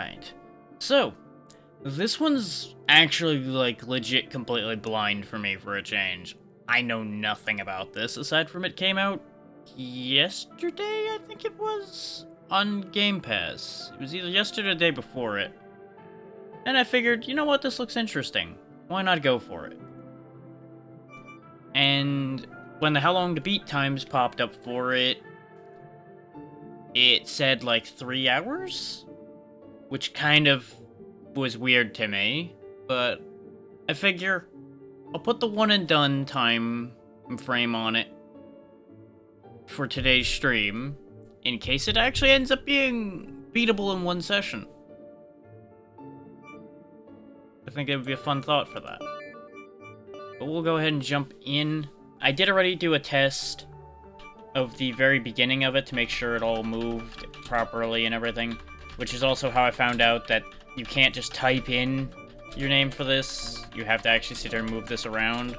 Alright. So, this one's actually, like, legit completely blind for me for a change. I know nothing about this, aside from it came out yesterday, I think it was, on Game Pass. It was either yesterday or the day before it. And I figured, you know what, this looks interesting. Why not go for it? And when the how long to beat times popped up for it, it said like 3 hours? Which kind of was weird to me, but I figure I'll put the one and done time frame on it for today's stream, in case it actually ends up being beatable in one session. I think it would be a fun thought for that. But we'll go ahead and jump in. I did already do a test of the very beginning of it to make sure it all moved properly and everything, which is also how I found out that you can't just type in your name for this. You have to actually sit there and move this around.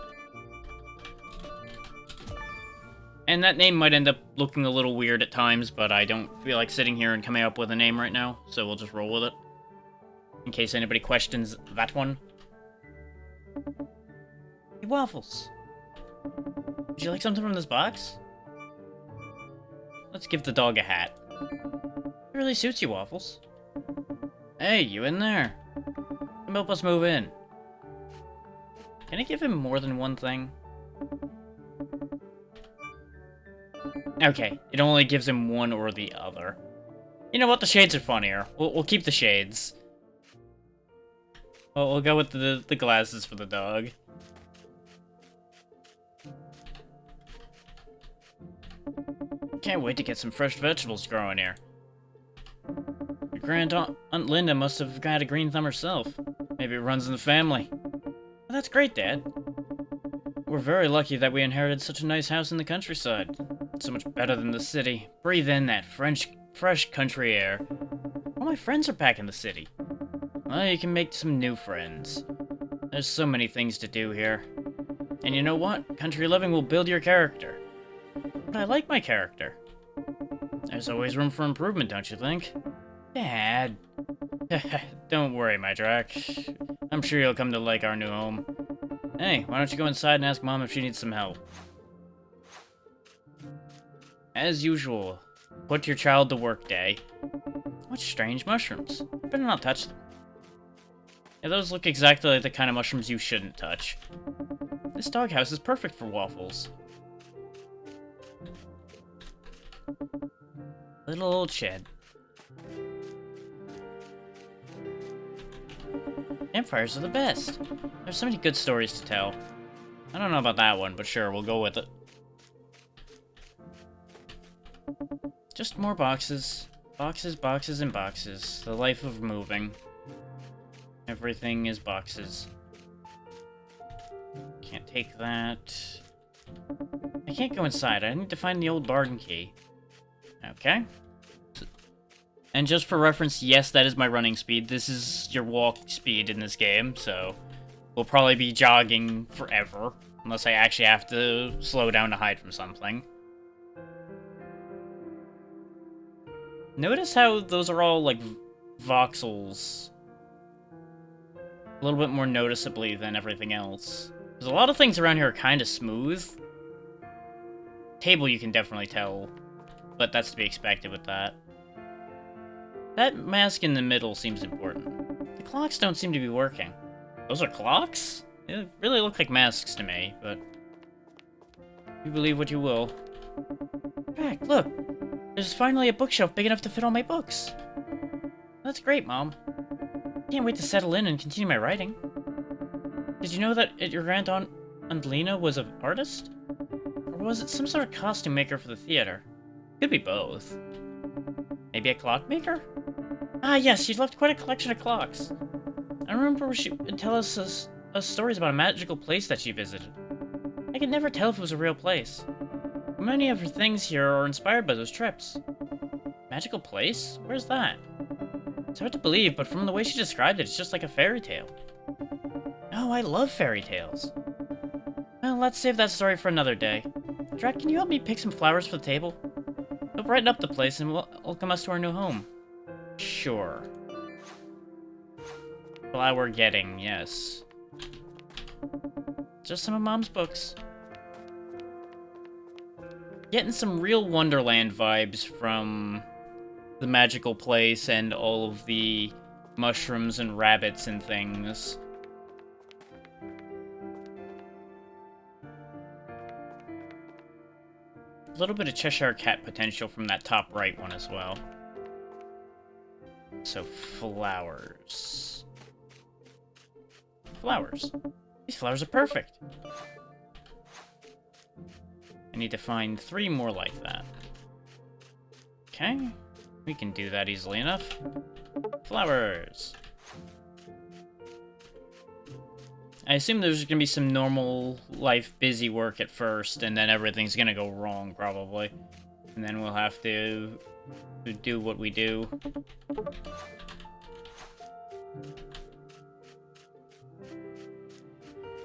And that name might end up looking a little weird at times, but I don't feel like sitting here and coming up with a name right now, so we'll just roll with it. In case anybody questions that one. Hey, Waffles. Would you like something from this box? Let's give the dog a hat. It really suits you, Waffles. Hey, you in there? Come help us move in. Can I give him more than one thing? Okay, it only gives him one or the other. You know what? The shades are funnier. We'll keep the shades. Well, we'll go with the glasses for the dog. Can't wait to get some fresh vegetables growing here. Your Aunt Linda must have got a green thumb herself. Maybe it runs in the family. Well, that's great, Dad. We're very lucky that we inherited such a nice house in the countryside. It's so much better than the city. Breathe in that fresh country air. All my friends are back in the city. Well, you can make some new friends. There's so many things to do here. And you know what? Country living will build your character. But I like my character. There's always room for improvement, don't you think? Dad. Don't worry, my Drac. I'm sure you'll come to like our new home. Hey, why don't you go inside and ask Mom if she needs some help? As usual, put your child to work day. What strange mushrooms. I better not touch them. Yeah, those look exactly like the kind of mushrooms you shouldn't touch. This doghouse is perfect for Waffles. Little old shed. Campfires are the best. There's so many good stories to tell. I don't know about that one, but sure, we'll go with it. Just more boxes. Boxes, boxes, and boxes. The life of moving. Everything is boxes. Can't take that. I can't go inside. I need to find the old barn key. Okay. And just for reference, yes, that is my running speed. This is your walk speed in this game, so we'll probably be jogging forever, unless I actually have to slow down to hide from something. Notice how those are all, like, voxels. A little bit more noticeably than everything else. There's a lot of things around here are kind of smooth. Table you can definitely tell, but that's to be expected with that. That mask in the middle seems important. The clocks don't seem to be working. Those are clocks? They really look like masks to me, but you believe what you will. Heck, look! There's finally a bookshelf big enough to fit all my books. That's great, Mom. I can't wait to settle in and continue my writing. Did you know that your Aunt Lena was an artist? Or was it some sort of costume maker for the theater? Could be both. Maybe a clockmaker? Ah, yes, she left quite a collection of clocks. I remember she would tell us stories about a magical place that she visited. I could never tell if it was a real place. Many of her things here are inspired by those trips. Magical place? Where's that? It's hard to believe, but from the way she described it, it's just like a fairy tale. Oh, I love fairy tales. Well, let's save that story for another day. Drac, can you help me pick some flowers for the table? It'll brighten up the place and welcome us to our new home. Sure. Flower getting, yes. Just some of Mom's books. Getting some real Wonderland vibes from the magical place and all of the mushrooms and rabbits and things. A little bit of Cheshire Cat potential from that top right one as well. So, flowers. Flowers. These flowers are perfect. I need to find 3 more like that. Okay. We can do that easily enough. Flowers. I assume there's going to be some normal life busy work at first, and then everything's going to go wrong, probably. And then we'll have to do what we do.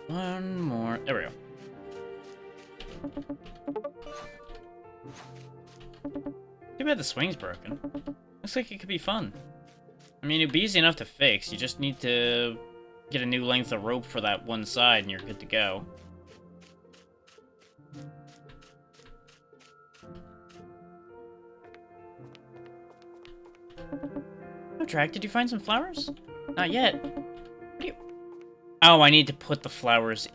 One more. There we go. Too bad the swing's broken. Looks like it could be fun. I mean, it'd be easy enough to fix. You just need to get a new length of rope for that one side, and you're good to go. Oh, Drag, did you find some flowers? Not yet. What do you... Oh, I need to put the flowers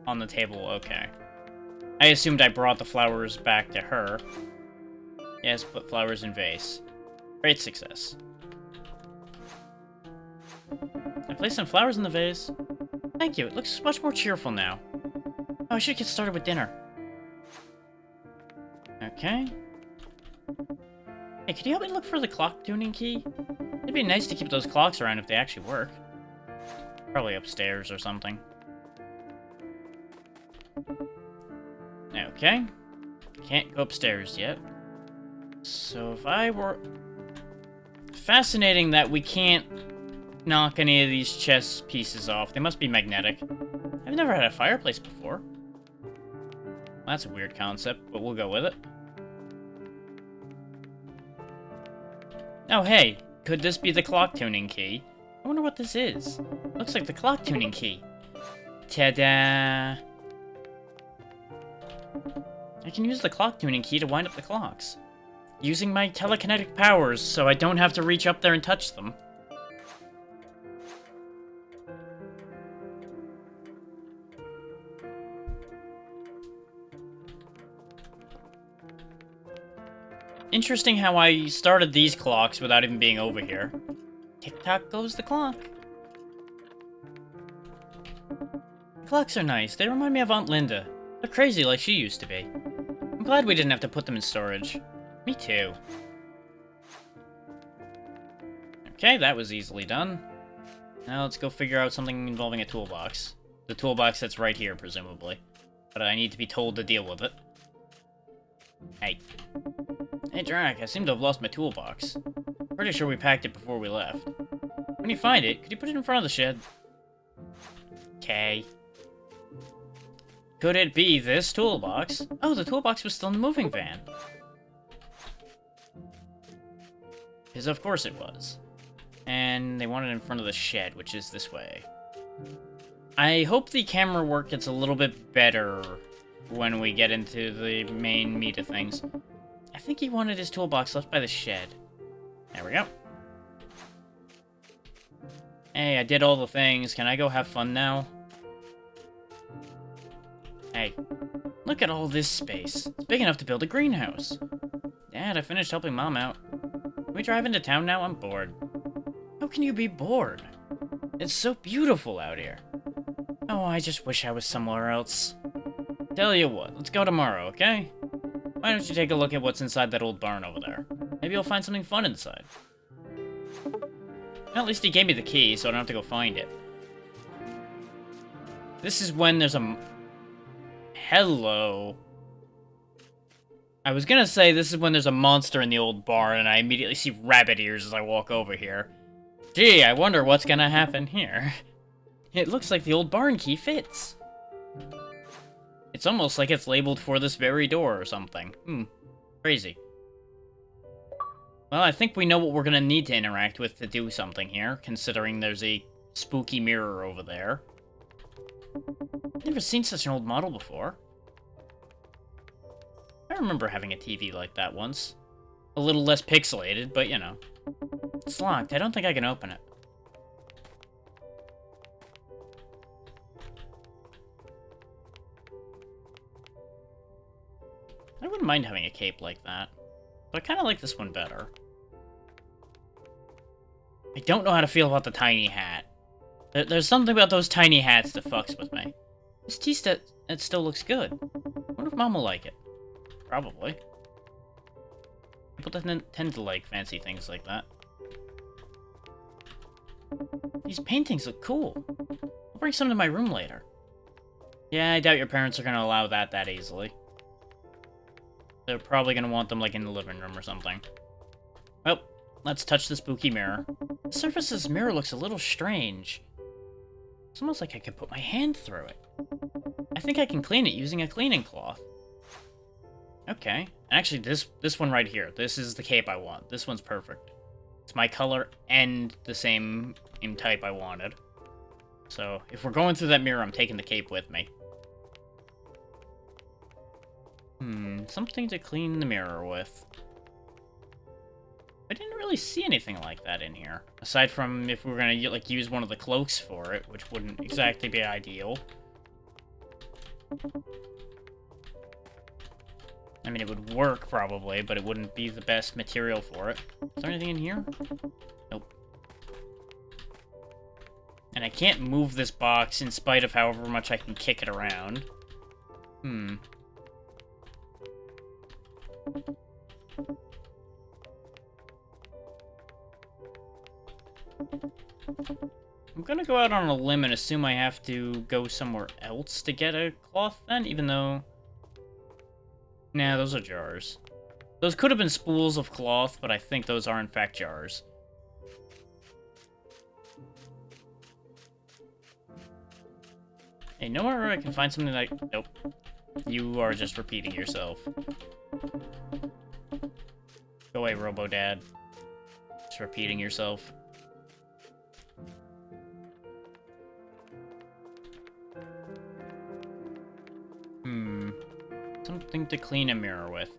on the table. Okay. I assumed I brought the flowers back to her. Yes, put flowers in vase. Great success. I placed some flowers in the vase. Thank you, it looks much more cheerful now. Oh, I should get started with dinner. Okay. Hey, could you help me look for the clock tuning key? It'd be nice to keep those clocks around if they actually work. Probably upstairs or something. Okay. Can't go upstairs yet. So if I were... Fascinating that we can't knock any of these chess pieces off. They must be magnetic. I've never had a fireplace before. Well, that's a weird concept, but we'll go with it. Oh, hey. Could this be the clock tuning key? I wonder what this is. Looks like the clock tuning key. Ta-da! I can use the clock tuning key to wind up the clocks. Using my telekinetic powers so I don't have to reach up there and touch them. Interesting how I started these clocks without even being over here. Tick-tock goes the clock. Clocks are nice. They remind me of Aunt Linda. They're crazy like she used to be. I'm glad we didn't have to put them in storage. Me too. Okay, that was easily done. Now let's go figure out something involving a toolbox. The toolbox that's right here, presumably. But I need to be told to deal with it. Hey. Hey, Drac, I seem to have lost my toolbox. Pretty sure we packed it before we left. When you find it, could you put it in front of the shed? Okay. Could it be this toolbox? Oh, the toolbox was still in the moving van. Because of course it was. And they want it in front of the shed, which is this way. I hope the camera work gets a little bit better when we get into the main meat of things. I think he wanted his toolbox left by the shed. There we go. Hey, I did all the things. Can I go have fun now? Hey, look at all this space. It's big enough to build a greenhouse. Dad, I finished helping Mom out. Can we drive into town now? I'm bored. How can you be bored? It's so beautiful out here. Oh, I just wish I was somewhere else. Tell you what, let's go tomorrow, okay? Why don't you take a look at what's inside that old barn over there? Maybe you'll find something fun inside. Well, at least he gave me the key, so I don't have to go find it. This is when there's a... Hello. I was gonna say this is when there's a monster in the old barn, and I immediately see rabbit ears as I walk over here. Gee, I wonder what's gonna happen here. It looks like the old barn key fits. It's almost like it's labeled for this very door or something. Crazy. Well, I think we know what we're gonna need to interact with to do something here, considering there's a spooky mirror over there. Never seen such an old model before. I remember having a TV like that once. A little less pixelated, but you know. It's locked. I don't think I can open it. I wouldn't mind having a cape like that, but I kind of like this one better. I don't know how to feel about the tiny hat. There's something about those tiny hats that fucks with me. This tea set, it still looks good. I wonder if Mom will like it. Probably. People tend to like fancy things like that. These paintings look cool. I'll bring some to my room later. Yeah, I doubt your parents are gonna allow that easily. They're probably gonna want them, like, in the living room or something. Well, let's touch the spooky mirror. The surface of this mirror looks a little strange. It's almost like I could put my hand through it. I think I can clean it using a cleaning cloth. Okay. Actually, this one right here. This is the cape I want. This one's perfect. It's my color and the same type I wanted. So, if we're going through that mirror, I'm taking the cape with me. Something to clean the mirror with. I didn't really see anything like that in here. Aside from if we were gonna, like, use one of the cloaks for it, which wouldn't exactly be ideal. I mean, it would work, probably, but it wouldn't be the best material for it. Is there anything in here? Nope. And I can't move this box in spite of however much I can kick it around. I'm gonna go out on a limb and assume I have to go somewhere else to get a cloth then, even though... Nah, those are jars. Those could have been spools of cloth, but I think those are in fact jars. Hey, nowhere I can find something like... Nope. You are just repeating yourself. Go away, Robo-Dad. Just repeating yourself. Something to clean a mirror with.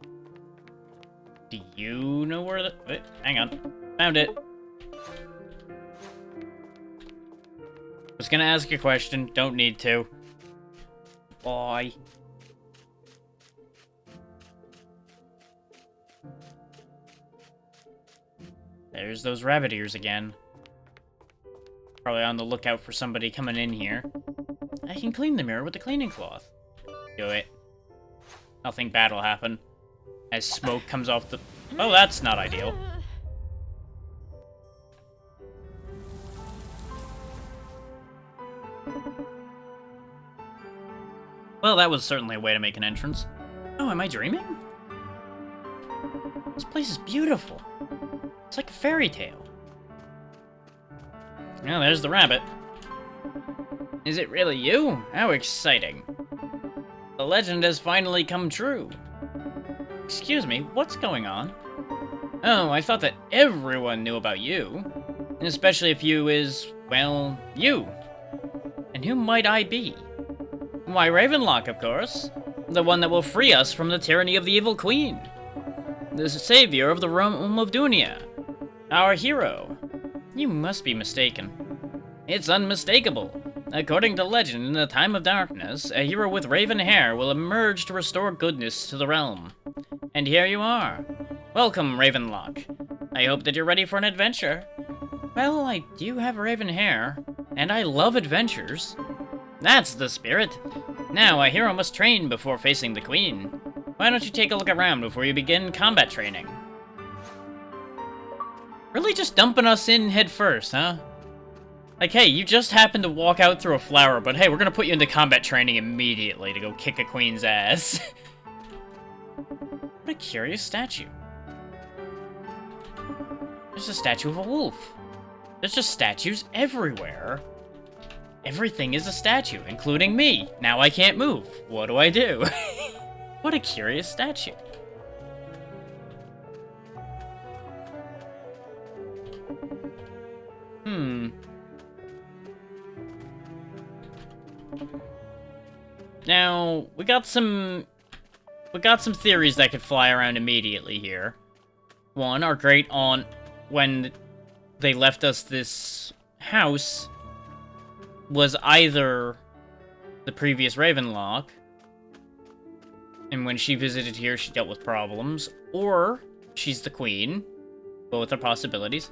Do you know where the... Wait, hang on. Found it. Was gonna ask a question. Don't need to. Bye. There's those rabbit ears again. Probably on the lookout for somebody coming in here. I can clean the mirror with the cleaning cloth. Do it. Nothing bad will happen. As smoke comes off the... Oh, that's not ideal. Well, that was certainly a way to make an entrance. Oh, am I dreaming? This place is beautiful. It's like a fairy tale. Well, there's the rabbit. Is it really you? How exciting. The legend has finally come true. Excuse me, what's going on? Oh, I thought that everyone knew about you. And especially if you is, well, you. And who might I be? Why, Ravenlok, of course. The one that will free us from the tyranny of the evil queen. The savior of the realm of Dunia. Our hero. You must be mistaken. It's unmistakable. According to legend, in the time of darkness, a hero with raven hair will emerge to restore goodness to the realm. And here you are. Welcome, Ravenlok. I hope that you're ready for an adventure. Well, I do have raven hair, and I love adventures. That's the spirit. Now, a hero must train before facing the queen. Why don't you take a look around before you begin combat training? Really just dumping us in head first, huh? Like, hey, you just happened to walk out through a flower, but hey, we're gonna put you into combat training immediately to go kick a queen's ass. What a curious statue. There's a statue of a wolf. There's just statues everywhere. Everything is a statue, including me. Now I can't move. What do I do? What a curious statue. Now, we got some theories that could fly around immediately here. One, our great aunt, when they left us this house, was either the previous Ravenlok, and when she visited here, she dealt with problems, or she's the queen. Both are possibilities.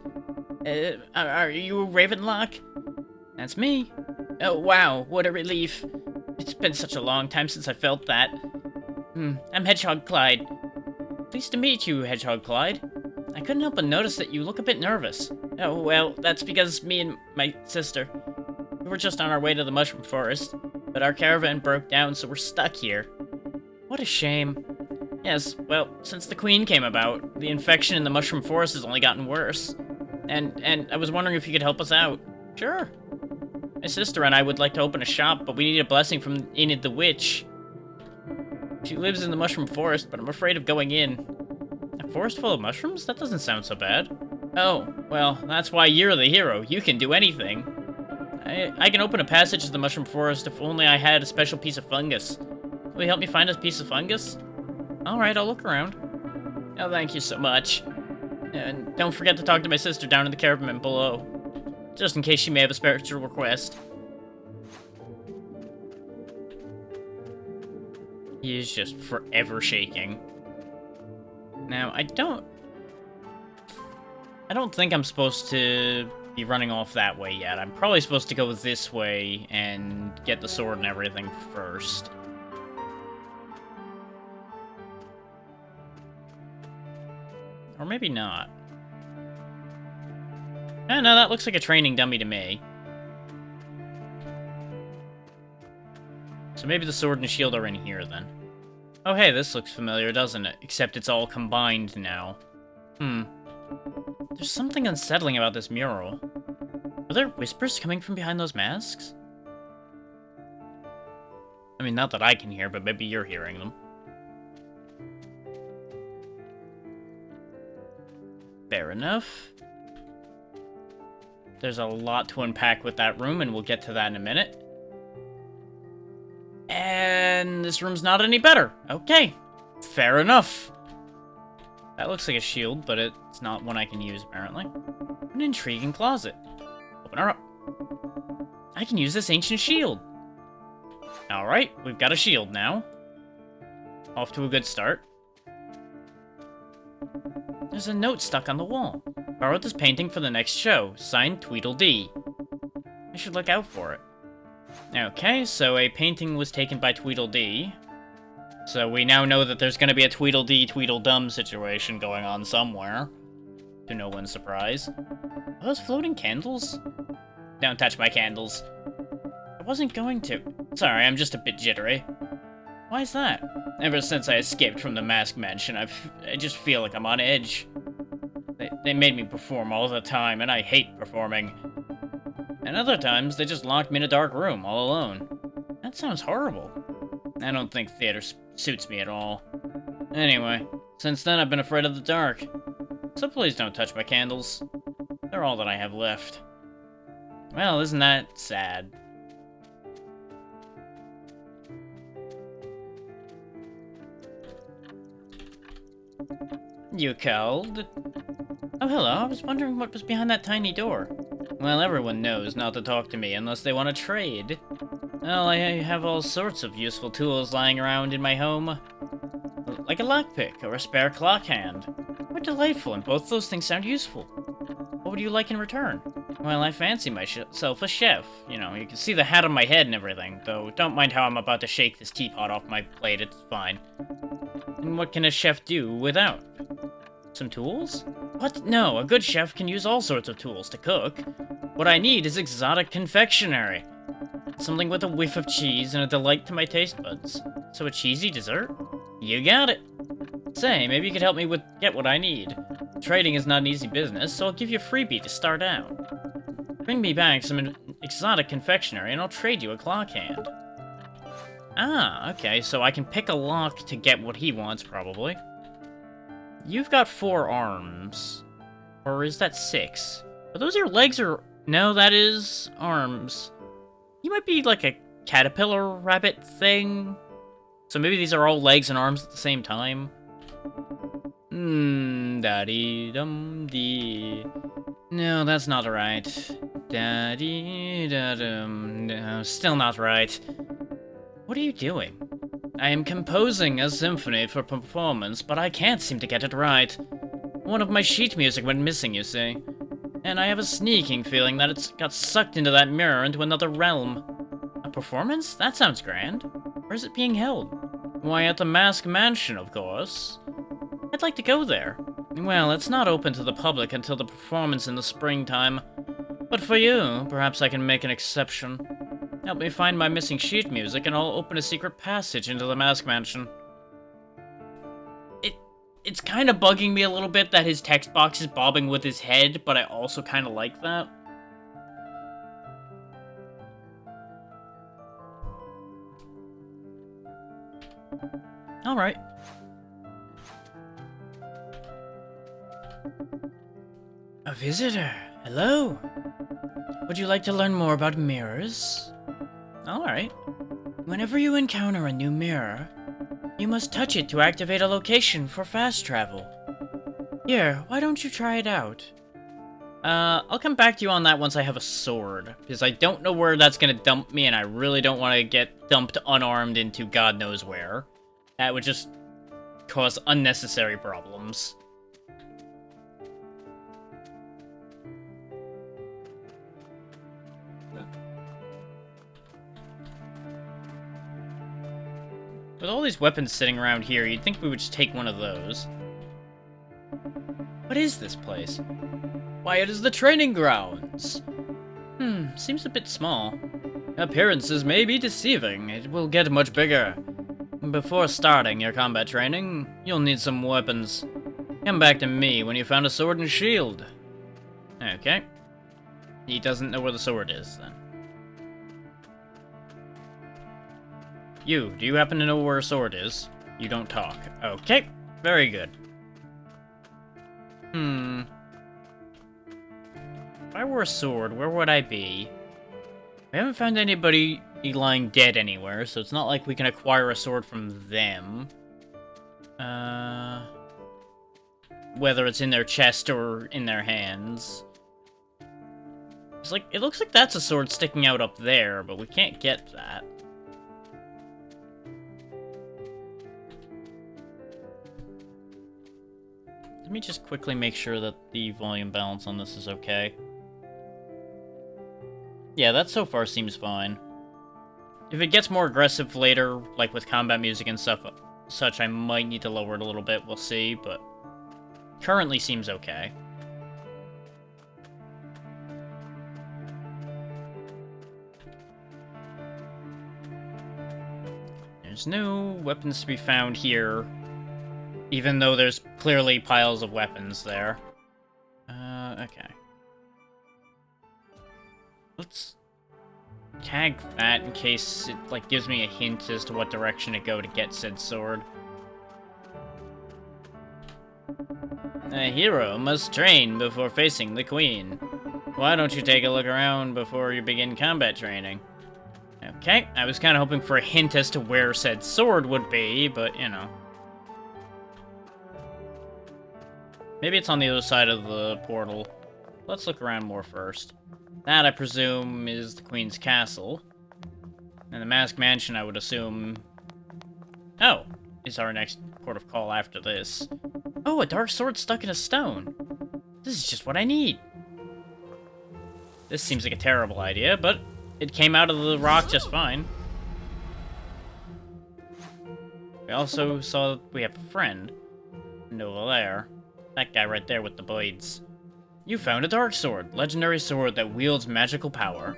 Are you Ravenlok? That's me. Oh, wow, what a relief. It's been such a long time since I felt that. I'm Hedgehog Clyde. Pleased to meet you, Hedgehog Clyde. I couldn't help but notice that you look a bit nervous. Oh, well, that's because me and my sister, we were just on our way to the Mushroom Forest, but our caravan broke down, so we're stuck here. What a shame. Yes, well, since the Queen came about, the infection in the Mushroom Forest has only gotten worse. And I was wondering if you could help us out. Sure. My sister and I would like to open a shop, but we need a blessing from Enid the Witch. She lives in the Mushroom Forest, but I'm afraid of going in. A forest full of mushrooms? That doesn't sound so bad. Oh, well, that's why you're the hero. You can do anything. I can open a passage to the Mushroom Forest if only I had a special piece of fungus. Will you help me find a piece of fungus? Alright, I'll look around. Oh, thank you so much. And don't forget to talk to my sister down in the caravan below, just in case she may have a spiritual request. He is just forever shaking. Now, I don't think I'm supposed to be running off that way yet. I'm probably supposed to go this way and get the sword and everything first. Or maybe not. Oh, no, that looks like a training dummy to me. So maybe the sword and shield are in here, then. Oh, hey, this looks familiar, doesn't it? Except it's all combined now. There's something unsettling about this mural. Are there whispers coming from behind those masks? I mean, not that I can hear, but maybe you're hearing them. Fair enough. There's a lot to unpack with that room, and we'll get to that in a minute. And this room's not any better. Okay. Fair enough. That looks like a shield, but it's not one I can use, apparently. An intriguing closet. Open her up. I can use this ancient shield. Alright, we've got a shield now. Off to a good start. There's a note stuck on the wall. Borrowed this painting for the next show. Signed, Tweedledee. I should look out for it. Okay, so a painting was taken by Tweedledee. So we now know that there's going to be a Tweedledee, Tweedledum situation going on somewhere. To no one's surprise. Are those floating candles? Don't touch my candles. I wasn't going to. Sorry, I'm just a bit jittery. Why is that? Ever since I escaped from the Mask Mansion, I just feel like I'm on edge. They made me perform all the time, and I hate performing. And other times, they just locked me in a dark room, all alone. That sounds horrible. I don't think theater suits me at all. Anyway, since then I've been afraid of the dark. So please don't touch my candles. They're all that I have left. Well, isn't that sad? You called? Oh, hello. I was wondering what was behind that tiny door. Well, everyone knows not to talk to me unless they want to trade. Well, I have all sorts of useful tools lying around in my home. Like a lockpick or a spare clock hand. Quite delightful, and both those things sound useful. What would you like in return? Well, I fancy myself a chef. You know, you can see the hat on my head and everything, though don't mind how I'm about to shake this teapot off my plate, it's fine. And what can a chef do without? Some tools? What? No, a good chef can use all sorts of tools to cook. What I need is exotic confectionery. Something with a whiff of cheese and a delight to my taste buds. So a cheesy dessert? You got it. Say, maybe you could help me get what I need. Trading is not an easy business, so I'll give you a freebie to start out. Bring me back some exotic confectionery and I'll trade you a clock hand. Ah, okay, so I can pick a lock to get what he wants, probably. You've got 4 arms. Or is that 6? Are those your legs or... No, that is arms. You might be like a caterpillar rabbit thing. So maybe these are all legs and arms at the same time. Da-dee-dum-dee. No, that's not right. Da-dee-da-dum. No, still not right. What are you doing? I am composing a symphony for performance, but I can't seem to get it right. One of my sheet music went missing, you see. And I have a sneaking feeling that it's got sucked into that mirror into another realm. A performance? That sounds grand. Where is it being held? Why, at the Mask Mansion, of course. I'd like to go there. Well, it's not open to the public until the performance in the springtime. But for you, perhaps I can make an exception. Help me find my missing sheet music and I'll open a secret passage into the Mask Mansion. It's kind of bugging me a little bit that his text box is bobbing with his head, but I also kind of like that. Alright. A visitor. Hello. Would you like to learn more about mirrors? Alright. Whenever you encounter a new mirror, you must touch it to activate a location for fast travel. Here, why don't you try it out? I'll come back to you on that once I have a sword, because I don't know where that's gonna dump me, and I really don't want to get dumped unarmed into God knows where. That would just cause unnecessary problems. With all these weapons sitting around here, you'd think we would just take one of those. What is this place? Why, it is the training grounds. Seems a bit small. Appearances may be deceiving. It will get much bigger. Before starting your combat training, you'll need some weapons. Come back to me when you found a sword and shield. Okay. He doesn't know where the sword is, then. You, do you happen to know where a sword is? You don't talk. Okay, very good. If I were a sword, where would I be? We haven't found anybody lying dead anywhere, so it's not like we can acquire a sword from them. Whether it's in their chest or in their hands. It's like, it looks like that's a sword sticking out up there, but we can't get that. Let me just quickly make sure that the volume balance on this is okay. Yeah, that so far seems fine. If it gets more aggressive later, like with combat music and stuff such, I might need to lower it a little bit, we'll see, but currently seems okay. There's no weapons to be found here. Even though there's clearly piles of weapons there. Okay. Let's tag that in case it, like, gives me a hint as to what direction to go to get said sword. A hero must train before facing the queen. Why don't you take a look around before you begin combat training? Okay, I was kind of hoping for a hint as to where said sword would be, but, you know. Maybe it's on the other side of the portal. Let's look around more first. That, I presume, is the Queen's Castle. And the Mask Mansion, I would assume... Oh, is our next port of call after this. Oh, a dark sword stuck in a stone. This is just what I need. This seems like a terrible idea, but it came out of the rock just fine. We also saw we have a friend. And over there. That guy right there with the blades. You found a dark sword, legendary sword that wields magical power.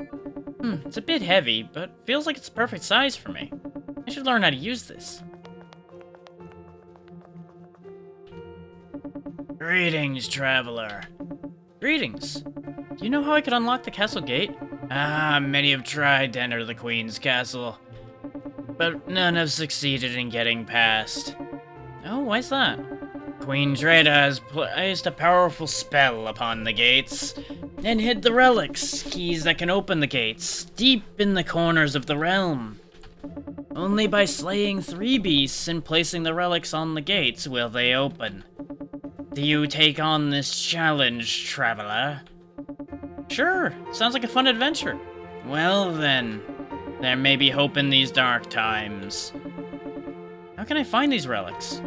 It's a bit heavy, but feels like it's the perfect size for me. I should learn how to use this. Greetings, traveler. Greetings. Do you know how I could unlock the castle gate? Many have tried to enter the Queen's castle, but none have succeeded in getting past. Oh, why's that? Queen Dreda has placed a powerful spell upon the gates. and hid the relics, keys that can open the gates, deep in the corners of the realm. Only by slaying 3 beasts and placing the relics on the gates will they open. Do you take on this challenge, traveler? Sure, sounds like a fun adventure. Well then, there may be hope in these dark times. How can I find these relics?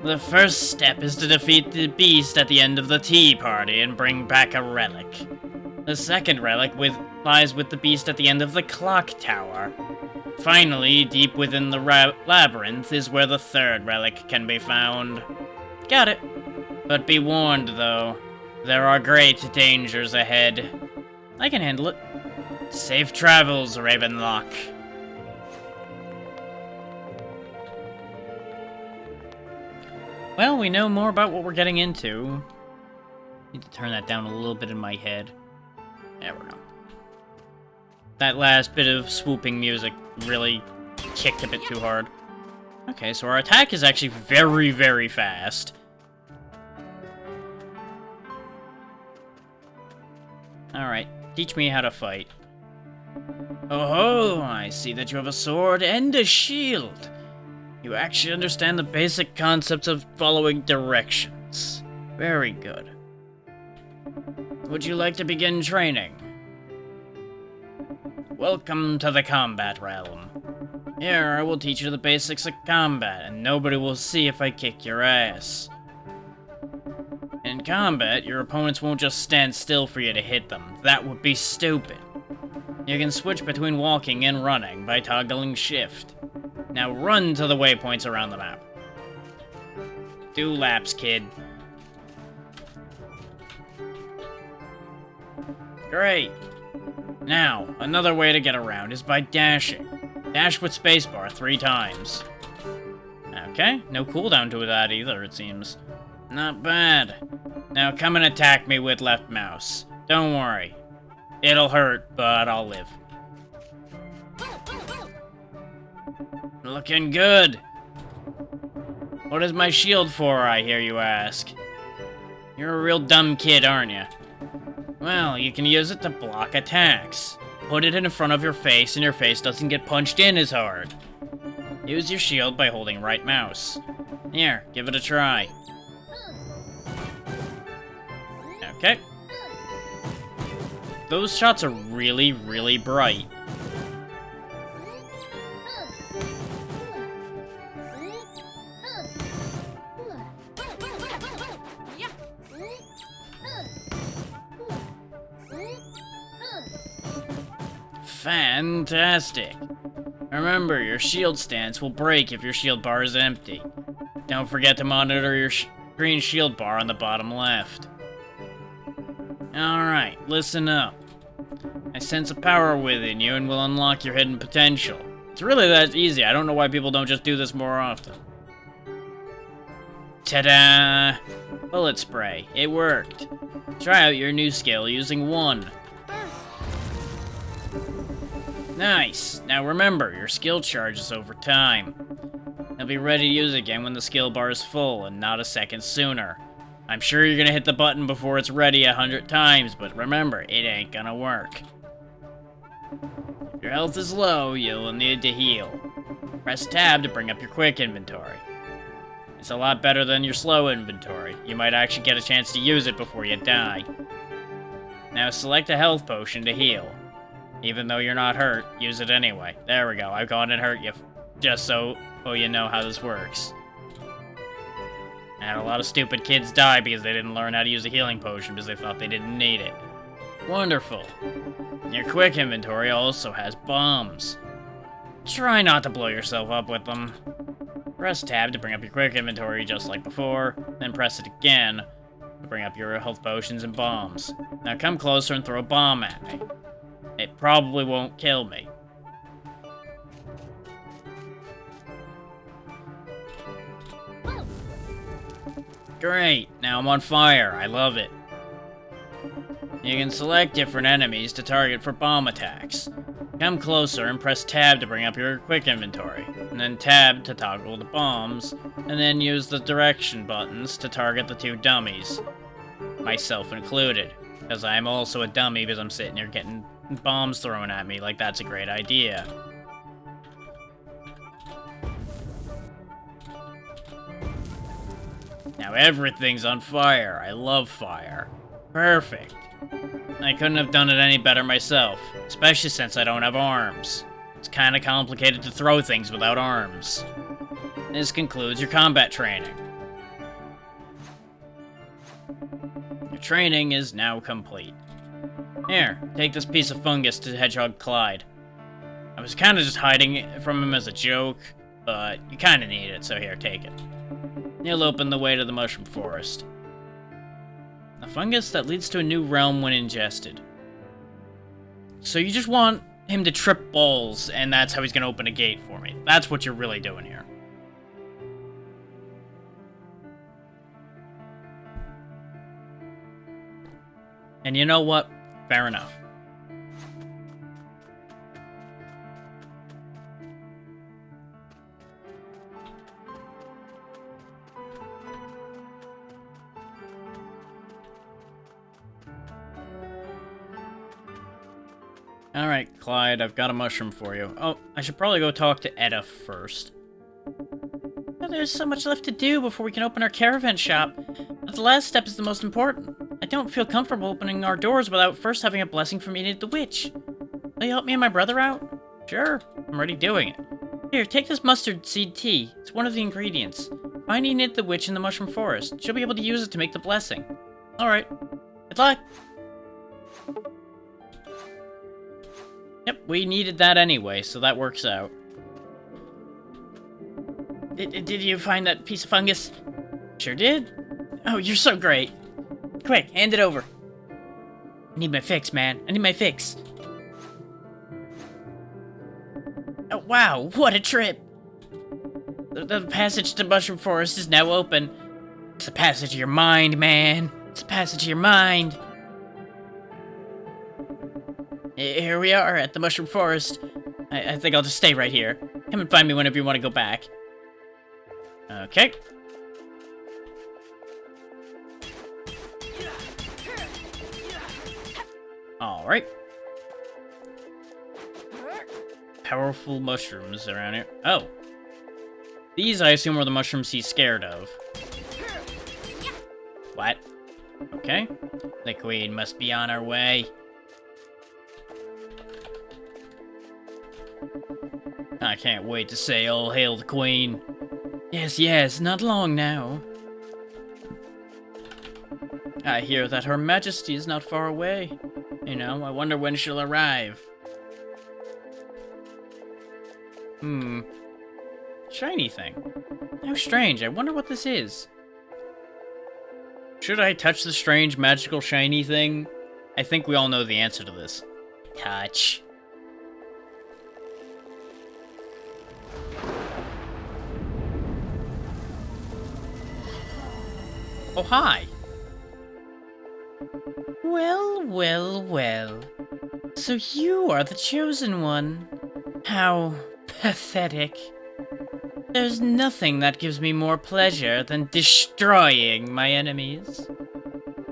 The first step is to defeat the beast at the end of the tea party and bring back a relic. The second relic lies with the beast at the end of the clock tower. Finally, deep within the labyrinth is where the third relic can be found. Got it. But be warned, though. There are great dangers ahead. I can handle it. Safe travels, Ravenlok. Well, we know more about what we're getting into. Need to turn that down a little bit in my head. There we go. That last bit of swooping music really kicked a bit too hard. Okay, so our attack is actually very, very fast. Alright, teach me how to fight. Oh, I see that you have a sword and a shield. You actually understand the basic concepts of following directions. Very good. Would you like to begin training? Welcome to the combat realm. Here, I will teach you the basics of combat, and nobody will see if I kick your ass. In combat, your opponents won't just stand still for you to hit them. That would be stupid. You can switch between walking and running by toggling shift. Now run to the waypoints around the map. Do laps, kid. Great. Now, another way to get around is by dashing. Dash with spacebar 3 times. Okay, no cooldown to that either, it seems. Not bad. Now come and attack me with left mouse. Don't worry. It'll hurt, but I'll live. Looking good. What is my shield for, I hear you ask? You're a real dumb kid, aren't you? Well, you can use it to block attacks. Put it in front of your face and your face doesn't get punched in as hard. Use your shield by holding right mouse. Here, give it a try. Okay. Those shots are really, really bright. Fantastic! Remember, your shield stance will break if your shield bar is empty. Don't forget to monitor your green shield bar on the bottom left. Alright, listen up. I sense a power within you and will unlock your hidden potential. It's really that easy. I don't know why people don't just do this more often. Ta-da! Bullet spray. It worked. Try out your new skill using 1. Nice! Now remember, your skill charges over time. You'll be ready to use it again when the skill bar is full, and not a second sooner. I'm sure you're gonna hit the button before it's ready 100 times, but remember, it ain't gonna work. If your health is low, you'll need to heal. Press tab to bring up your quick inventory. It's a lot better than your slow inventory. You might actually get a chance to use it before you die. Now select a health potion to heal. Even though you're not hurt, use it anyway. There we go, I've gone and hurt you, just so you know how this works. And a lot of stupid kids die because they didn't learn how to use a healing potion because they thought they didn't need it. Wonderful. Your quick inventory also has bombs. Try not to blow yourself up with them. Press tab to bring up your quick inventory just like before, then press it again to bring up your health potions and bombs. Now come closer and throw a bomb at me. It probably won't kill me. Great, now I'm on fire. I love it. You can select different enemies to target for bomb attacks. Come closer and press tab to bring up your quick inventory, and then tab to toggle the bombs, and then use the direction buttons to target the 2 dummies, myself included. Because I'm also a dummy because I'm sitting here getting bombs thrown at me like that's a great idea. Now everything's on fire. I love fire. Perfect. I couldn't have done it any better myself, especially since I don't have arms. It's kind of complicated to throw things without arms. This concludes your combat training. Your training is now complete. Here, take this piece of fungus to Hedgehog Clyde. I was kind of just hiding it from him as a joke, but you kind of need it, so here, take it. He'll open the way to the mushroom forest. A fungus that leads to a new realm when ingested. So you just want him to trip balls, and that's how he's gonna open a gate for me. That's what you're really doing here. And you know what? Fair enough. Alright, Clyde, I've got a mushroom for you. Oh, I should probably go talk to Etta first. There's so much left to do before we can open our caravan shop, but the last step is the most important. I don't feel comfortable opening our doors without first having a blessing from Enid the Witch. Will you help me and my brother out? Sure, I'm already doing it. Here, take this mustard seed tea. It's one of the ingredients. Find Enid the Witch in the mushroom forest. She'll be able to use it to make the blessing. Alright. Good luck! Yep, we needed that anyway, so that works out. Did you find that piece of fungus? Sure did. Oh, you're so great. Quick, hand it over. I need my fix, man. I need my fix. Oh, wow, what a trip. The passage to Mushroom Forest is now open. It's the passage of your mind, man. It's the passage of your mind. Here we are at the Mushroom Forest. I think I'll just stay right here. Come and find me whenever you want to go back. Okay. Alright. Powerful mushrooms around here. Oh. These, I assume, are the mushrooms he's scared of. What? Okay. The queen must be on her way. I can't wait to say, "All hail the queen." Yes, yes, not long now. I hear that her majesty is not far away. You know, I wonder when she'll arrive. Shiny thing. How strange, I wonder what this is. Should I touch the strange, magical, shiny thing? I think we all know the answer to this. Touch. Oh, hi. Well, well, well. So you are the chosen one. How pathetic. There's nothing that gives me more pleasure than destroying my enemies.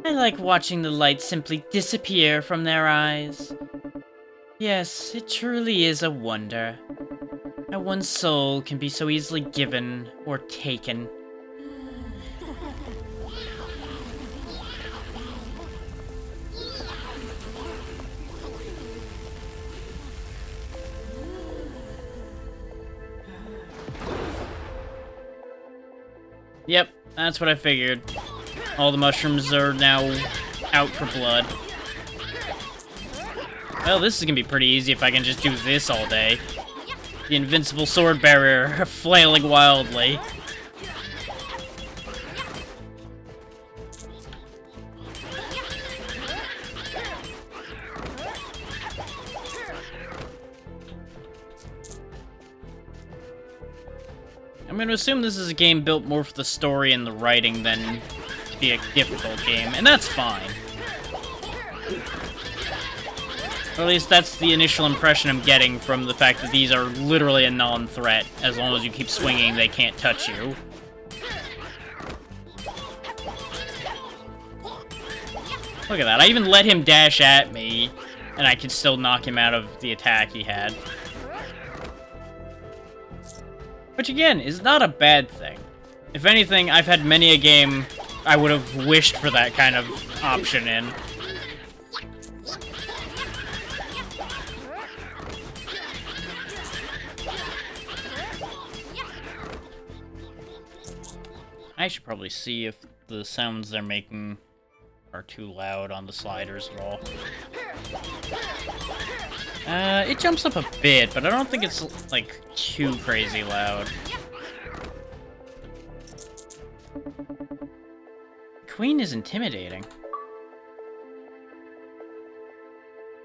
I like watching the light simply disappear from their eyes. Yes, it truly is a wonder how one's soul can be so easily given or taken. Yep, that's what I figured. All the mushrooms are now out for blood. Well, this is gonna be pretty easy if I can just do this all day. The invincible sword bearer flailing wildly. I'm gonna assume this is a game built more for the story and the writing than to be a difficult game, and that's fine. Or at least that's the initial impression I'm getting from the fact that these are literally a non-threat. As long as you keep swinging, they can't touch you. Look at that. I even let him dash at me, and I could still knock him out of the attack he had. Which, again, is not a bad thing. If anything, I've had many a game I would have wished for that kind of option in. I should probably see if the sounds they're making are too loud on the sliders at all. It jumps up a bit, but I don't think it's, like, too crazy loud. Queen is intimidating.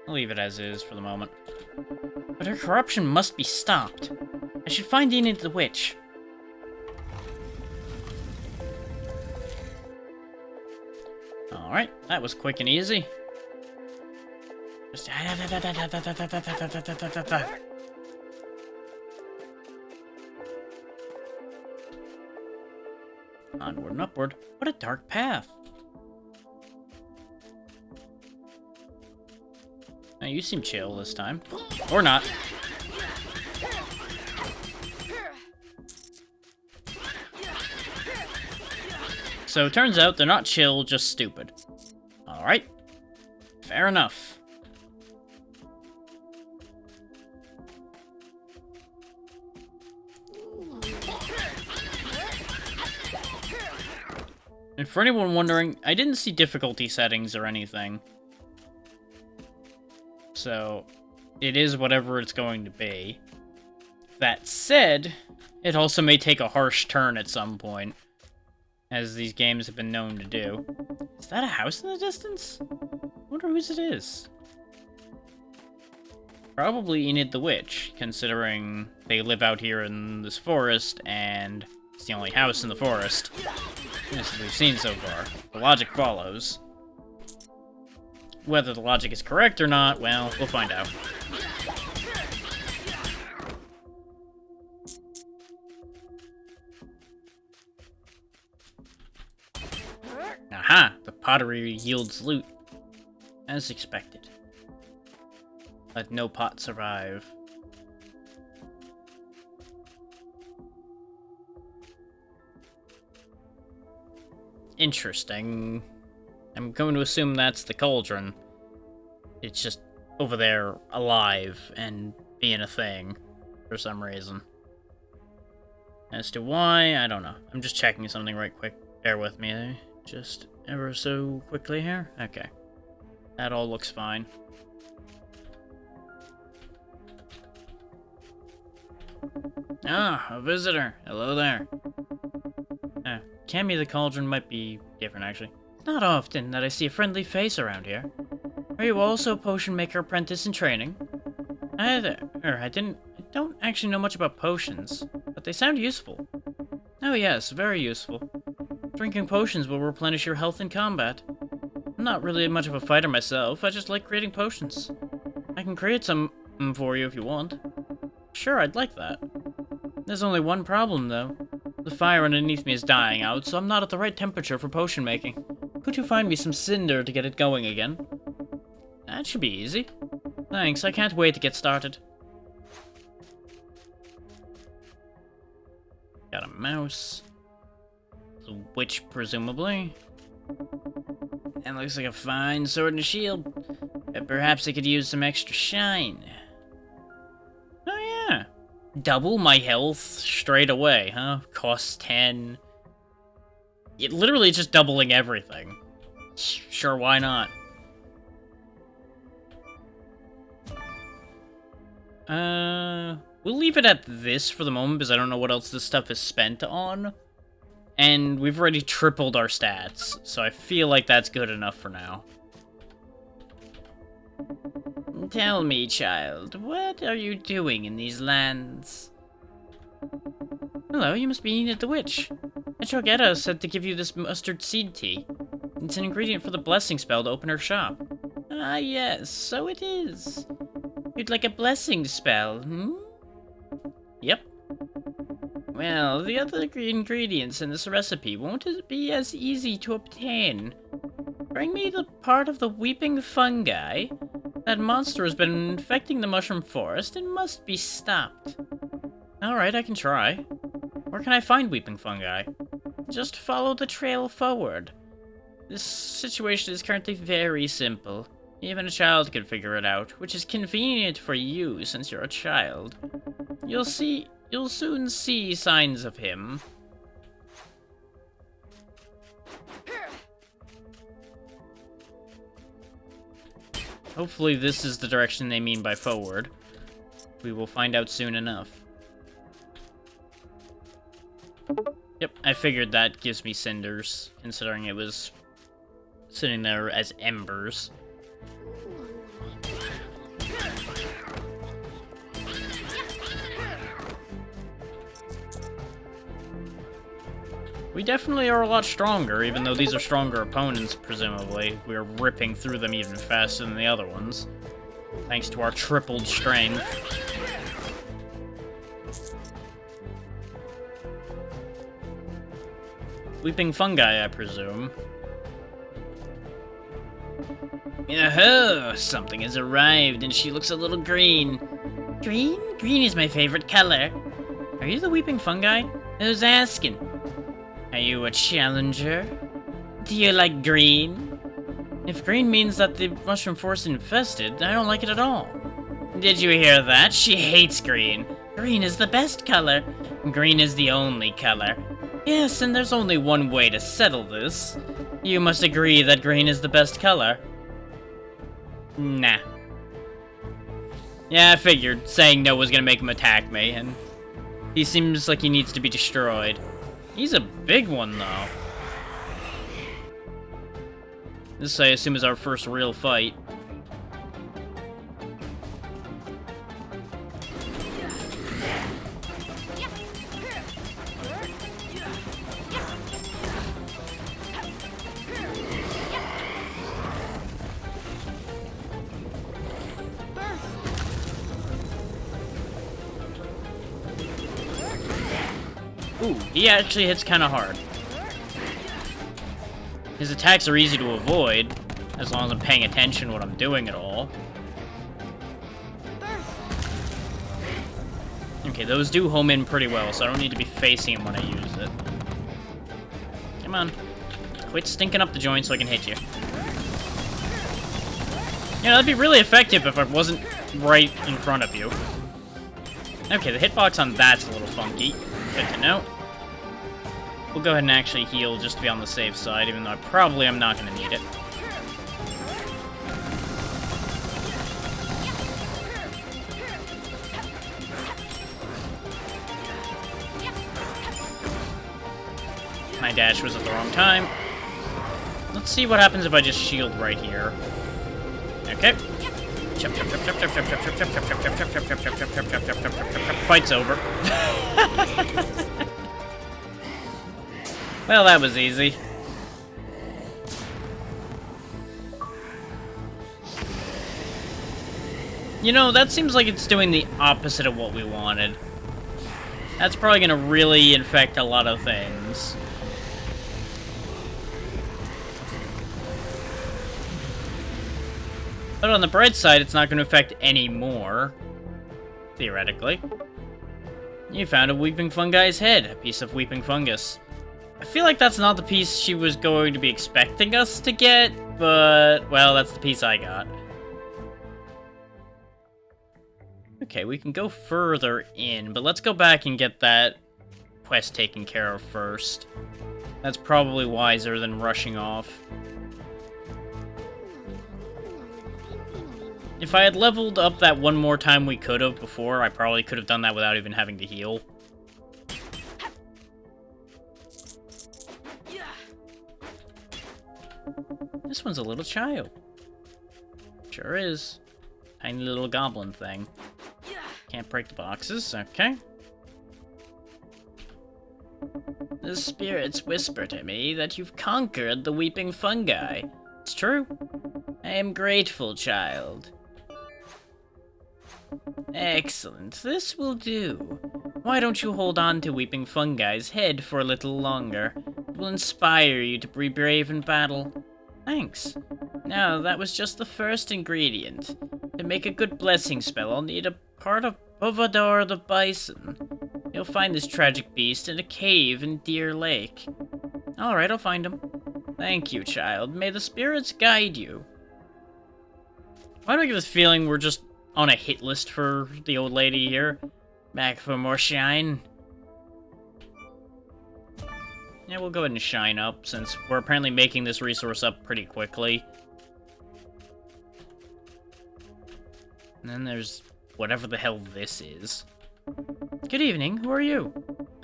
I'll leave it as is for the moment. But her corruption must be stopped. I should find Enid the Witch. Alright, that was quick and easy. Just... onward and upward. What a dark path. Now you seem chill this time. Or not. So it turns out they're not chill, just stupid. Alright. Fair enough. And for anyone wondering, I didn't see difficulty settings or anything. So, it is whatever it's going to be. That said, it also may take a harsh turn at some point, as these games have been known to do. Is that a house in the distance? I wonder whose it is. Probably Enid the Witch, considering they live out here in this forest, and it's the only house in the forest. As we've seen so far. The logic follows. Whether the logic is correct or not, well, we'll find out. Aha! The pottery yields loot. As expected. Let no pot survive. Interesting. I'm going to assume that's the cauldron. It's just over there, alive, and being a thing, for some reason. As to why, I don't know. I'm just checking something right quick. Bear with me, just ever so quickly here. Okay. That all looks fine. Ah, a visitor. Hello there. Cammy the Cauldron might be different, actually. It's not often that I see a friendly face around here. Are you also a potion maker apprentice in training? I don't actually know much about potions, but they sound useful. Oh yes, very useful. Drinking potions will replenish your health in combat. I'm not really much of a fighter myself, I just like creating potions. I can create some for you if you want. Sure, I'd like that. There's only one problem, though. The fire underneath me is dying out, so I'm not at the right temperature for potion making. Could you find me some cinder to get it going again? That should be easy. Thanks, I can't wait to get started. Got a mouse. A witch, presumably. That looks like a fine sword and shield. But perhaps I could use some extra shine. Oh yeah. Double my health straight away, huh? Costs 10. It literally just doubling everything. Sure, why not? We'll leave it at this for the moment, because I don't know what else this stuff is spent on. And we've already tripled our stats, so I feel like that's good enough for now. Tell me, child, what are you doing in these lands? Hello, you must be Enid the Witch. Etrogetta said to give you this mustard seed tea. It's an ingredient for the blessing spell to open her shop. Ah, yes, so it is. You'd like a blessing spell, hmm? Yep. Well, the other ingredients in this recipe won't be as easy to obtain. Bring me the part of the weeping fungi. That monster has been infecting the mushroom forest and must be stopped. Alright, I can try. Where can I find weeping fungi? Just follow the trail forward. This situation is currently very simple. Even a child could figure it out, which is convenient for you since you're a child. You'll soon see signs of him. Hopefully this is the direction they mean by forward. We will find out soon enough. Yep, I figured that gives me cinders, considering it was sitting there as embers. We definitely are a lot stronger, even though these are stronger opponents, presumably. We're ripping through them even faster than the other ones, thanks to our tripled strength. Weeping fungi, I presume. Oh, something has arrived, and she looks a little green. Green? Green is my favorite color. Are you the weeping fungi? Who's asking? Are you a challenger? Do you like green? If green means that the mushroom forest is infested, I don't like it at all. Did you hear that? She hates green. Green is the best color. Green is the only color. Yes, and there's only one way to settle this. You must agree that green is the best color. Nah. Yeah, I figured saying no was gonna make him attack me, and he seems like he needs to be destroyed. He's a big one, though. This, I assume, is our first real fight. Ooh, he actually hits kind of hard. His attacks are easy to avoid, as long as I'm paying attention to what I'm doing at all. Okay, those do home in pretty well, so I don't need to be facing him when I use it. Come on. Quit stinking up the joint so I can hit you. Yeah, that'd be really effective if I wasn't right in front of you. Okay, the hitbox on that's a little funky. Good to know. We'll go ahead and actually heal just to be on the safe side, even though I probably am not going to need it. My dash was at the wrong time. Let's see what happens if I just shield right here. Okay. Fight's over. Well, that was easy. You know, that seems like it's doing the opposite of what we wanted. That's probably gonna really infect a lot of things. But on the bright side, it's not going to affect any more. Theoretically. You found a weeping fungi's head, a piece of weeping fungus. I feel like that's not the piece she was going to be expecting us to get, but, well, that's the piece I got. Okay, we can go further in, but let's go back and get that quest taken care of first. That's probably wiser than rushing off. If I had leveled up that one more time we could have before, I probably could have done that without even having to heal. This one's a little child. Sure is. Tiny little goblin thing. Can't break the boxes, okay. The spirits whisper to me that you've conquered the weeping fungi. It's true. I am grateful, child. Excellent. This will do. Why don't you hold on to Weeping Fungi's head for a little longer? It will inspire you to be brave in battle. Thanks. Now, that was just the first ingredient. To make a good blessing spell, I'll need a part of Bovador the Bison. You'll find this tragic beast in a cave in Deer Lake. Alright, I'll find him. Thank you, child. May the spirits guide you. Why do I get this feeling we're just on a hit list for the old lady here? Back for more shine? Yeah, we'll go ahead and shine up, since we're apparently making this resource up pretty quickly. And then there's whatever the hell this is. Good evening, who are you?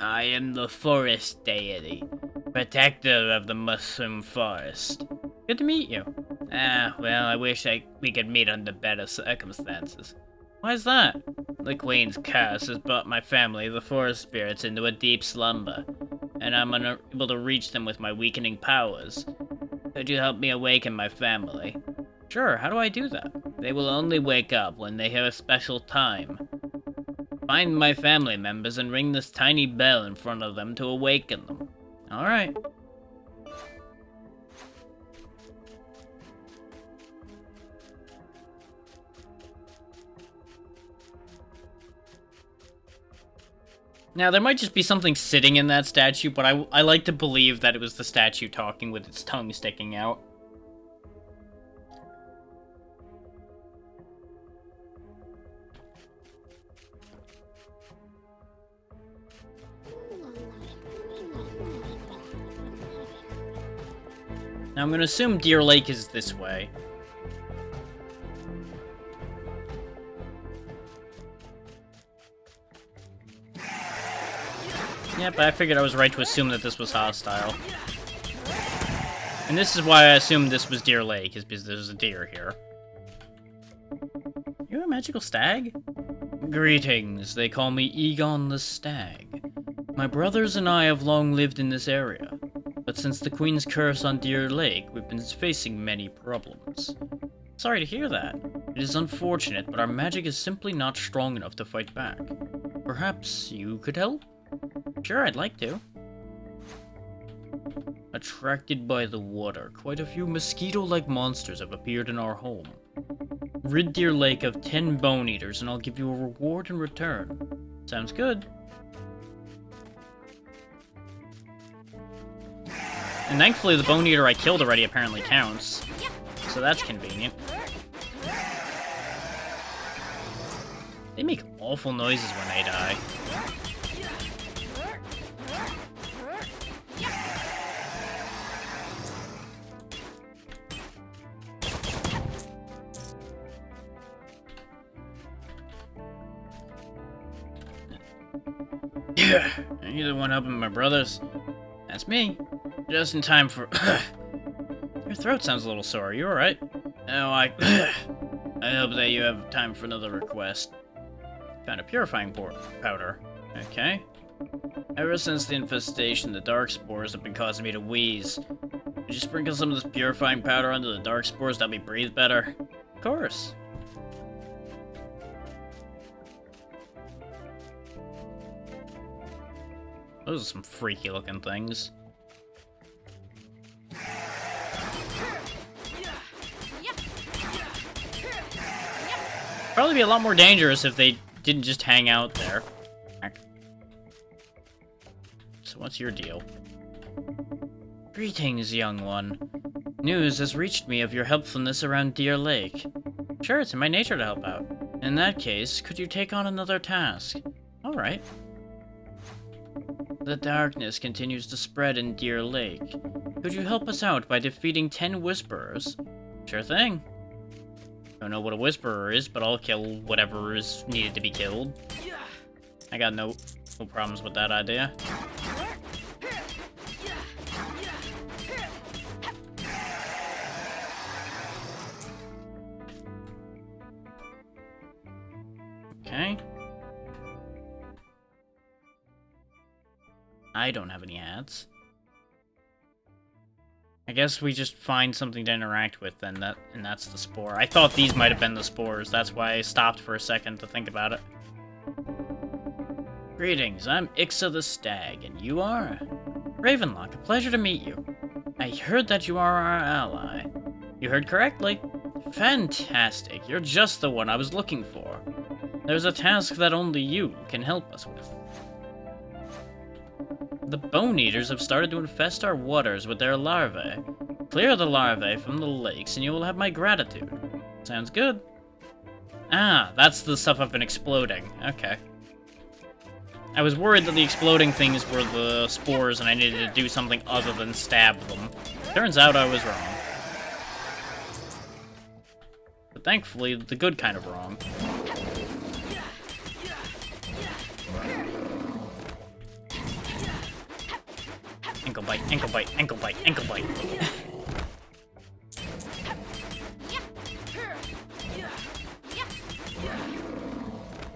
I am the forest deity, protector of the mushroom forest. Good to meet you. Well, I wish we could meet under better circumstances. Why is that? The Queen's curse has brought my family, the forest spirits, into a deep slumber, and I'm unable to reach them with my weakening powers. Could you help me awaken my family? Sure, how do I do that? They will only wake up when they hear a special time. Find my family members and ring this tiny bell in front of them to awaken them. Alright. Now, there might just be something sitting in that statue, but I like to believe that it was the statue talking with its tongue sticking out. Now, I'm gonna assume Deer Lake is this way. Yep, I figured I was right to assume that this was hostile. And this is why I assumed this was Deer Lake, is because there's a deer here. You're a magical stag? Greetings, they call me Egon the Stag. My brothers and I have long lived in this area, but since the Queen's curse on Deer Lake, we've been facing many problems. Sorry to hear that. It is unfortunate, but our magic is simply not strong enough to fight back. Perhaps you could help? Sure, I'd like to. Attracted by the water, quite a few mosquito-like monsters have appeared in our home. Rid Deer Lake of 10 bone eaters and I'll give you a reward in return. Sounds good. And thankfully the bone eater I killed already apparently counts. So that's convenient. They make awful noises when they die. Yeah, you're the one helping my brothers. That's me. Just in time for... Your throat sounds a little sore. Are you alright? No, I hope that you have time for another request. Found a purifying powder. Okay. Ever since the infestation, the dark spores have been causing me to wheeze. Could you sprinkle some of this purifying powder onto the dark spores to help me breathe better? Of course. Those are some freaky looking things. Probably be a lot more dangerous if they didn't just hang out there. So what's your deal? Greetings, young one. News has reached me of your helpfulness around Deer Lake. Sure, it's in my nature to help out. In that case, could you take on another task? Alright. The darkness continues to spread in Deer Lake. Could you help us out by defeating 10 Whisperers? Sure thing. Don't know what a Whisperer is, but I'll kill whatever is needed to be killed. I got no problems with that idea. Okay. I don't have any hats. I guess we just find something to interact with, then, and that's the spore. I thought these might have been the spores, that's why I stopped for a second to think about it. Greetings, I'm Ixa the Stag, and you are? Ravenlok, a pleasure to meet you. I heard that you are our ally. You heard correctly. Fantastic. You're just the one I was looking for. There's a task that only you can help us with. The Bone Eaters have started to infest our waters with their larvae. Clear the larvae from the lakes and you will have my gratitude. Sounds good. Ah, that's the stuff I've been exploding. Okay. I was worried that the exploding things were the spores and I needed to do something other than stab them. Turns out I was wrong. But thankfully, the good kind of wrong. Ankle bite, ankle bite, ankle bite, ankle bite.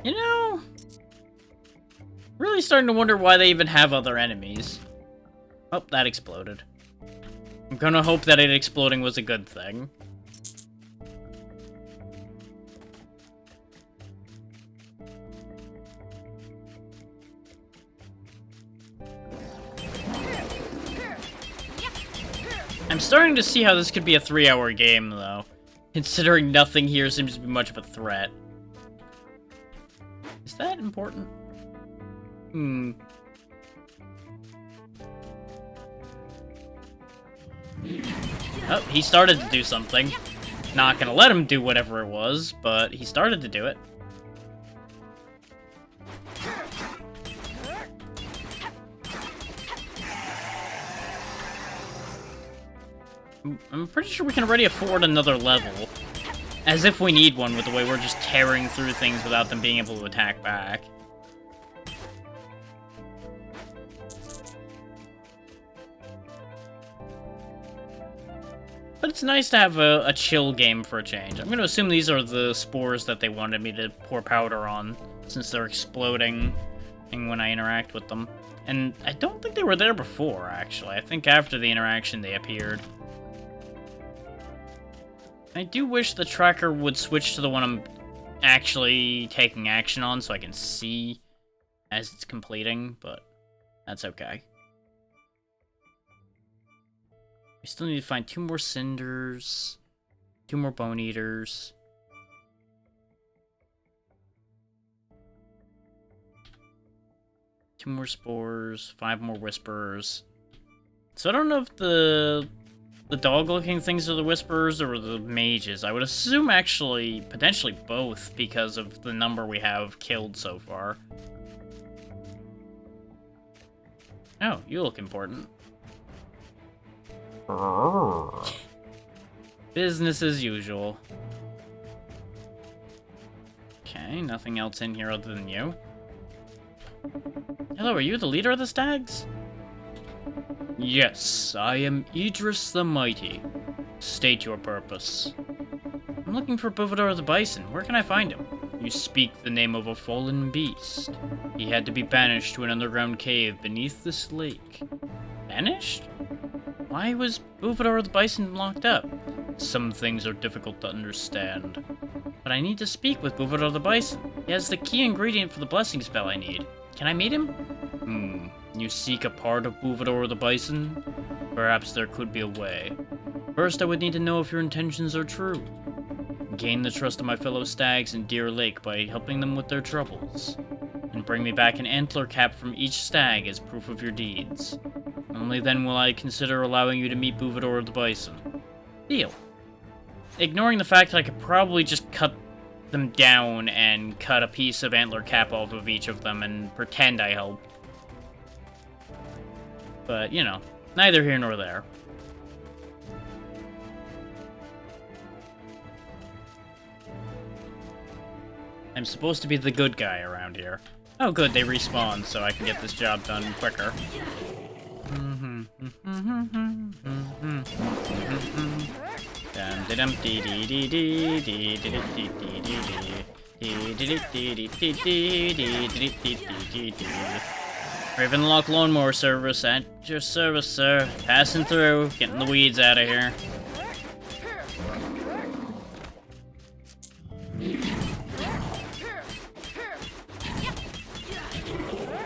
You know, really starting to wonder why they even have other enemies. Oh, that exploded. I'm gonna hope that it exploding was a good thing. I'm starting to see how this could be a 3-hour game, though, considering nothing here seems to be much of a threat. Is that important? Oh, he started to do something. Not gonna let him do whatever it was, but he started to do it. I'm pretty sure we can already afford another level. As if we need one with the way we're just tearing through things without them being able to attack back. But it's nice to have a chill game for a change. I'm going to assume these are the spores that they wanted me to pour powder on, since they're exploding when I interact with them. And I don't think they were there before, actually. I think after the interaction they appeared. I do wish the tracker would switch to the one I'm actually taking action on so I can see as it's completing, but that's okay. We still need to find 2 more cinders, 2 more bone eaters. Two more spores, 5 more whisperers. So I don't know if the dog-looking things are the whisperers or the mages. I would assume actually potentially both because of the number we have killed so far. Oh, you look important. Business as usual. Okay, nothing else in here other than you. Hello, are you the leader of the stags? Yes, I am Idris the Mighty. State your purpose. I'm looking for Buvador the Bison. Where can I find him? You speak the name of a fallen beast. He had to be banished to an underground cave beneath this lake. Banished? Why was Buvador the Bison locked up? Some things are difficult to understand. But I need to speak with Buvador the Bison. He has the key ingredient for the blessing spell I need. Can I meet him? You seek a part of Buvador the Bison? Perhaps there could be a way. First, I would need to know if your intentions are true. Gain the trust of my fellow stags in Deer Lake by helping them with their troubles. And bring me back an antler cap from each stag as proof of your deeds. Only then will I consider allowing you to meet Buvador the Bison. Deal. Ignoring the fact that I could probably just cut them down and cut a piece of antler cap off of each of them and pretend I helped. But, you know, neither here nor there. I'm supposed to be the good guy around here. Oh good, they respawn, so I can get this job done quicker. Ravenlok Lawnmower Service at your service, sir. Passing through, getting the weeds out of here.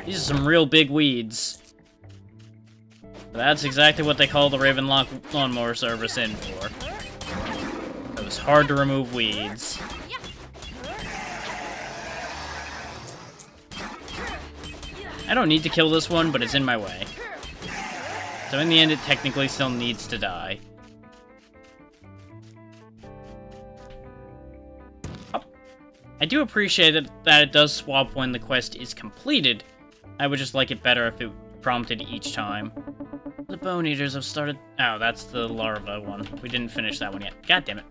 These are some real big weeds. But That's exactly what they call the Ravenlok lawnmower service in for. It was hard to remove weeds. I don't need to kill this one, but it's in my way. So in the end, it technically still needs to die. Oh. I do appreciate that it does swap when the quest is completed. I would just like it better if it prompted each time. The Bone Eaters have started... Oh, that's the larva one. We didn't finish that one yet. God damn it.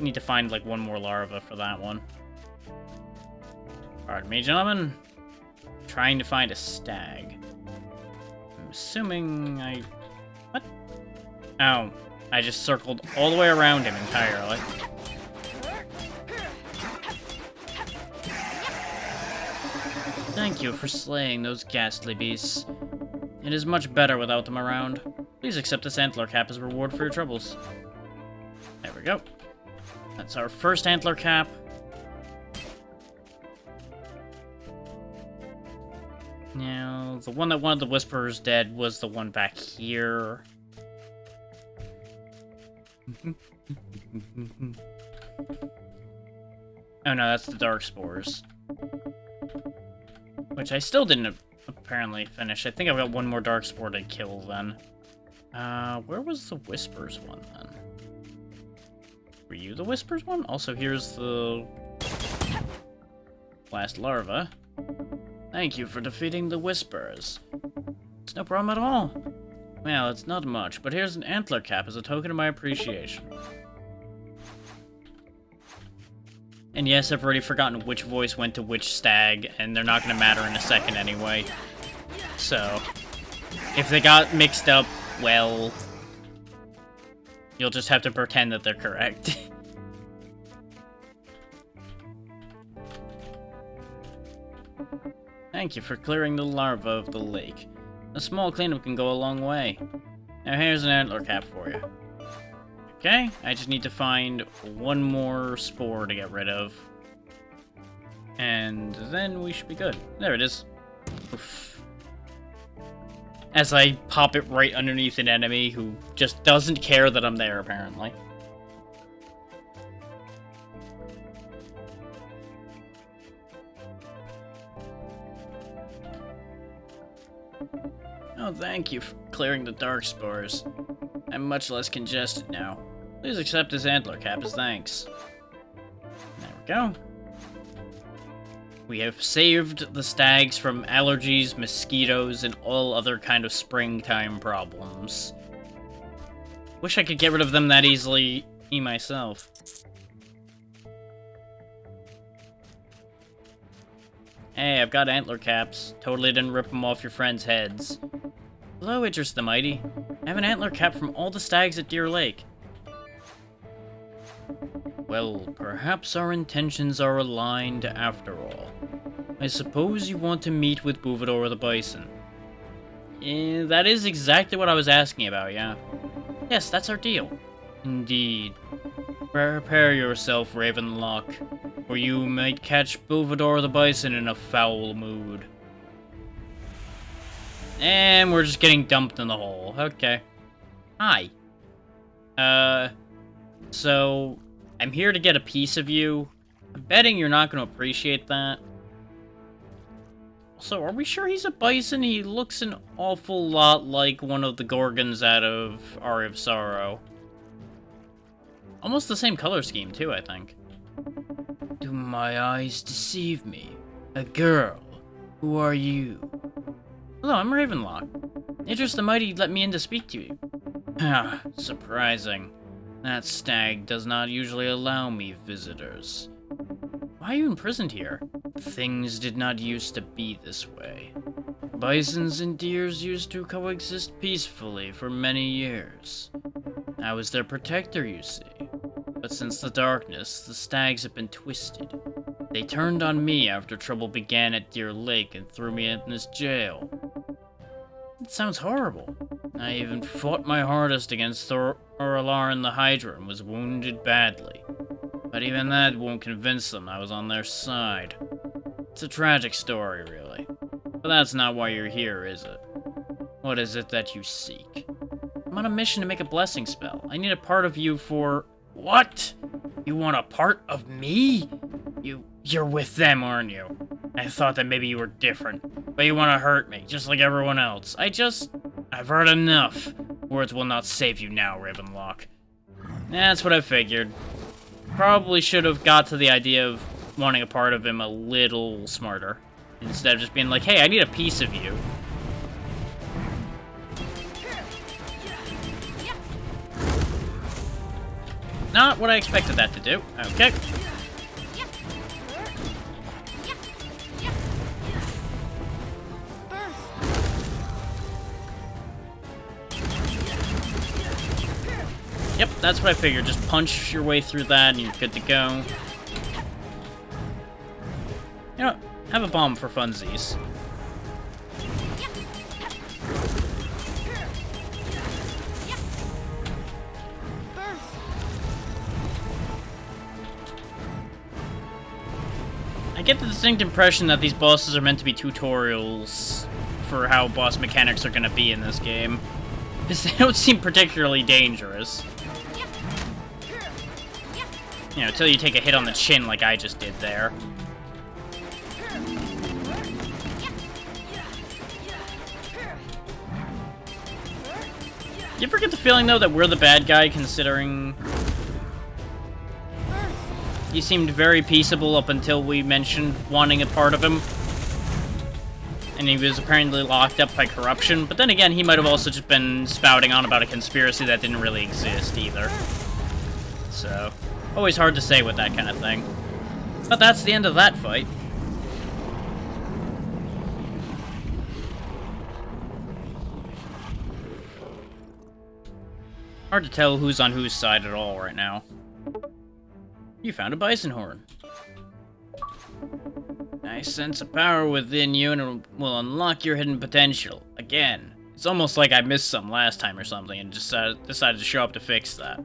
Need to find, like, one more larva for that one. Pardon me, gentlemen. Trying to find a stag. I'm assuming I... What? Oh, I just circled all the way around him entirely. Thank you for slaying those ghastly beasts. It is much better without them around. Please accept this antler cap as a reward for your troubles. There we go. That's our first antler cap. Now, the one that wanted the Whisperers dead was the one back here. Oh no, that's the Dark Spores. Which I still didn't apparently finish. I think I've got one more Dark Spore to kill then. Where was the Whispers one then? Were you the Whispers one? Also, here's the last larva. Thank you for defeating the Whispers. It's no problem at all. Well, it's not much, but here's an antler cap as a token of my appreciation. And yes, I've already forgotten which voice went to which stag, and they're not going to matter in a second anyway. So, if they got mixed up, well, you'll just have to pretend that they're correct. Thank you for clearing the larva of the lake. A small cleanup can go a long way. Now here's an antler cap for you. Okay, I just need to find one more spore to get rid of. And then we should be good. There it is. Oof. As I pop it right underneath an enemy who just doesn't care that I'm there, apparently. Oh, thank you for clearing the dark spores. I'm much less congested now. Please accept this antler cap as thanks. There we go. We have saved the stags from allergies, mosquitoes, and all other kind of springtime problems. Wish I could get rid of them that easily myself. Hey, I've got antler caps. Totally didn't rip them off your friends' heads. Hello, Idris the Mighty. I have an antler cap from all the stags at Deer Lake. Well, perhaps our intentions are aligned after all. I suppose you want to meet with Bouvador the Bison. That is exactly what I was asking about, yeah. Yes, that's our deal. Indeed. Prepare yourself, Ravenlok, or you might catch Bouvador the Bison in a foul mood. And we're just getting dumped in the hole. Okay. Hi. So, I'm here to get a piece of you. I'm betting you're not going to appreciate that. So, are we sure he's a bison? He looks an awful lot like one of the Gorgons out of Aria of Sorrow. Almost the same color scheme, too, I think. Do my eyes deceive me? A girl? Who are you? Hello, I'm Ravenlok. Idris the Mighty let me in to speak to you. Ah, surprising. That stag does not usually allow me visitors. Why are you imprisoned here? Things did not used to be this way. Bisons and deers used to coexist peacefully for many years. I was their protector, you see. But since the darkness, the stags have been twisted. They turned on me after trouble began at Deer Lake and threw me in this jail. It sounds horrible. I even fought my hardest against Thoralaran the Hydra and was wounded badly. But even that won't convince them I was on their side. It's a tragic story, really. But that's not why you're here, is it? What is it that you seek? I'm on a mission to make a blessing spell. I need a part of you for... What? You want a part of me? You're with them, aren't you? I thought that maybe you were different. But you want to hurt me, just like everyone else. I've heard enough. Words will not save you now, Ravenlok. That's what I figured. Probably should have got to the idea of wanting a part of him a little smarter. Instead of just being like, hey, I need a piece of you. Not what I expected that to do. Okay. Yep, that's what I figured. Just punch your way through that and you're good to go. You know what? Have a bomb for funsies. I get the distinct impression that these bosses are meant to be tutorials for how boss mechanics are going to be in this game. Because they don't seem particularly dangerous. You know, until you take a hit on the chin like I just did there. You ever get the feeling, though, that we're the bad guy, considering... He seemed very peaceable up until we mentioned wanting a part of him. And he was apparently locked up by corruption. But then again, he might have also just been spouting on about a conspiracy that didn't really exist either. So, always hard to say with that kind of thing. But that's the end of that fight. Hard to tell who's on whose side at all right now. You found a bison horn. I sense a power within you and it will unlock your hidden potential. Again. It's almost like I missed some last time or something and just decided to show up to fix that.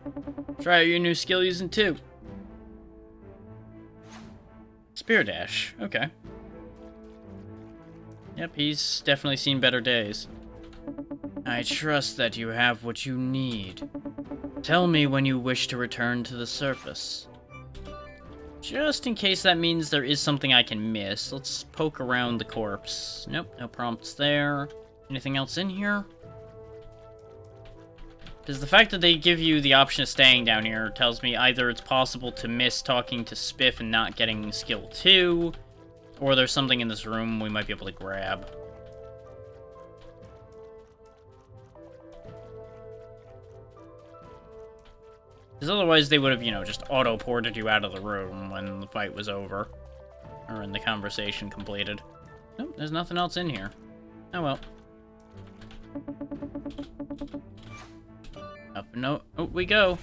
Try out your new skill using 2. Spear Dash. Okay. Yep, he's definitely seen better days. I trust that you have what you need. Tell me when you wish to return to the surface. Just in case that means there is something I can miss, let's poke around the corpse. Nope, no prompts there. Anything else in here? Because the fact that they give you the option of staying down here tells me either it's possible to miss talking to Spiff and not getting skill 2, or there's something in this room we might be able to grab. Because otherwise they would have, you know, just auto-ported you out of the room when the fight was over. Or in the conversation completed. Nope, there's nothing else in here. Oh well. Up and oh, we go.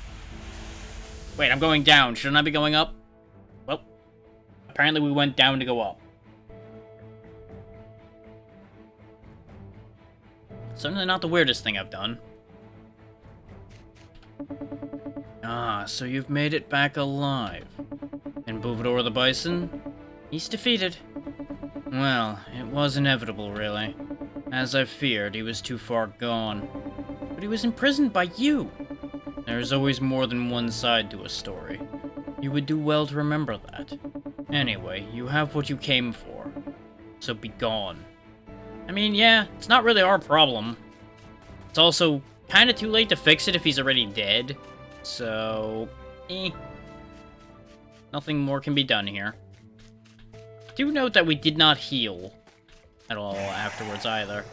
Wait, I'm going down. Shouldn't I be going up? Well, apparently we went down to go up. Certainly not the weirdest thing I've done. Ah, so you've made it back alive. And Buvador the Bison? He's defeated. Well, it was inevitable, really. As I feared, he was too far gone. But he was imprisoned by you. There's always more than one side to a story. You would do well to remember that. Anyway, you have what you came for. So be gone. I mean, yeah, it's not really our problem. It's also kind of too late to fix it if he's already dead. So, nothing more can be done here. Do note that we did not heal at all afterwards either.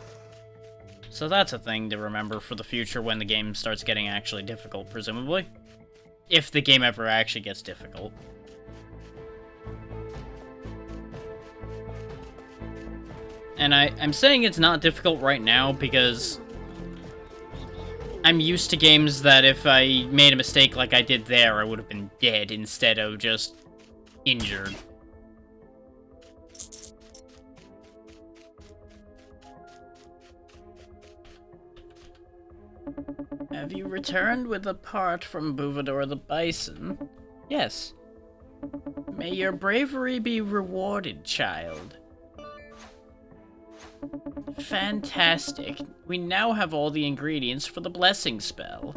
So that's a thing to remember for the future when the game starts getting actually difficult, presumably. If the game ever actually gets difficult. And I'm saying it's not difficult right now because I'm used to games that if I made a mistake like I did there, I would have been dead instead of just injured. Have you returned with a part from Buvador the Bison? Yes. May your bravery be rewarded, child. Fantastic. We now have all the ingredients for the blessing spell.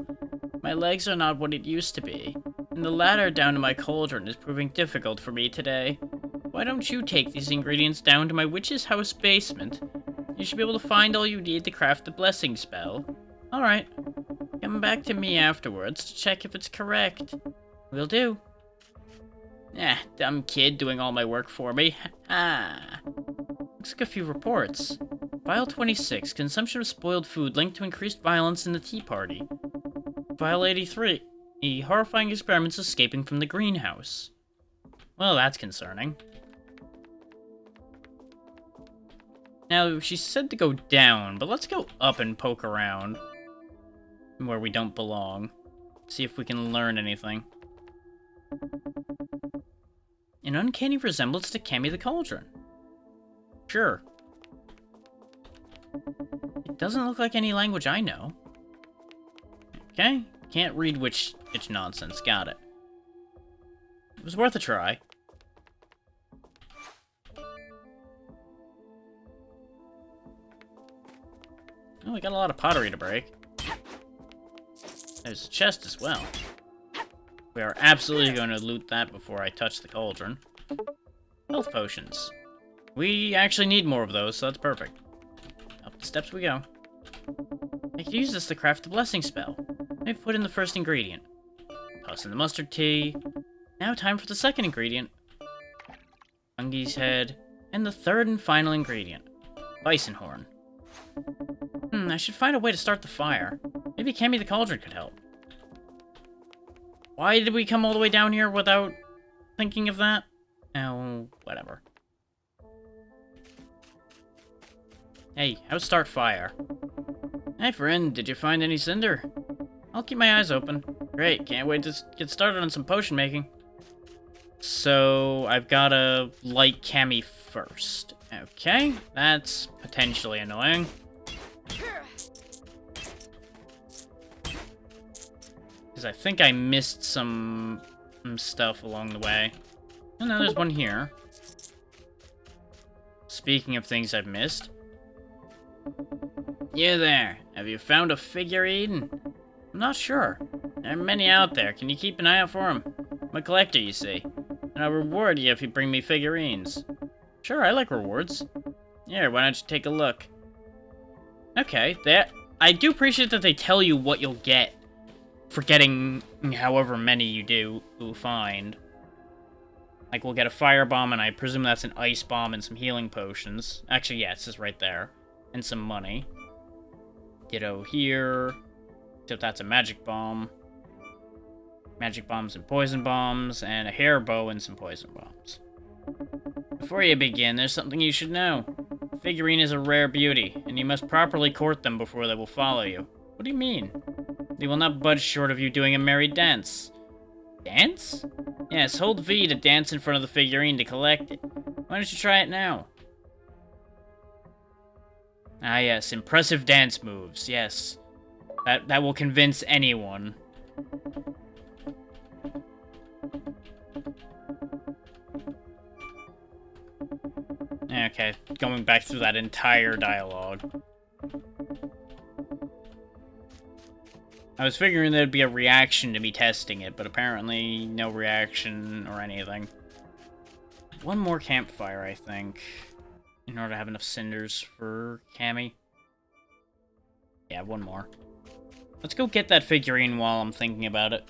My legs are not what it used to be, and the ladder down to my cauldron is proving difficult for me today. Why don't you take these ingredients down to my witch's house basement? You should be able to find all you need to craft the blessing spell. Alright. Come back to me afterwards to check if it's correct. Will do. Dumb kid doing all my work for me. Looks like a few reports. File 26, consumption of spoiled food linked to increased violence in the Tea Party. File 83, horrifying experiments escaping from the greenhouse. Well, that's concerning. Now, she said to go down, but let's go up and poke around. Where we don't belong. See if we can learn anything. An uncanny resemblance to Cammy the Cauldron. Sure. It doesn't look like any language I know. Okay, can't read which it's nonsense, got it. It was worth a try. Oh, we got a lot of pottery to break. There's a chest as well. We are absolutely going to loot that before I touch the cauldron. Health potions. We actually need more of those, so that's perfect. Up the steps we go. I could use this to craft the blessing spell. Maybe put in the first ingredient. Toss in the mustard tea. Now time for the second ingredient. Fungi's head. And the third and final ingredient. Bison horn. I should find a way to start the fire. Maybe Cammy the Cauldron could help. Why did we come all the way down here without thinking of that? Oh, whatever. Hey, how's start fire? Hey friend, did you find any cinder? I'll keep my eyes open. Great, can't wait to get started on some potion making. So, I've gotta light Cammy first. Okay, that's potentially annoying. Because I think I missed some stuff along the way. Oh no, there's one here. Speaking of things I've missed. You there, have you found a figurine? I'm not sure. There are many out there. Can you keep an eye out for them? I'm a collector, you see. And I'll reward you if you bring me figurines. Sure, I like rewards. Here, why don't you take a look? Okay, I do appreciate that they tell you what you'll get for getting however many you do find. Like, we'll get a fire bomb, and I presume that's an ice bomb and some healing potions. Actually, yeah, it says right there. And some money. Ditto here. Except that's a magic bomb. Magic bombs and poison bombs, and a hair bow and some poison bombs. Before you begin, there's something you should know. A figurine is a rare beauty, and you must properly court them before they will follow you. What do you mean? They will not budge short of you doing a merry dance. Dance? Yes, hold V to dance in front of the figurine to collect it. Why don't you try it now? Ah yes, impressive dance moves, yes. That will convince anyone. Okay, going back through that entire dialogue. I was figuring there'd be a reaction to me testing it, but apparently no reaction or anything. One more campfire, I think, in order to have enough cinders for Cammy. Yeah, one more. Let's go get that figurine while I'm thinking about it.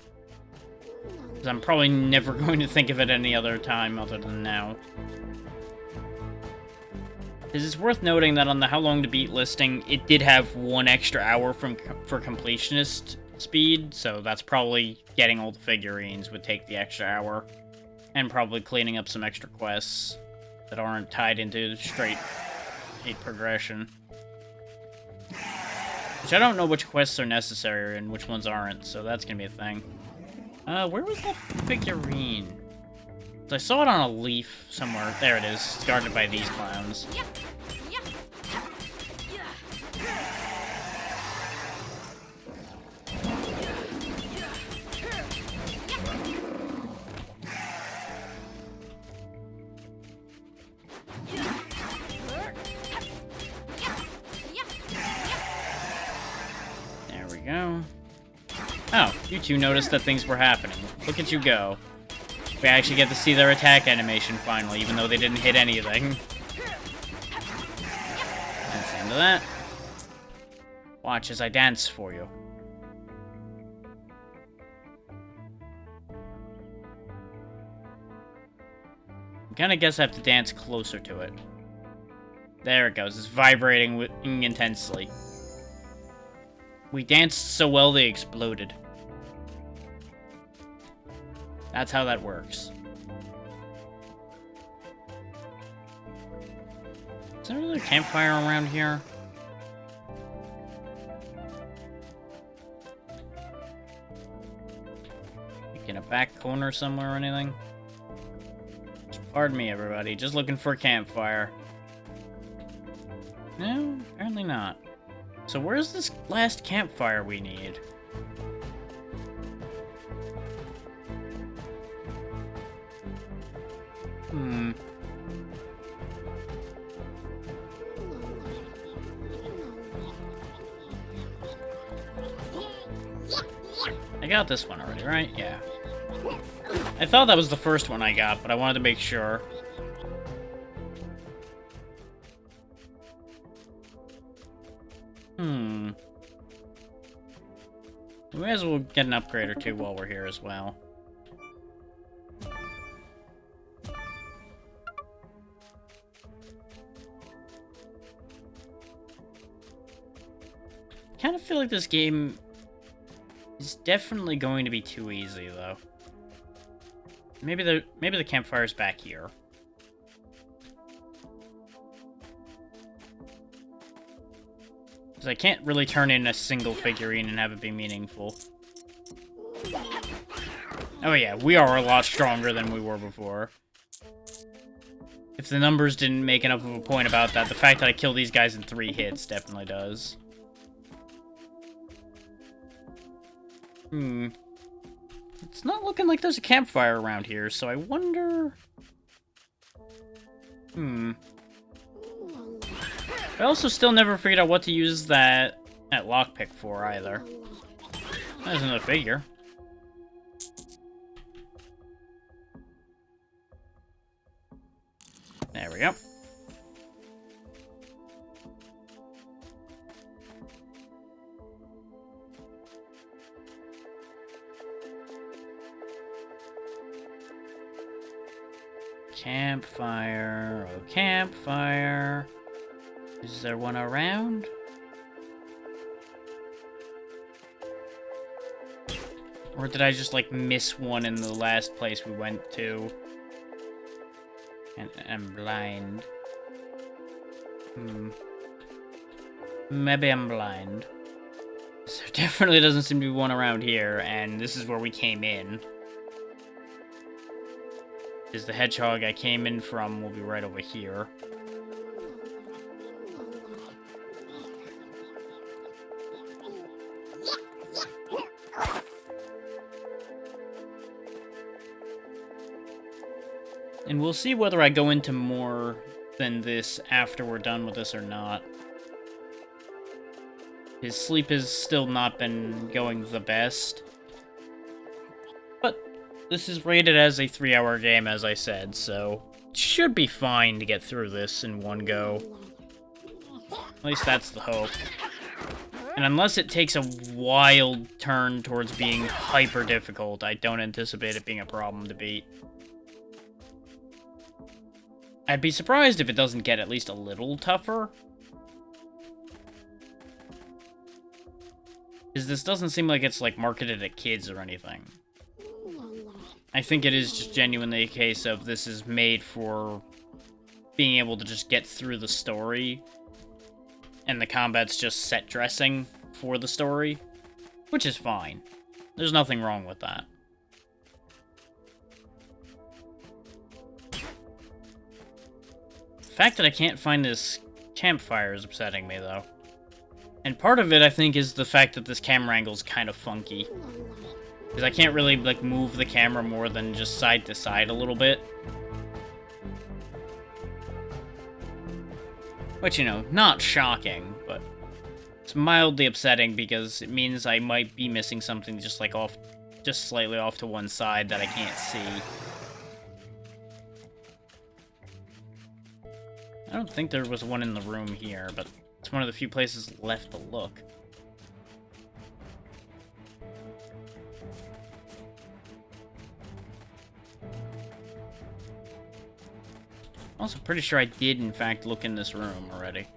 Because I'm probably never going to think of it any other time other than now. Because it's worth noting that on the How Long to Beat listing, it did have 1 extra hour for completionist speed, so that's probably getting all the figurines would take the extra hour. And probably cleaning up some extra quests that aren't tied into straight 8 progression. Which I don't know which quests are necessary and which ones aren't, so that's gonna be a thing. Where was that figurine? I saw it on a leaf somewhere. There it is. It's guarded by these clowns. go. Oh, you two noticed that things were happening. Look at you go. We actually get to see their attack animation finally, even though they didn't hit anything. That's the end of that. Watch as I dance for you. I kinda guess I have to dance closer to it. There it goes. It's vibrating intensely. We danced so well they exploded. That's how that works. Is there another campfire around here? Like in a back corner somewhere or anything? Pardon me, everybody. Just looking for a campfire. No, apparently not. So where's this last campfire we need? I got this one already, right? Yeah. I thought that was the first one I got, but I wanted to make sure. We may as well get an upgrade or two while we're here as well. Kind of feel like this game is definitely going to be too easy, though. Maybe the campfire's back here. Because I can't really turn in a single figurine and have it be meaningful. Oh yeah, we are a lot stronger than we were before. If the numbers didn't make enough of a point about that, the fact that I kill these guys in 3 hits definitely does. It's not looking like there's a campfire around here, so I wonder... I also still never figured out what to use that lockpick for, either. There's another figure. There we go. Campfire, oh campfire. Is there one around? Or did I just, like, miss one in the last place we went to? And I'm blind. Maybe I'm blind. So there definitely doesn't seem to be one around here, and this is where we came in. Is the hedgehog I came in from will be right over here. And we'll see whether I go into more than this after we're done with this or not. His sleep has still not been going the best. But this is rated as a 3-hour game, as I said, so it should be fine to get through this in one go. At least that's the hope. And unless it takes a wild turn towards being hyper difficult, I don't anticipate it being a problem to beat. I'd be surprised if it doesn't get at least a little tougher. Because this doesn't seem like it's, like, marketed at kids or anything. I think it is just genuinely a case of this is made for being able to just get through the story. And the combat's just set dressing for the story. Which is fine. There's nothing wrong with that. The fact that I can't find this campfire is upsetting me, though. And part of it, I think, is the fact that this camera angle is kind of funky. Because I can't really, like, move the camera more than just side to side a little bit. Which, you know, not shocking, but It's mildly upsetting because it means I might be missing something just like just slightly off to one side that I can't see. I don't think there was one in the room here, but it's one of the few places left to look. Also pretty sure I did, in fact, look in this room already.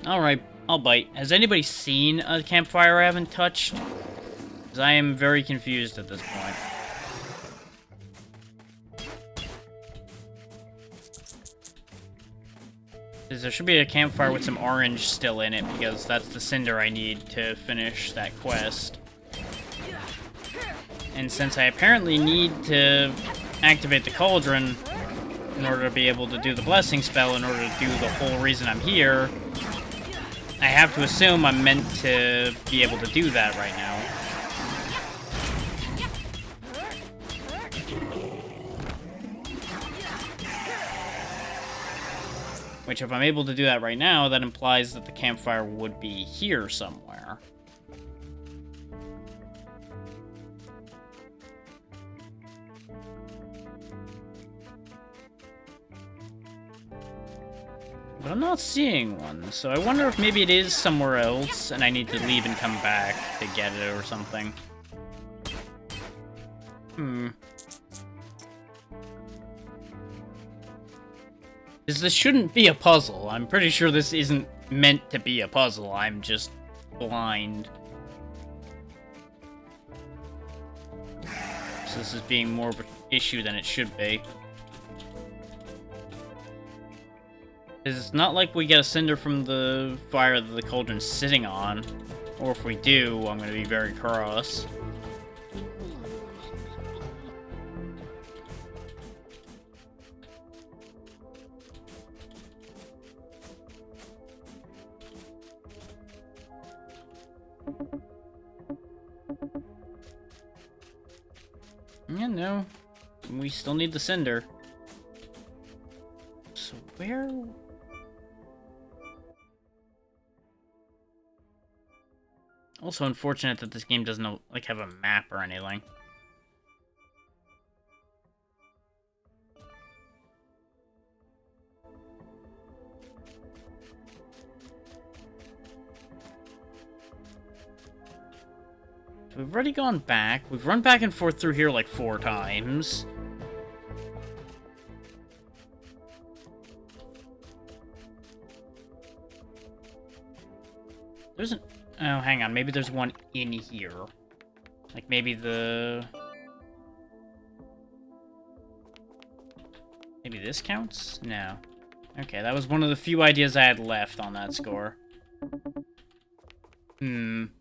Alright, I'll bite. Has anybody seen a campfire I haven't touched? Because I am very confused at this point. Because there should be a campfire with some orange still in it, because that's the cinder I need to finish that quest. And since I apparently need to activate the cauldron in order to be able to do the blessing spell, in order to do the whole reason I'm here, I have to assume I'm meant to be able to do that right now. Which, if I'm able to do that right now, that implies that the campfire would be here somewhere. But I'm not seeing one, so I wonder if maybe it is somewhere else, and I need to leave and come back to get it or something. Because this shouldn't be a puzzle. I'm pretty sure this isn't meant to be a puzzle. I'm just blind. So this is being more of an issue than it should be. It's not like we get a cinder from the fire that the cauldron's sitting on. Or if we do, I'm going to be very cross. Yeah, no. We still need the cinder. So where... Also unfortunate that this game doesn't, like, have a map or anything. We've already gone back. We've run back and forth through here like 4 times. There's an... Oh, hang on. Maybe there's one in here. Like, maybe the... Maybe this counts? No. Okay, that was one of the few ideas I had left on that score. Am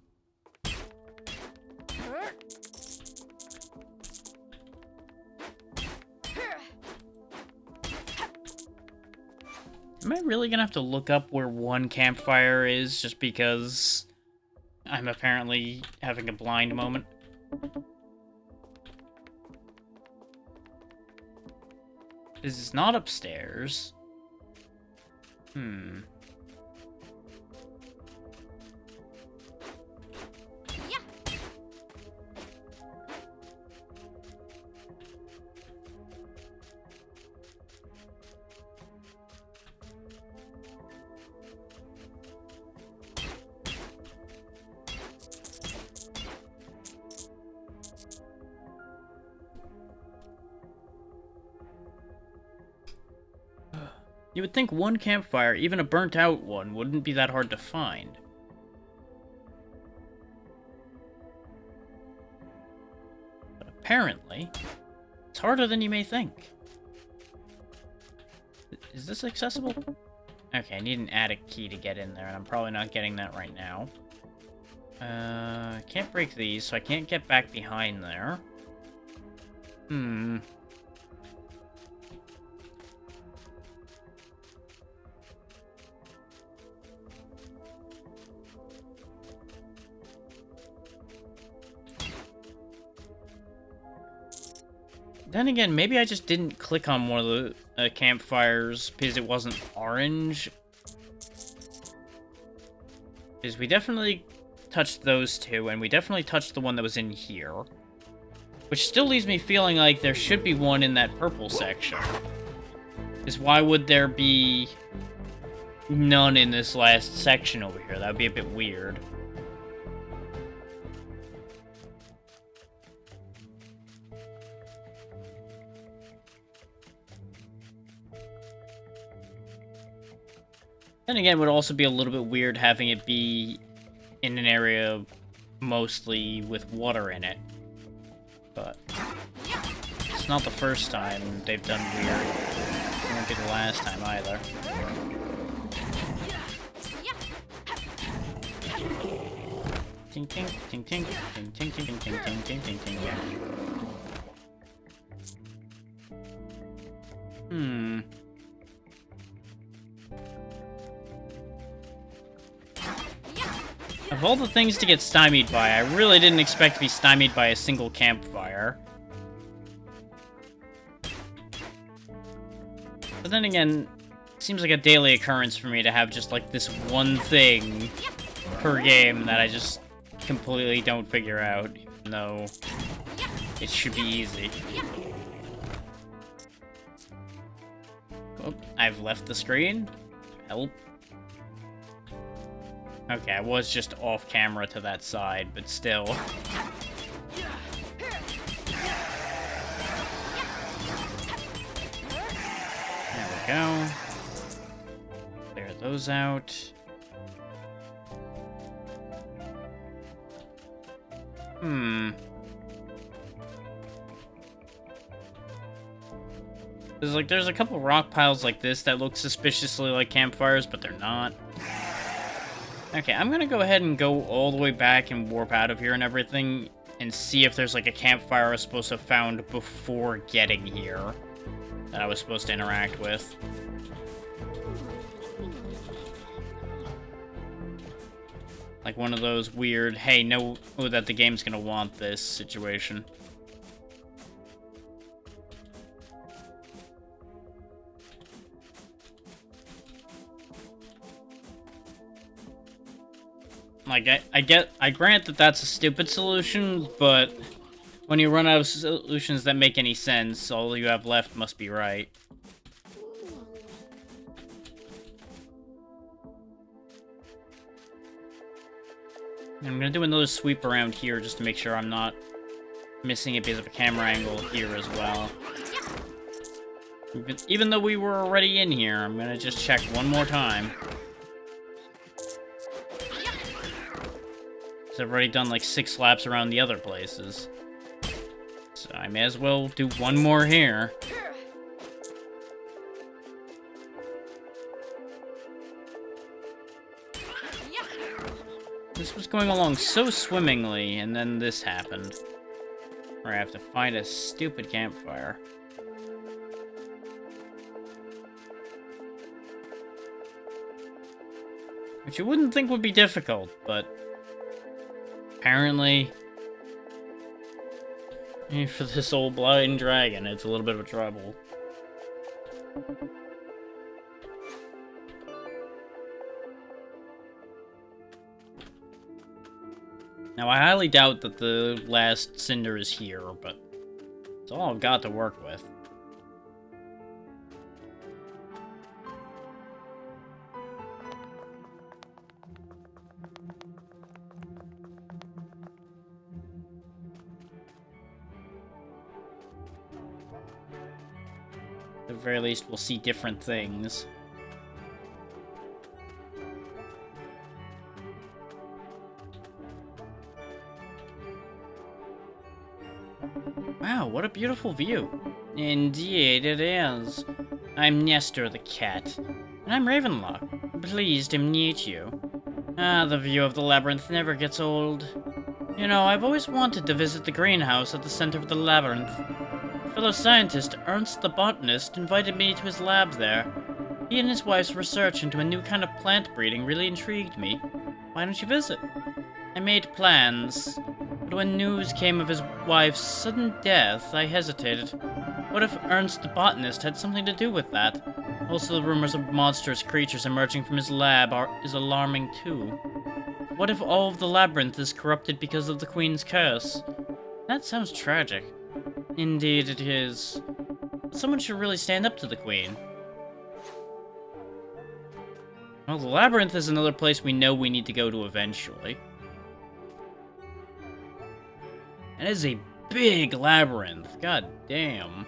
I really gonna have to look up where one campfire is just because I'm apparently having a blind moment? This is not upstairs. You would think one campfire, even a burnt-out one, wouldn't be that hard to find. But apparently, it's harder than you may think. Is this accessible? Okay, I need an attic key to get in there, and I'm probably not getting that right now. I can't break these, so I can't get back behind there. Then again, maybe I just didn't click on one of the campfires because it wasn't orange, Is we definitely touched those two, and we definitely touched the one that was in here. Which still leaves me feeling like there should be one in that purple section. Because why would there be none in this last section over here? That would be a bit weird. Then again, it would also be a little bit weird having it be in an area mostly with water in it. But it's not the first time they've done weird. It won't be the last time either. Ting ting ting ting ting ting ting ting ting ting ting ting. Of all the things to get stymied by, I really didn't expect to be stymied by a single campfire. But then again, it seems like a daily occurrence for me to have just like this one thing per game that I just completely don't figure out, even though it should be easy. Oh, I've left the screen. Help. Okay, I was just off camera to that side, but still. There we go. Clear those out. There's a couple rock piles like this that look suspiciously like campfires, but they're not. Okay, I'm gonna go ahead and go all the way back and warp out of here and everything, and see if there's like a campfire I was supposed to have found before getting here that I was supposed to interact with. Like one of those weird, hey, know that the game's gonna want this situation. Like, I grant that that's a stupid solution, but when you run out of solutions that make any sense, all you have left must be right. And I'm gonna do another sweep around here just to make sure I'm not missing a bit of a camera angle here as well. Even though we were already in here, I'm gonna just check one more time. I've already done like 6 laps around the other places. So I may as well do one more here. This was going along so swimmingly, and then this happened. Where I have to find a stupid campfire. Which you wouldn't think would be difficult, but apparently, for this old blind dragon, it's a little bit of a trouble. Now, I highly doubt that the last cinder is here, but it's all I've got to work with. At the very least, we'll see different things. Wow, what a beautiful view. Indeed, it is. I'm Nestor the cat, and I'm Ravenlok. Pleased to meet you. Ah, the view of the labyrinth never gets old. You know, I've always wanted to visit the greenhouse at the center of the labyrinth. Fellow scientist Ernst the botanist invited me to his lab there. He and his wife's research into a new kind of plant breeding really intrigued me. Why don't you visit? I made plans, but when news came of his wife's sudden death, I hesitated. What if Ernst the botanist had something to do with that? Also, the rumors of monstrous creatures emerging from his lab is alarming too. What if all of the labyrinth is corrupted because of the Queen's curse? That sounds tragic. Indeed it is. Someone should really stand up to the Queen. Well, the labyrinth is another place we know we need to go to eventually. It is a big labyrinth. God damn.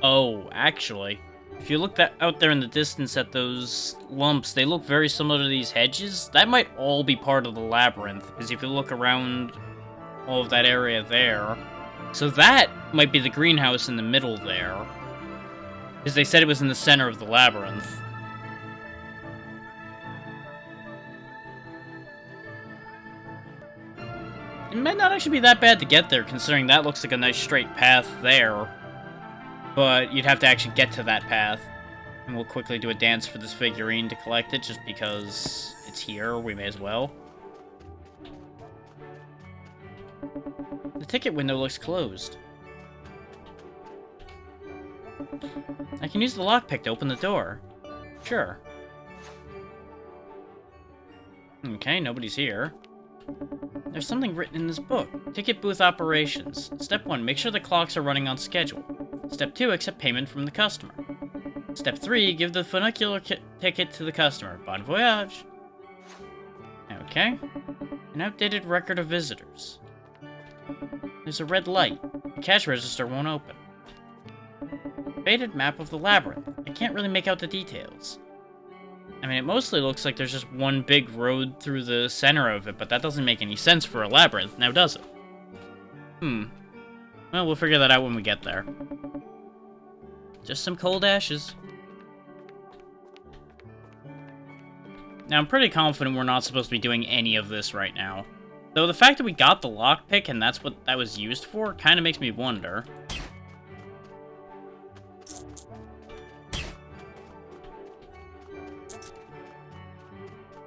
Oh, actually, if you look out there in the distance at those lumps, they look very similar to these hedges. That might all be part of the labyrinth, because if you look around all of that area there... So that might be the greenhouse in the middle there. Because they said it was in the center of the labyrinth. It might not actually be that bad to get there, considering that looks like a nice straight path there. But you'd have to actually get to that path. And we'll quickly do a dance for this figurine to collect it, just because it's here, we may as well. The ticket window looks closed. I can use the lockpick to open the door. Sure. Okay, nobody's here. There's something written in this book. Ticket booth operations. Step 1, make sure the clocks are running on schedule. Step 2, accept payment from the customer. Step 3, give the funicular ticket to the customer. Bon voyage. Okay. An outdated record of visitors. There's a red light. The cash register won't open. Faded map of the labyrinth. I can't really make out the details. I mean, it mostly looks like there's just one big road through the center of it, but that doesn't make any sense for a labyrinth, now does it? Well, we'll figure that out when we get there. Just some cold ashes. Now, I'm pretty confident we're not supposed to be doing any of this right now. Though the fact that we got the lockpick and that's what that was used for kind of makes me wonder.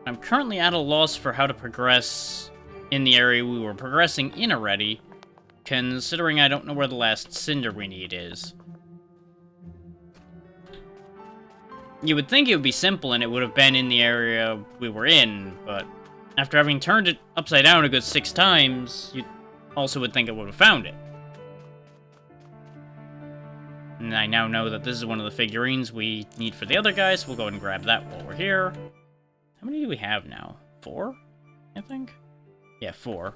I'm currently at a loss for how to progress in the area we were progressing in already, considering I don't know where the last cinder we need is. You would think it would be simple and it would have been in the area we were in, but after having turned it upside down a good 6 times, you also would think it would have found it. And I now know that this is one of the figurines we need for the other guys, so we'll go ahead and grab that while we're here. How many do we have now? 4, I think? Yeah, 4.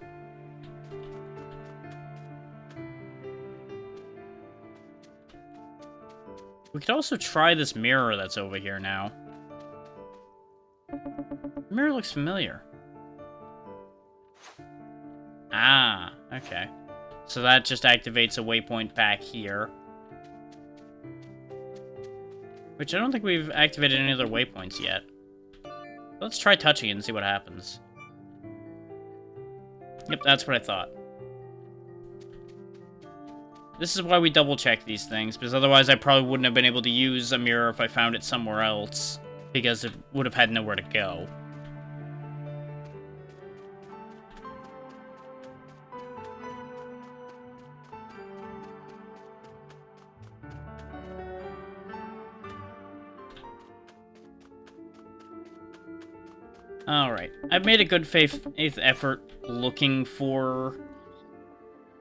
We could also try this mirror that's over here now. The mirror looks familiar. Ah, okay. So that just activates a waypoint back here. Which I don't think we've activated any other waypoints yet. Let's try touching it and see what happens. Yep, that's what I thought. This is why we double-check these things, because otherwise I probably wouldn't have been able to use a mirror if I found it somewhere else, because it would have had nowhere to go. Alright, I've made a good faith effort looking for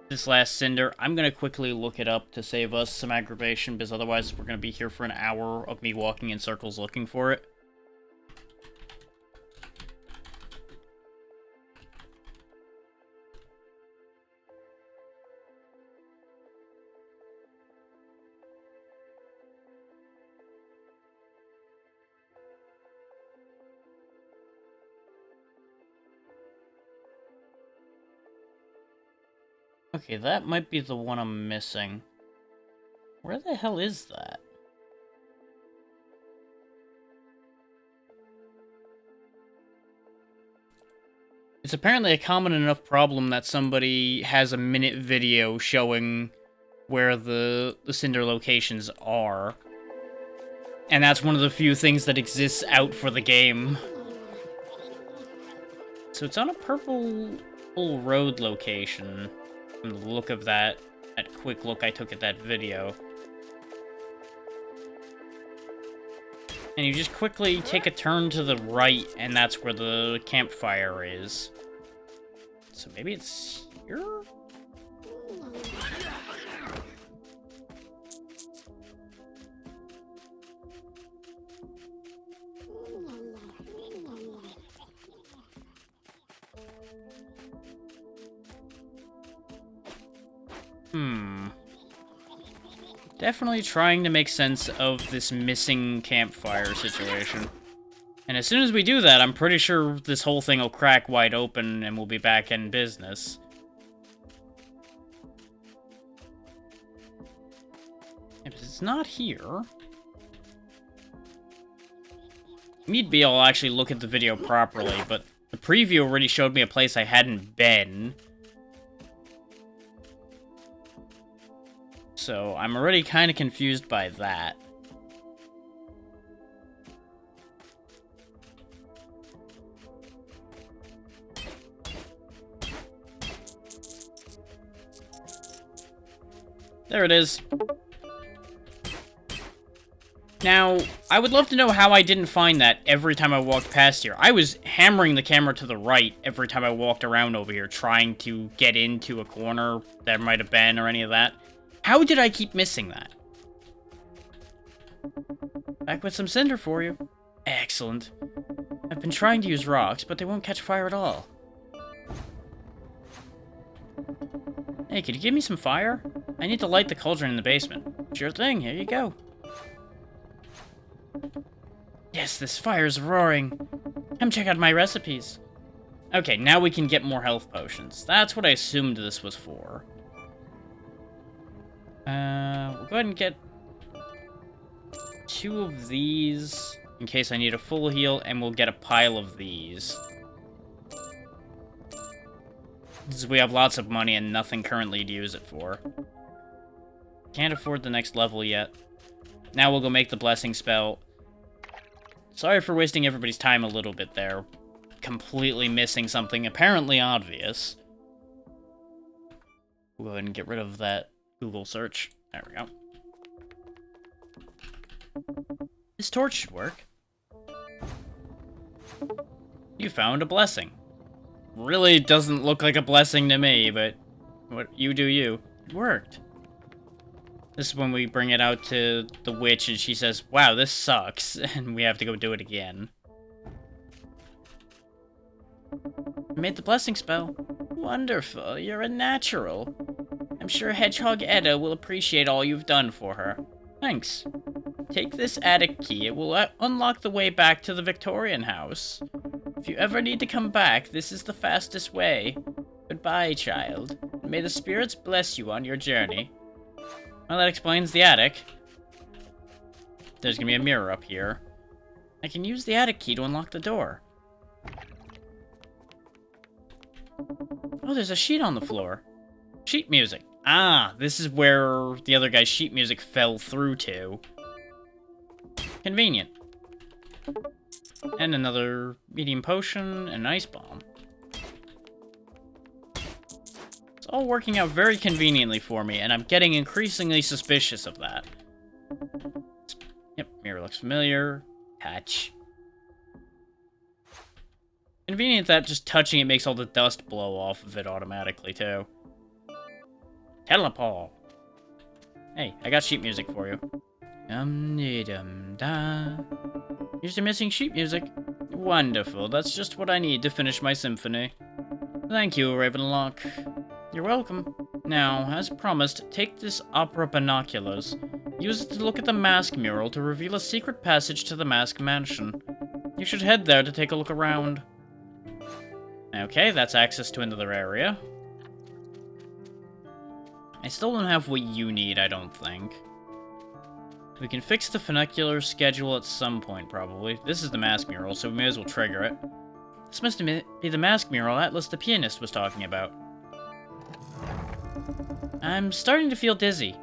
this last cinder. I'm gonna quickly look it up to save us some aggravation, because otherwise we're gonna be here for an hour of me walking in circles looking for it. Okay, that might be the one I'm missing. Where the hell is that? It's apparently a common enough problem that somebody has a minute video showing where the cinder locations are. And that's one of the few things that exists out for the game. So it's on a purple road location. From the look of that quick look I took at that video. And you just quickly take a turn to the right, and that's where the campfire is. So maybe it's here? Definitely trying to make sense of this missing campfire situation. And as soon as we do that, I'm pretty sure this whole thing will crack wide open and we'll be back in business. If it's not here... Need be, I'll actually look at the video properly, but the preview already showed me a place I hadn't been. So I'm already kind of confused by that. There it is. Now, I would love to know how I didn't find that every time I walked past here. I was hammering the camera to the right every time I walked around over here, trying to get into a corner there might have been or any of that. How did I keep missing that? Back with some cinder for you. Excellent. I've been trying to use rocks, but they won't catch fire at all. Hey, could you give me some fire? I need to light the cauldron in the basement. Sure thing, here you go. Yes, this fire's roaring. Come check out my recipes. Okay, now we can get more health potions. That's what I assumed this was for. We'll go ahead and get 2 of these in case I need a full heal, and we'll get a pile of these. Because we have lots of money and nothing currently to use it for. Can't afford the next level yet. Now we'll go make the blessing spell. Sorry for wasting everybody's time a little bit there. Completely missing something apparently obvious. We'll go ahead and get rid of that Google search. There we go. This torch should work. You found a blessing. Really doesn't look like a blessing to me, but what you do you. It worked. This is when we bring it out to the witch and she says, wow, this sucks, and we have to go do it again. I made the blessing spell. Wonderful, you're a natural. I'm sure Hedgehog Edda will appreciate all you've done for her. Thanks. Take this attic key, it will unlock the way back to the Victorian house. If you ever need to come back, this is the fastest way. Goodbye, child. And may the spirits bless you on your journey. Well, that explains the attic. There's gonna be a mirror up here. I can use the attic key to unlock the door. Oh, there's a sheet on the floor. Sheet music. Ah, this is where the other guy's sheet music fell through to. Convenient. And another medium potion and an ice bomb. It's all working out very conveniently for me, and I'm getting increasingly suspicious of that. Yep, mirror looks familiar. Touch. Convenient that just touching it makes all the dust blow off of it automatically, too. Teleport. Hey, I got sheet music for you. Dum-dee-dum-da. Here's the missing sheet music. Wonderful, that's just what I need to finish my symphony. Thank you, Ravenlok. You're welcome. Now, as promised, take this opera binoculars. Use it to look at the mask mural to reveal a secret passage to the mask mansion. You should head there to take a look around. Okay, that's access to another area. I still don't have what you need, I don't think. We can fix the funicular schedule at some point, probably. This is the mask mural, so we may as well trigger it. This must be the mask mural Atlas the pianist was talking about. I'm starting to feel dizzy.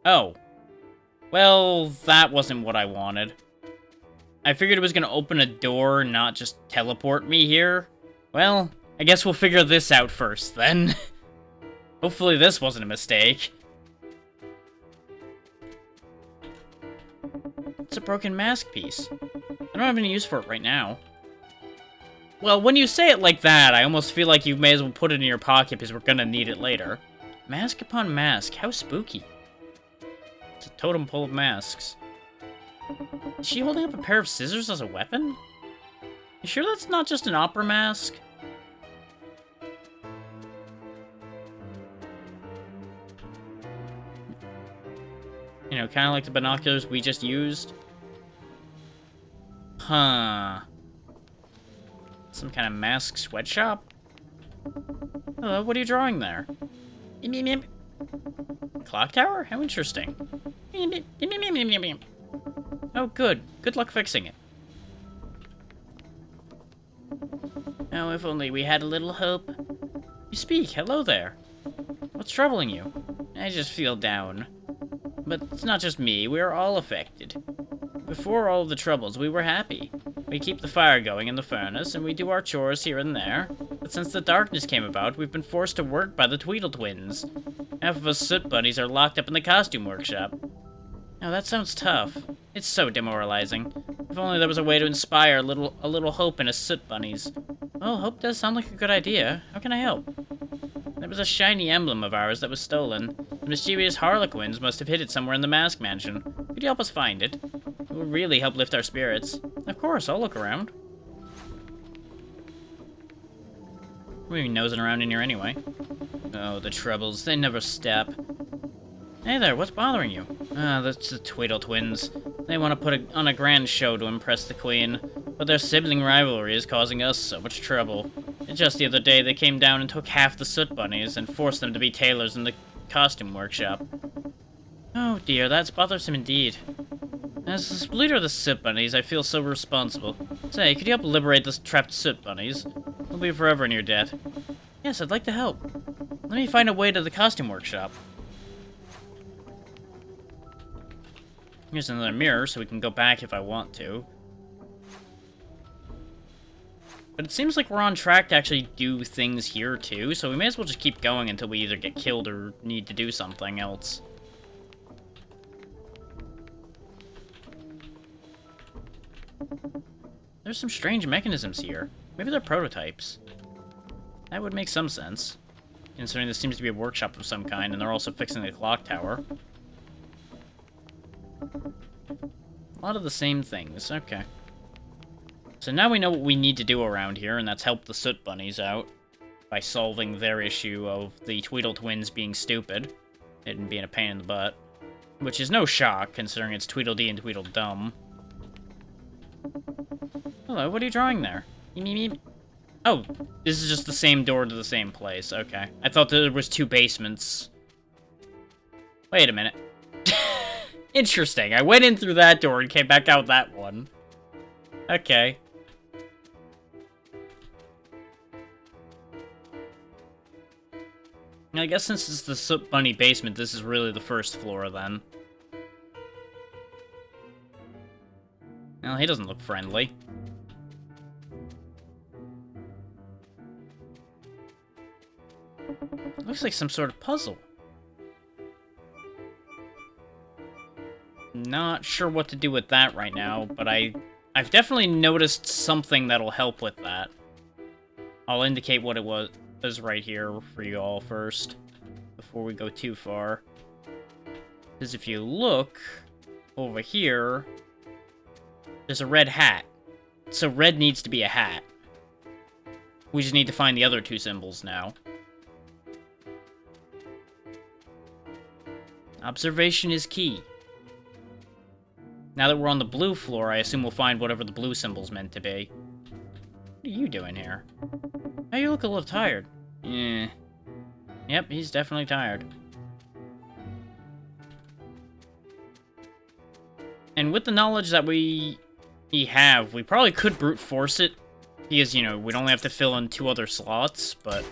Oh. Well, that wasn't what I wanted. I figured it was going to open a door, not just teleport me here. Well, I guess we'll figure this out first, then. Hopefully this wasn't a mistake. It's a broken mask piece. I don't have any use for it right now. Well, when you say it like that, I almost feel like you may as well put it in your pocket because we're gonna need it later. Mask upon mask, how spooky. It's a totem full of masks. Is she holding up a pair of scissors as a weapon? You sure that's not just an opera mask? You know, kind of like the binoculars we just used. Huh. Some kind of mask sweatshop? Hello, what are you drawing there? Clock tower? How interesting. Oh, good. Good luck fixing it. Oh, if only we had a little hope. You speak. Hello there. What's troubling you? I just feel down. But it's not just me. We are all affected. Before all of the troubles, we were happy. We keep the fire going in the furnace, and we do our chores here and there. But since the darkness came about, we've been forced to work by the Tweedle twins. Half of us soot bunnies are locked up in the costume workshop. Oh, that sounds tough. It's so demoralizing. If only there was a way to inspire a little hope in us soot bunnies. Well, hope does sound like a good idea. How can I help? There was a shiny emblem of ours that was stolen. The mischievous Harlequins must have hid it somewhere in the Mask Mansion. Could you help us find it? It would really help lift our spirits. Of course, I'll look around. We've been nosing around in here anyway. Oh, the troubles. They never stop. Hey there, what's bothering you? Ah, that's the Tweedle twins. They want to put on a grand show to impress the Queen, but their sibling rivalry is causing us so much trouble. Just the other day, they came down and took half the soot bunnies and forced them to be tailors in the costume workshop. Oh dear, that's bothersome indeed. As the leader of the soot bunnies, I feel so responsible. Say, could you help liberate the trapped soot bunnies? We'll be forever in your debt. Yes, I'd like to help. Let me find a way to the costume workshop. Here's another mirror, so we can go back if I want to. But it seems like we're on track to actually do things here, too, so we may as well just keep going until we either get killed or need to do something else. There's some strange mechanisms here. Maybe they're prototypes. That would make some sense, considering this seems to be a workshop of some kind, and they're also fixing the clock tower. A lot of the same things, okay. So now we know what we need to do around here, and that's help the soot bunnies out by solving their issue of the Tweedle twins being stupid and being a pain in the butt. Which is no shock, considering it's Tweedledee and Tweedledum. Hello, what are you drawing there? Oh, this is just the same door to the same place, okay. I thought there was two basements. Wait a minute. Interesting, I went in through that door and came back out that one. Okay. I guess since it's the Soot Bunny basement, this is really the first floor, then. Well, he doesn't look friendly. Looks like some sort of puzzle. Not sure what to do with that right now, but I've definitely noticed something that'll help with that. I'll indicate what it was right here for you all first, before we go too far. Because if you look over here, there's a red hat. So red needs to be a hat. We just need to find the other two symbols now. Observation is key. Now that we're on the blue floor, I assume we'll find whatever the blue symbol's meant to be. What are you doing here? Oh, you look a little tired. Yeah. Yep, he's definitely tired. And with the knowledge that we have, we probably could brute force it. Because, you know, we'd only have to fill in 2 other slots, but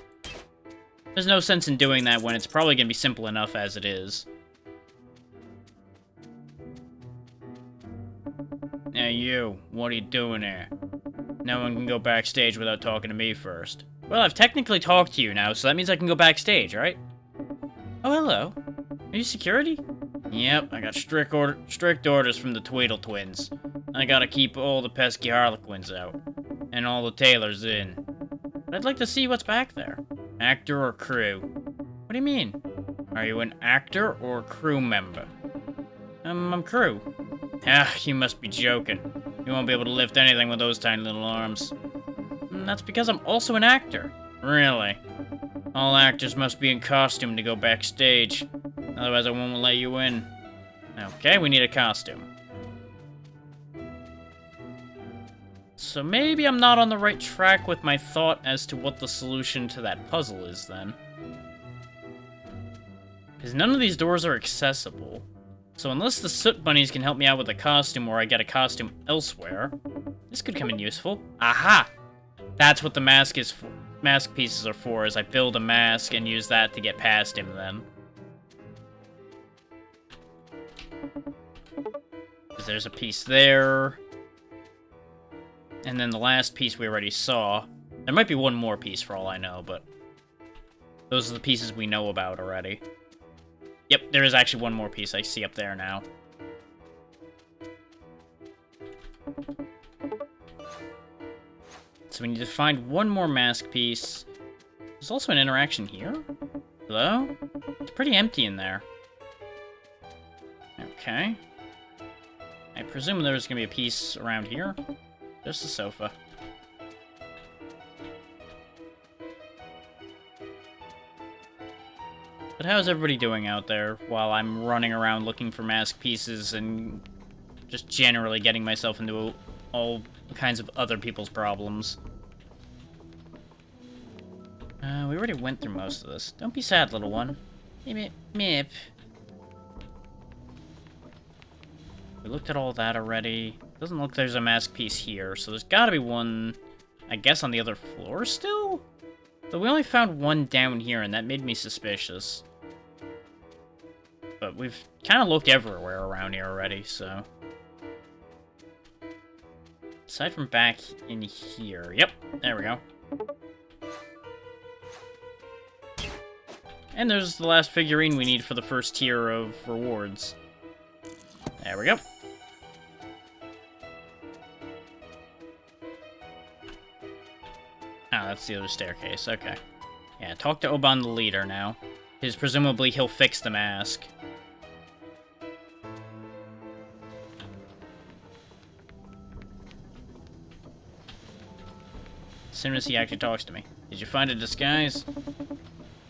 there's no sense in doing that when it's probably going to be simple enough as it is. Hey, you. What are you doing here? No one can go backstage without talking to me first. Well, I've technically talked to you now, so that means I can go backstage, right? Oh, hello. Are you security? Yep, I got strict orders from the Tweedle twins. I gotta keep all the pesky Harlequins out, and all the tailors in. But I'd like to see what's back there. Actor or crew? What do you mean? Are you an actor or a crew member? I'm crew. Ah, you must be joking. You won't be able to lift anything with those tiny little arms. That's because I'm also an actor. Really? All actors must be in costume to go backstage. Otherwise I won't let you in. Okay, we need a costume. So maybe I'm not on the right track with my thought as to what the solution to that puzzle is, then. Because none of these doors are accessible. So unless the Soot Bunnies can help me out with a costume or I get a costume elsewhere, this could come in useful. Aha! That's what the mask pieces are for, is I build a mask and use that to get past him then. Because there's a piece there. And then the last piece we already saw. There might be one more piece for all I know, but those are the pieces we know about already. Yep, there is actually one more piece I see up there now. So we need to find one more mask piece. There's also an interaction here. Hello? It's pretty empty in there. Okay. I presume there's gonna be a piece around here. Just a sofa. But how's everybody doing out there while I'm running around looking for mask pieces and just generally getting myself into all kinds of other people's problems? We already went through most of this. Don't be sad, little one. Meep. We looked at all that already. Doesn't look like there's a mask piece here, so there's gotta be one, I guess, on the other floor still? But we only found one down here, and that made me suspicious. But we've kind of looked everywhere around here already, so... Aside from back in here. Yep, there we go. And there's the last figurine we need for the first tier of rewards. There we go. Ah, that's the other staircase, okay. Yeah, talk to Oban the leader now. Because presumably he'll fix the mask. As soon as he actually talks to me. Did you find a disguise?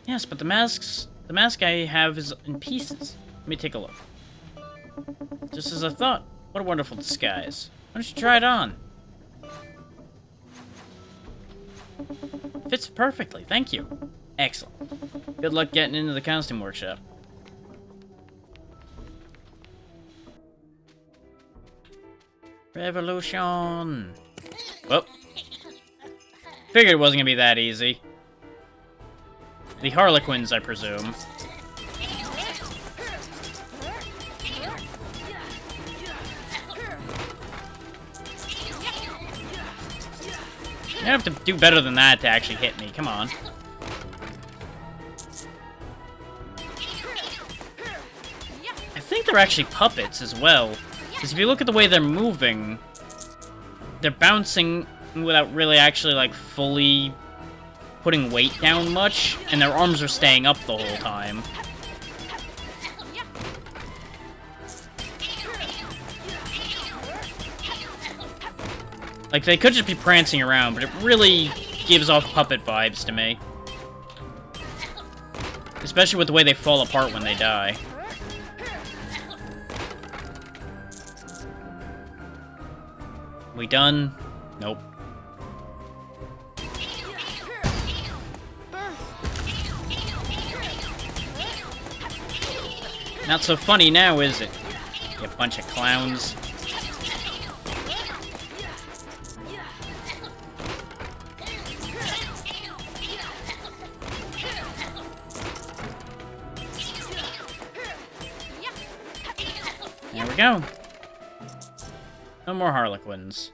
Yes, but the mask I have is in pieces. Let me take a look. Just as I thought. What a wonderful disguise. Why don't you try it on? Fits perfectly, thank you. Excellent. Good luck getting into the costume workshop. Revolution! Well, figured it wasn't gonna be that easy. The Harlequins, I presume. You have to do better than that to actually hit me, come on. I think they're actually puppets as well. Because if you look at the way they're moving, they're bouncing without really actually, like, fully putting weight down much, and their arms are staying up the whole time. Like, they could just be prancing around, but it really gives off puppet vibes to me. Especially with the way they fall apart when they die. We done? Nope. Not so funny now, is it? You bunch of clowns. There we go. No more Harlequins.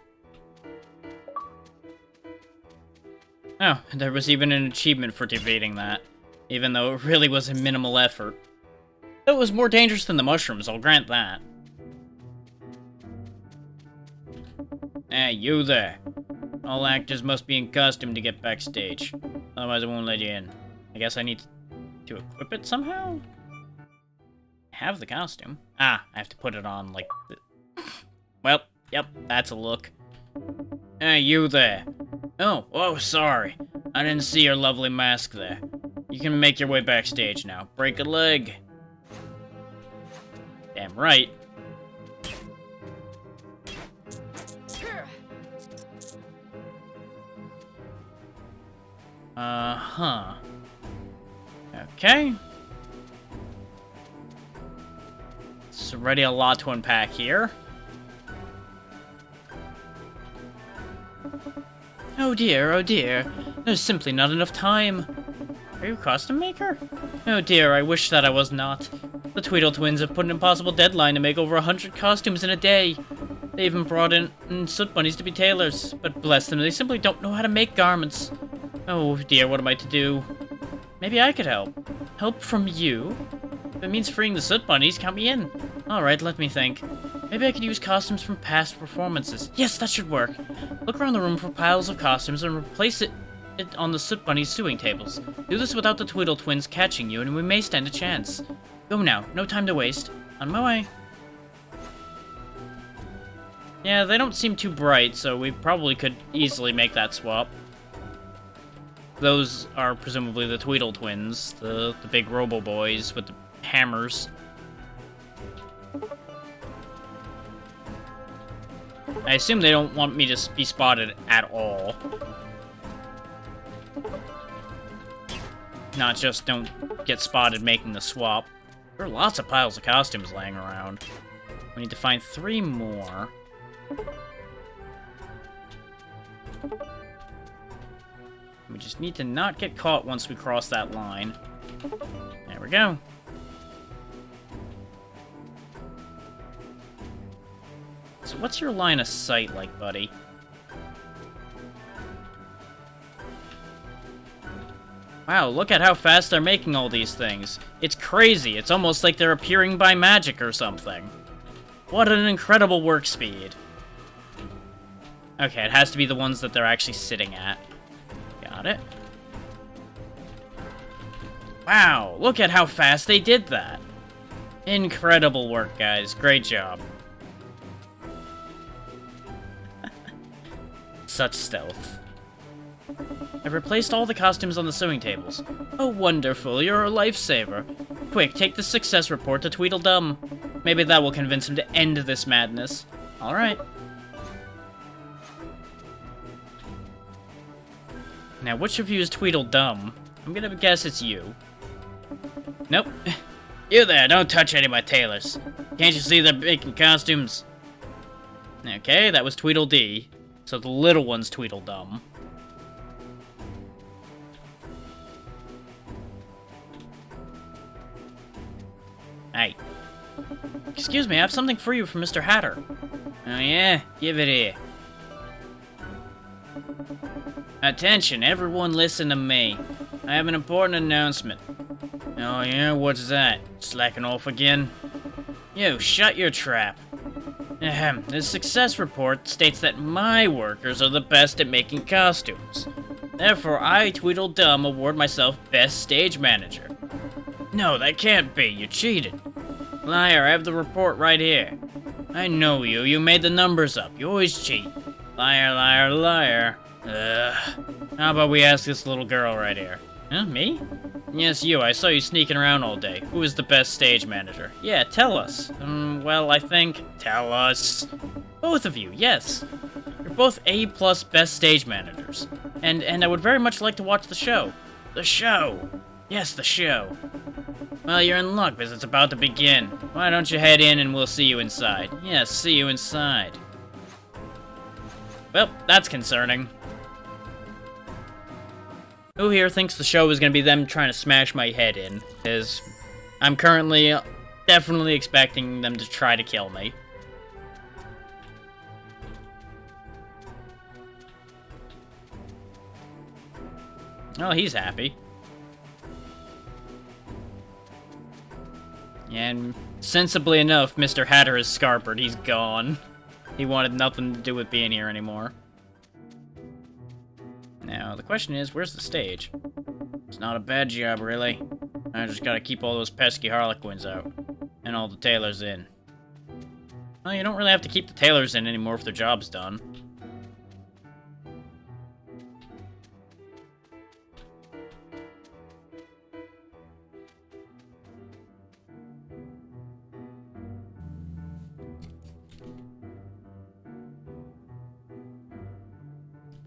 Oh, there was even an achievement for defeating that, even though it really was a minimal effort. It was more dangerous than the mushrooms, I'll grant that. Hey, you there. All actors must be in costume to get backstage. Otherwise I won't let you in. I guess I need to equip it somehow? I have the costume. Ah, I have to put it on like... Well, yep, that's a look. Hey, you there. Oh, sorry. I didn't see your lovely mask there. You can make your way backstage now. Break a leg. Damn right. Uh-huh. Okay. It's already a lot to unpack here. Oh dear, there's simply not enough time. Are you a costume maker? Oh dear, I wish that I was not. The Tweedle twins have put an impossible deadline to make over 100 costumes in a day. They even brought in soot bunnies to be tailors, but bless them, they simply don't know how to make garments. Oh dear, what am I to do? Maybe I could help. Help from you? If it means freeing the soot bunnies, count me in. Alright, let me think. Maybe I could use costumes from past performances. Yes, that should work. Look around the room for piles of costumes and replace it on the soot bunny's sewing tables. Do this without the Tweedle twins catching you, and we may stand a chance. Go now, no time to waste. On my way. Yeah, they don't seem too bright, so we probably could easily make that swap. Those are presumably the Tweedle twins, the big robo boys with the hammers. I assume they don't want me to be spotted at all. Not just don't get spotted making the swap. There are lots of piles of costumes laying around. We need to find 3 more. We just need to not get caught once we cross that line. There we go. So what's your line of sight like, buddy? Wow, look at how fast they're making all these things. It's crazy. It's almost like they're appearing by magic or something. What an incredible work speed. Okay, it has to be the ones that they're actually sitting at. Got it. Wow, look at how fast they did that. Incredible work, guys. Great job. Such stealth. I've replaced all the costumes on the sewing tables. Oh, wonderful. You're a lifesaver. Quick, take the success report to Tweedledum. Maybe that will convince him to end this madness. Alright. Now, which of you is Tweedledum? I'm gonna guess it's you. Nope. You there, don't touch any of my tailors. Can't you see they're making costumes? Okay, that was Tweedledee. So the little one's Tweedledum. Hey. Excuse me, I have something for you from Mr. Hatter. Oh yeah? Give it here. Attention, everyone listen to me. I have an important announcement. Oh yeah, what's that? Slacking off again? You, shut your trap. Ahem, the success report states that my workers are the best at making costumes. Therefore, I, Tweedledum, award myself Best Stage Manager. No, that can't be. You cheated. Liar, I have the report right here. I know you. You made the numbers up. You always cheat. Liar, liar, liar. How about we ask this little girl right here? Huh, me? Yes, you. I saw you sneaking around all day. Who is the best stage manager? Yeah, tell us. Well, I think... Tell us. Both of you, yes. You're both A+ best stage managers. And I would very much like to watch the show. The show! Yes, the show. Well, you're in luck because it's about to begin. Why don't you head in and we'll see you inside? Yes, see you inside. Well, that's concerning. Who here thinks the show is going to be them trying to smash my head in? Because I'm currently definitely expecting them to try to kill me. Oh, he's happy. And sensibly enough, Mr. Hatter is scarpered. He's gone. He wanted nothing to do with being here anymore. Now, the question is, where's the stage? It's not a bad job, really. I just gotta keep all those pesky harlequins out. And all the tailors in. Well, you don't really have to keep the tailors in anymore if their job's done.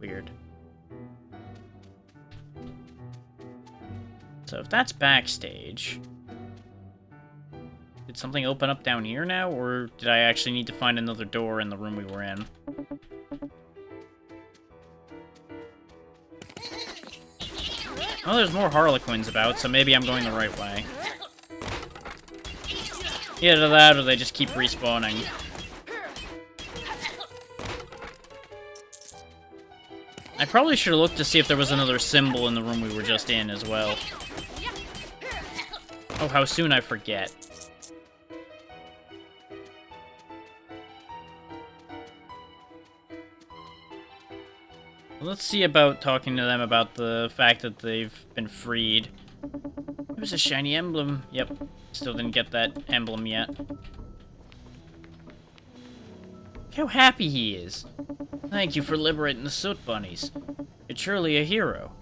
Weird. So if that's backstage, did something open up down here now, or did I actually need to find another door in the room we were in? Well, there's more harlequins about, so maybe I'm going the right way. Either that, or they just keep respawning. I probably should have looked to see if there was another symbol in the room we were just in as well. Oh, how soon I forget. Let's see about talking to them about the fact that they've been freed. It was a shiny emblem. Yep, still didn't get that emblem yet. Look how happy he is. Thank you for liberating the Soot Bunnies. You're truly a hero.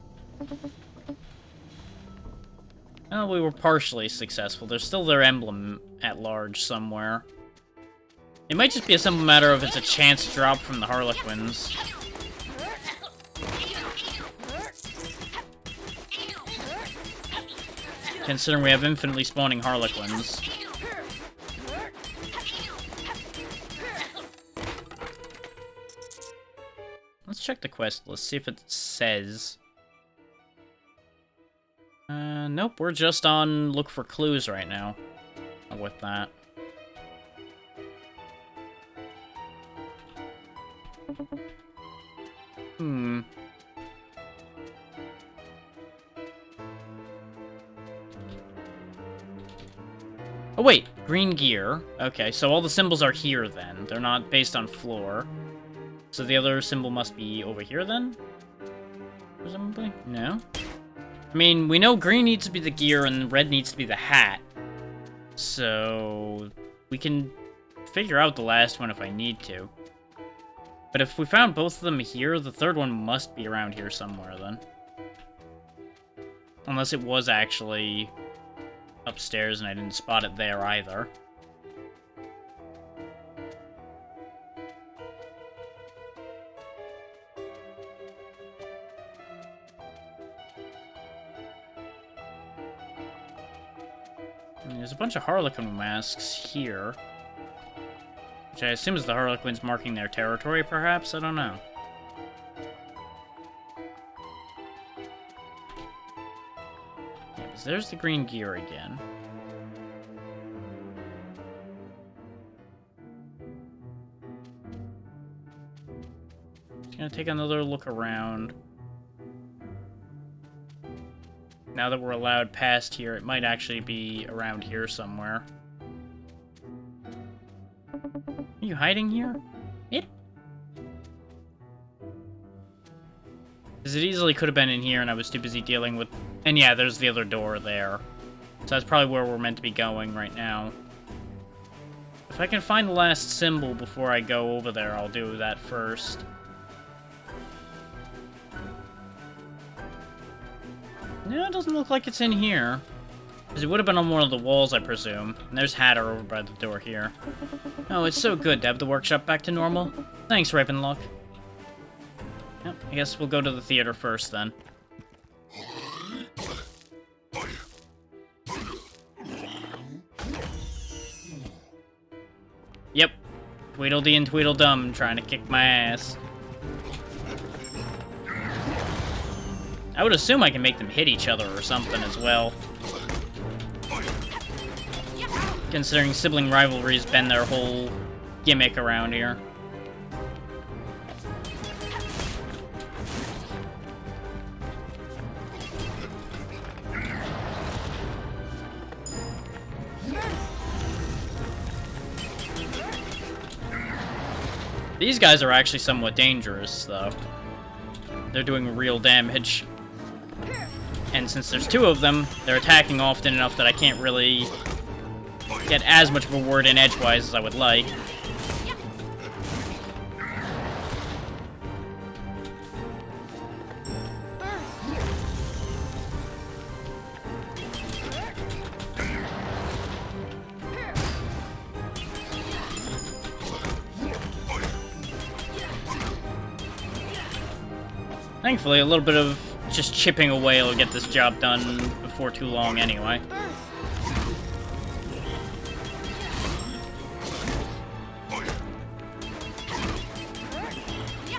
Well, we were partially successful. There's still their emblem at large somewhere. It might just be a simple matter of it's a chance drop from the Harlequins. Considering we have infinitely spawning Harlequins. Let's check the quest list, see if it says. Nope, we're just on look for clues right now with that. Oh wait, green gear. Okay, so all the symbols are here then. They're not based on floor. So the other symbol must be over here then? Presumably? No? I mean, we know green needs to be the gear and red needs to be the hat. So we can figure out the last one if I need to. But if we found both of them here, the third one must be around here somewhere then. Unless it was actually upstairs and I didn't spot it there either. There's a bunch of Harlequin masks here. Which I assume is the Harlequins marking their territory, perhaps? I don't know. Yes, there's the green gear again. Just gonna take another look around. Now that we're allowed past here, it might actually be around here somewhere. Are you hiding here? It? Because it easily could have been in here and I was too busy dealing with... And yeah, there's the other door there. So that's probably where we're meant to be going right now. If I can find the last symbol before I go over there, I'll do that first. No, it doesn't look like it's in here. Because it would have been on one of the walls, I presume. And there's Hatter over by the door here. Oh, it's so good to have the workshop back to normal. Thanks, Ravenlok. Yep, I guess we'll go to the theater first, then. Yep. Tweedledee and Tweedledum trying to kick my ass. I would assume I can make them hit each other or something as well. Considering sibling rivalry's been their whole gimmick around here. These guys are actually somewhat dangerous, though. They're doing real damage. And since there's two of them, they're attacking often enough that I can't really get as much of a word in edgewise as I would like. Thankfully, a little bit of just chipping away will get this job done before too long anyway.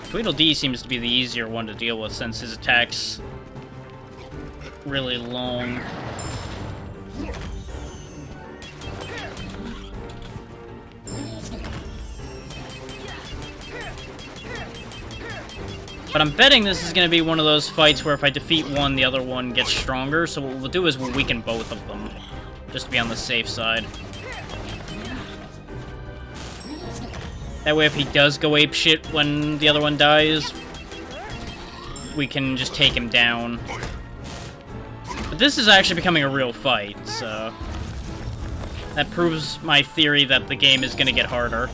Tweedledee seems to be the easier one to deal with since his attack's really long. But I'm betting this is going to be one of those fights where if I defeat one, the other one gets stronger. So what we'll do is we'll weaken both of them, just to be on the safe side. That way if he does go apeshit when the other one dies, we can just take him down. But this is actually becoming a real fight, so that proves my theory that the game is going to get harder.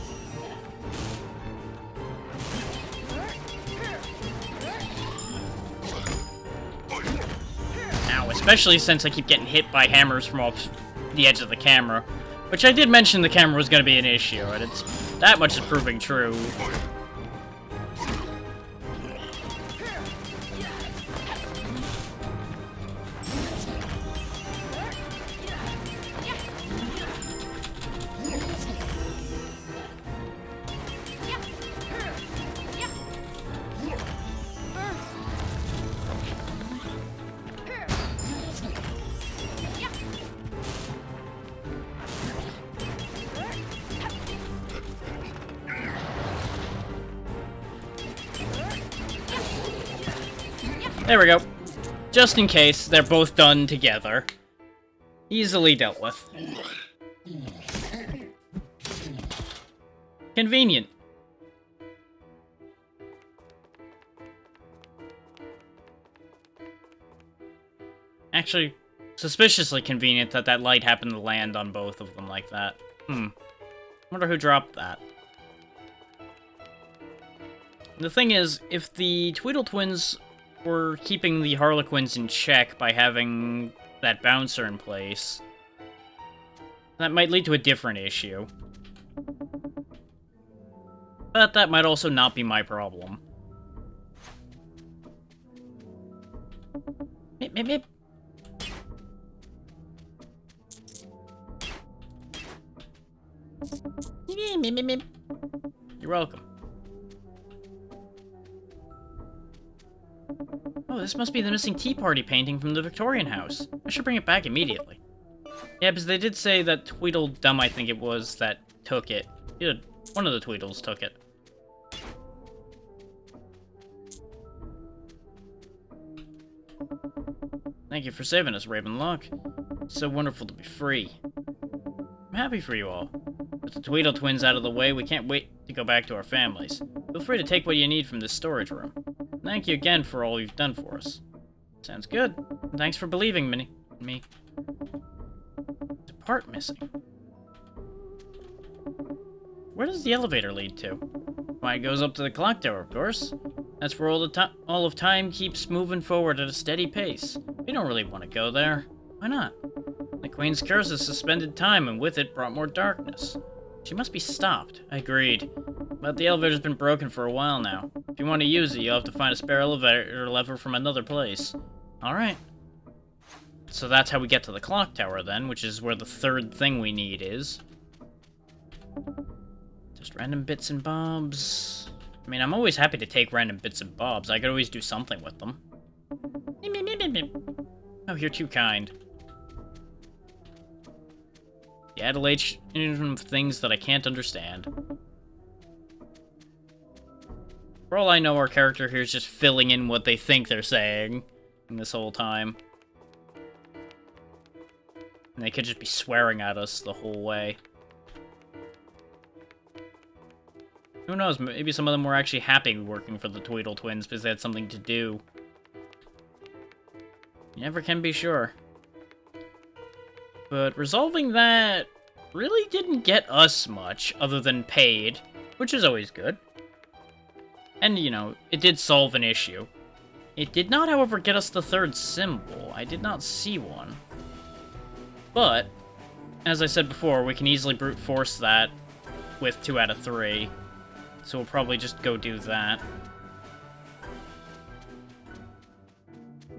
Especially since I keep getting hit by hammers from off the edge of the camera. Which I did mention the camera was going to be an issue, and it's that much is proving true. There we go. Just in case, they're both done together. Easily dealt with. Convenient. Actually, suspiciously convenient that that light happened to land on both of them like that. Wonder who dropped that. The thing is, if the Tweedle Twins were keeping the Harlequins in check by having that bouncer in place, that might lead to a different issue. But that might also not be my problem. Mip, mip, mip. Mip, mip, mip. You're welcome. Oh, this must be the missing Tea Party painting from the Victorian house. I should bring it back immediately. Yeah, because they did say that Tweedledum, I think it was, that took it. Yeah, one of the Tweedles took it. Thank you for saving us, Ravenlok. It's so wonderful to be free. I'm happy for you all. With the Tweedle Twins out of the way, we can't wait to go back to our families. Feel free to take what you need from this storage room. Thank you again for all you've done for us. Sounds good. And thanks for believing me. There's a part missing. Where does the elevator lead to? Why, it goes up to the clock tower, of course. That's where all of time keeps moving forward at a steady pace. We don't really want to go there. Why not? The Queen's curse has suspended time, and with it brought more darkness. She must be stopped. I agreed. But the elevator's been broken for a while now. If you want to use it, you'll have to find a spare elevator lever from another place. Alright. So that's how we get to the clock tower then, which is where the third thing we need is. Just random bits and bobs. I mean, I'm always happy to take random bits and bobs. I could always do something with them. Oh, you're too kind. The adulation of things that I can't understand. For all I know, our character here is just filling in what they think they're saying this whole time. And they could just be swearing at us the whole way. Who knows, maybe some of them were actually happy working for the Tweedle Twins because they had something to do. You never can be sure. But resolving that really didn't get us much, other than paid, which is always good. And, you know, it did solve an issue. It did not, however, get us the third symbol. I did not see one. But, as I said before, we can easily brute force that with 2 out of 3. So we'll probably just go do that.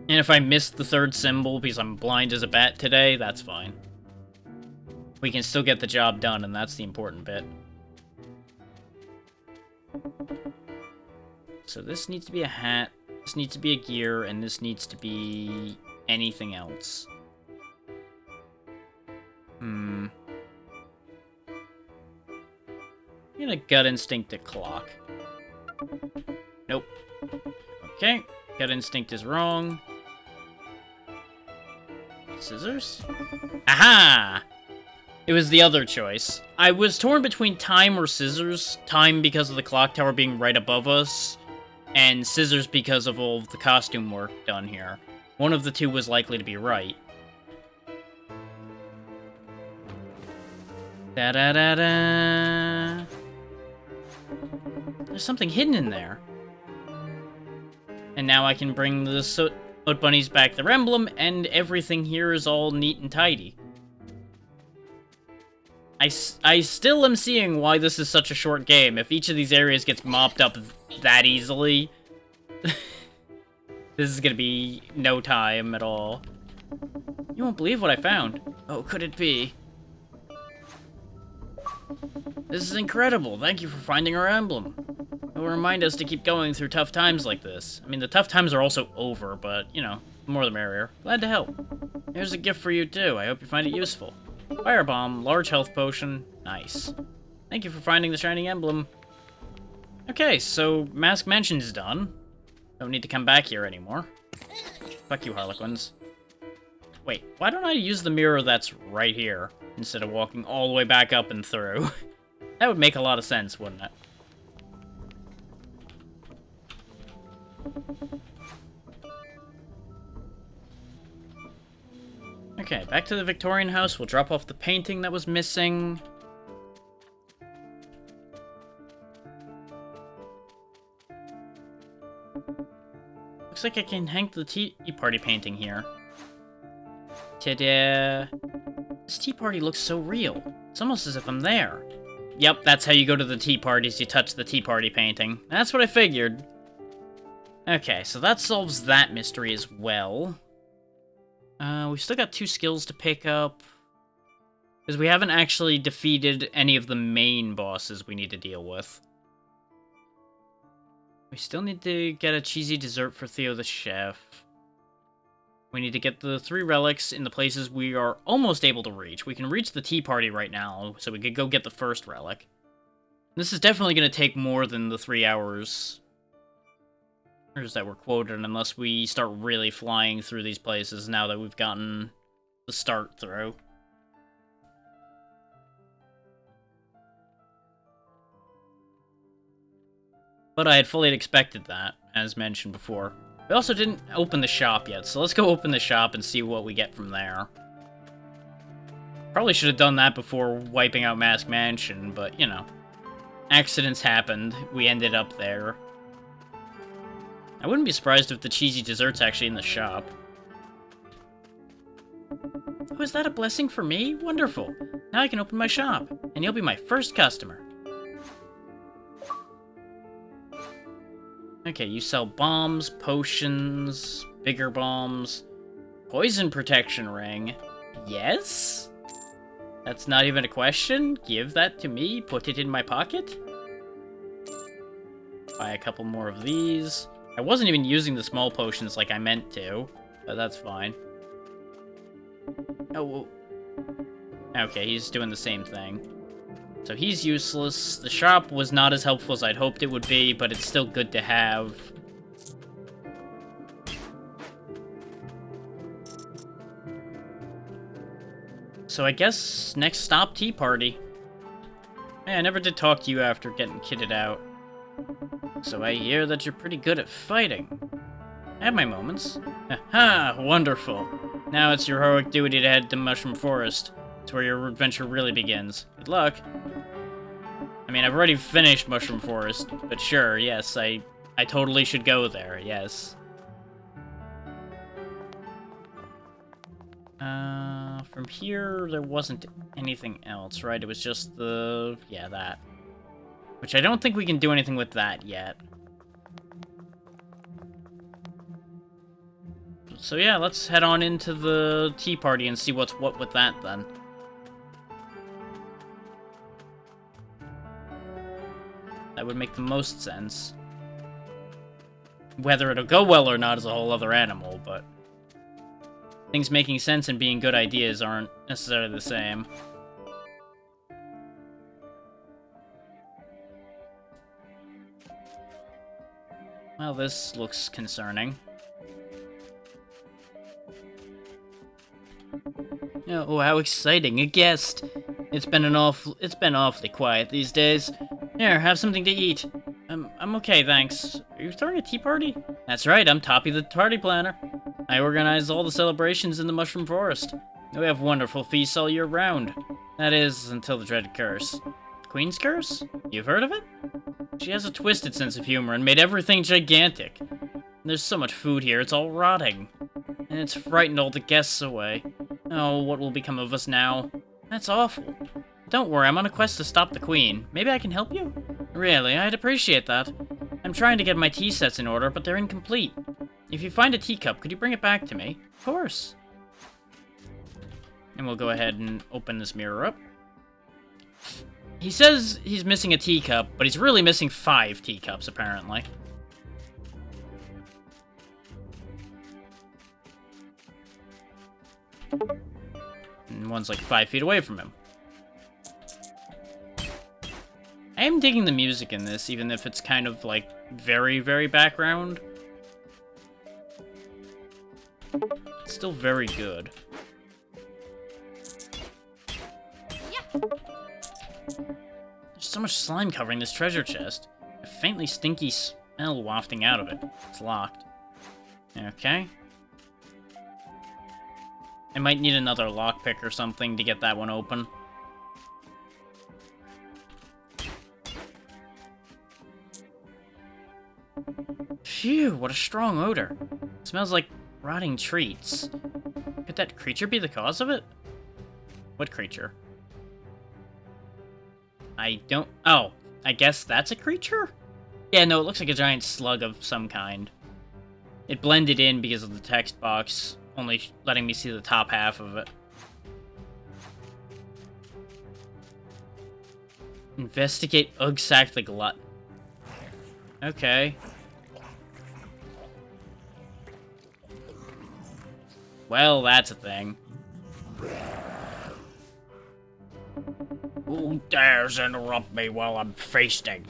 And if I missed the third symbol because I'm blind as a bat today, that's fine. We can still get the job done, and that's the important bit. So this needs to be a hat, this needs to be a gear, and this needs to be anything else. I'm gonna gut instinct a clock. Nope. Okay, gut instinct is wrong. Scissors? Aha! It was the other choice. I was torn between time or scissors. Time because of the clock tower being right above us, and scissors because of all of the costume work done here. One of the two was likely to be right. Da-da-da-da. There's something hidden in there. And now I can bring the Soot Bunnies back their emblem, and everything here is all neat and tidy. I still am seeing why this is such a short game. If each of these areas gets mopped up that easily, this is gonna be no time at all. You won't believe what I found. Oh, could it be? This is incredible. Thank you for finding our emblem. It will remind us to keep going through tough times like this. I mean, the tough times are also over, but, you know, the more the merrier. Glad to help. Here's a gift for you, too. I hope you find it useful. Firebomb, large health potion. Nice. Thank you for finding the shining emblem. Okay, so Mask Mansion's done. Don't need to come back here anymore. Fuck you, Harlequins. Wait, why don't I use the mirror that's right here, instead of walking all the way back up and through? That would make a lot of sense, wouldn't it? Okay, back to the Victorian house. We'll drop off the painting that was missing. Looks like I can hang the tea party painting here. Ta-da! This tea party looks so real. It's almost as if I'm there. Yep, that's how you go to the tea parties. You touch the tea party painting. That's what I figured. Okay, so that solves that mystery as well. We've still got 2 skills to pick up. Because we haven't actually defeated any of the main bosses we need to deal with. We still need to get a cheesy dessert for Theo the chef. We need to get the 3 relics in the places we are almost able to reach. We can reach the tea party right now, so we could go get the first relic. This is definitely going to take more than the 3 hours that were quoted, unless we start really flying through these places now that we've gotten the start through. But I had fully expected that, as mentioned before. We also didn't open the shop yet, so let's go open the shop and see what we get from there. Probably should have done that before wiping out Mask Mansion, but, you know. Accidents happened. We ended up there. I wouldn't be surprised if the cheesy dessert's actually in the shop. Oh, is that a blessing for me? Wonderful. Now I can open my shop, and you'll be my first customer. Okay, you sell bombs, potions, bigger bombs, poison protection ring. Yes? That's not even a question. Give that to me, put it in my pocket. Buy a couple more of these. I wasn't even using the small potions like I meant to, but that's fine. Oh, okay, he's doing the same thing. So he's useless. The shop was not as helpful as I'd hoped it would be, but it's still good to have. So I guess next stop, tea party. Hey, I never did talk to you after getting kitted out. So I hear that you're pretty good at fighting. I have my moments. Ha! Wonderful. Now it's your heroic duty to head to Mushroom Forest. It's where your adventure really begins. Good luck. I mean, I've already finished Mushroom Forest, but sure, yes, I totally should go there, yes. From here, there wasn't anything else, right? It was just the... yeah, that. Which I don't think we can do anything with that yet. So yeah, let's head on into the tea party and see what's what with that, then. That would make the most sense. Whether it'll go well or not is a whole other animal, but... things making sense and being good ideas aren't necessarily the same. Well, this looks concerning. Oh, how exciting, a guest! It's been awfully quiet these days. Here, have something to eat. I'm okay, thanks. Are you throwing a tea party? That's right, I'm Toppy the party planner. I organize all the celebrations in the Mushroom Forest. We have wonderful feasts all year round. That is, until the dreaded curse. Queen's Curse? You've heard of it? She has a twisted sense of humor and made everything gigantic. There's so much food here, it's all rotting. And it's frightened all the guests away. Oh, what will become of us now? That's awful. Don't worry, I'm on a quest to stop the Queen. Maybe I can help you? Really, I'd appreciate that. I'm trying to get my tea sets in order, but they're incomplete. If you find a teacup, could you bring it back to me? Of course. And we'll go ahead and open this mirror up. He says he's missing a teacup, but he's really missing 5 teacups, apparently. And one's like 5 feet away from him. I am digging the music in this, even if it's kind of, like, very, very background. It's still very good. There's so much slime covering this treasure chest. A faintly stinky smell wafting out of it. It's locked. Okay. I might need another lockpick or something to get that one open. Phew, what a strong odor. It smells like rotting treats. Could that creature be the cause of it? What creature? I don't... oh, I guess that's a creature? Yeah, no, it looks like a giant slug of some kind. It blended in because of the text box, only letting me see the top half of it. Investigate Ugsack the Glutton. Okay. Well, that's a thing. Who dares interrupt me while I'm feasting?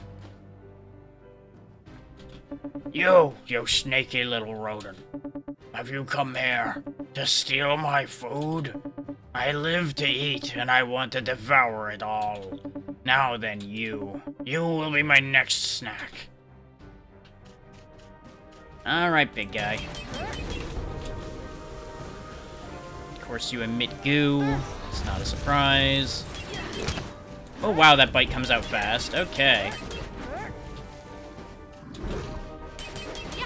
You sneaky little rodent. Have you come here to steal my food? I live to eat, and I want to devour it all. Now then, you will be my next snack. Alright, big guy. Of course, you emit goo. It's not a surprise. Oh, wow, that bite comes out fast. Okay.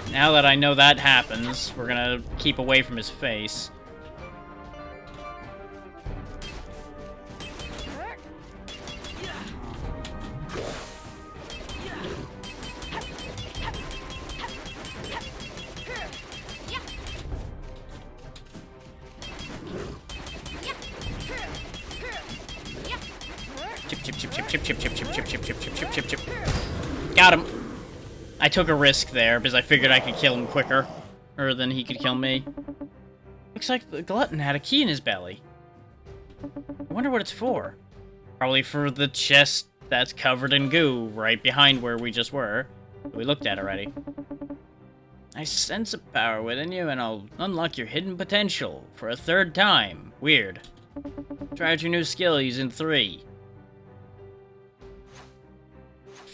Now that I know that happens, we're gonna keep away from his face. Chip. Got him. I took a risk there because I figured I could kill him quicker, or than he could kill me. Looks like the glutton had a key in his belly. I wonder what it's for. Probably for the chest that's covered in goo right behind where we just were. We looked at already. I sense a power within you, and I'll unlock your hidden potential for a 3rd time. Weird. Try out your new skill using 3.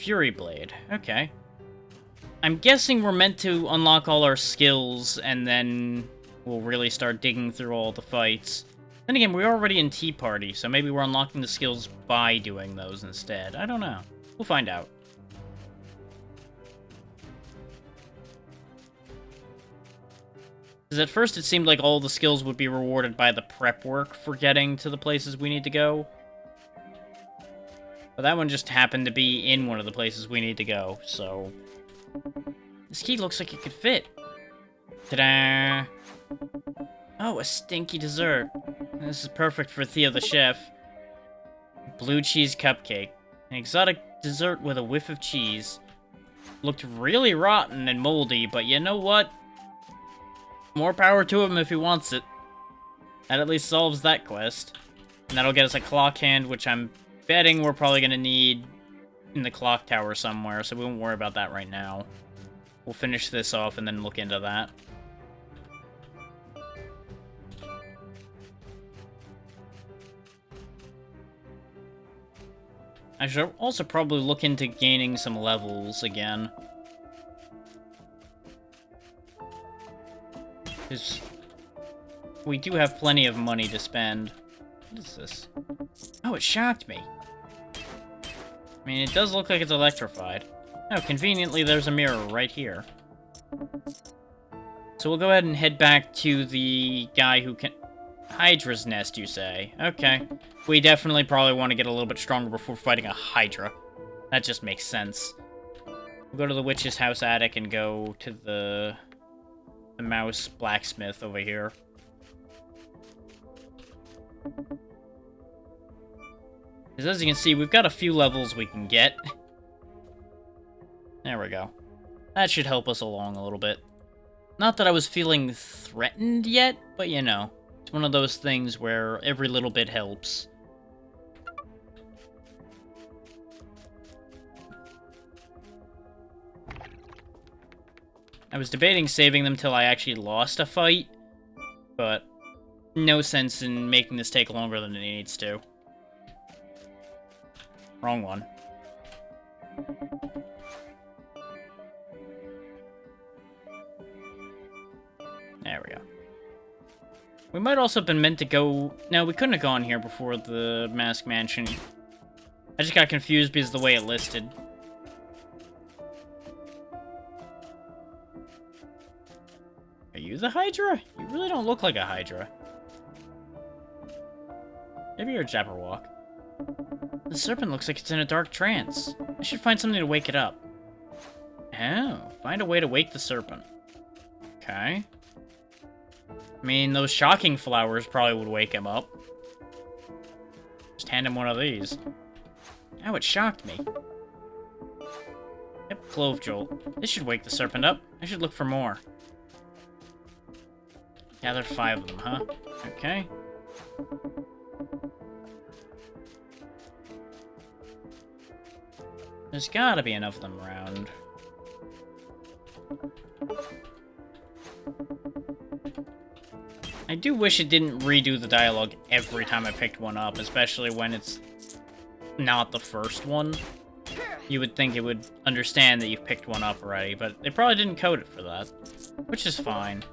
Fury Blade. Okay. I'm guessing we're meant to unlock all our skills, and then we'll really start digging through all the fights. Then again, we're already in Tea Party, so maybe we're unlocking the skills by doing those instead. I don't know. We'll find out. Because at first it seemed like all the skills would be rewarded by the prep work for getting to the places we need to go. But that one just happened to be in one of the places we need to go, so... This key looks like it could fit. Ta-da! Oh, a stinky dessert. This is perfect for Theo the chef. Blue cheese cupcake. An exotic dessert with a whiff of cheese. Looked really rotten and moldy, but you know what? More power to him if he wants it. That at least solves that quest. And that'll get us a clock hand, which I'm betting we're probably going to need in the clock tower somewhere, so we won't worry about that right now. We'll finish this off and then look into that. I should also probably look into gaining some levels again. Because we do have plenty of money to spend. What is this? Oh, it shocked me. I mean, it does look like it's electrified. Oh, conveniently, there's a mirror right here. So we'll go ahead and head back to the guy who can... Hydra's nest, you say? Okay. We definitely probably want to get a little bit stronger before fighting a Hydra. That just makes sense. We'll go to the witch's house attic and go to the mouse blacksmith over here. Because as you can see, we've got a few levels we can get. There we go. That should help us along a little bit. Not that I was feeling threatened yet, but you know. It's one of those things where every little bit helps. I was debating saving them till I actually lost a fight, but no sense in making this take longer than it needs to. Wrong one. There we go. We might also have been meant to go... No, we couldn't have gone here before the Mask Mansion. I just got confused because of the way it listed. Are you the Hydra? You really don't look like a Hydra. Maybe you're a Jabberwock. The serpent looks like it's in a dark trance. I should find something to wake it up. Oh, find a way to wake the serpent. Okay. I mean, those shocking flowers probably would wake him up. Just hand him one of these. Oh, it shocked me. Yep, Clove Jolt. This should wake the serpent up. I should look for more. Gather 5 of them, huh? Okay. There's gotta be enough of them around. I do wish it didn't redo the dialogue every time I picked one up, especially when it's not the first one. You would think it would understand that you've picked one up already, but they probably didn't code it for that, which is fine.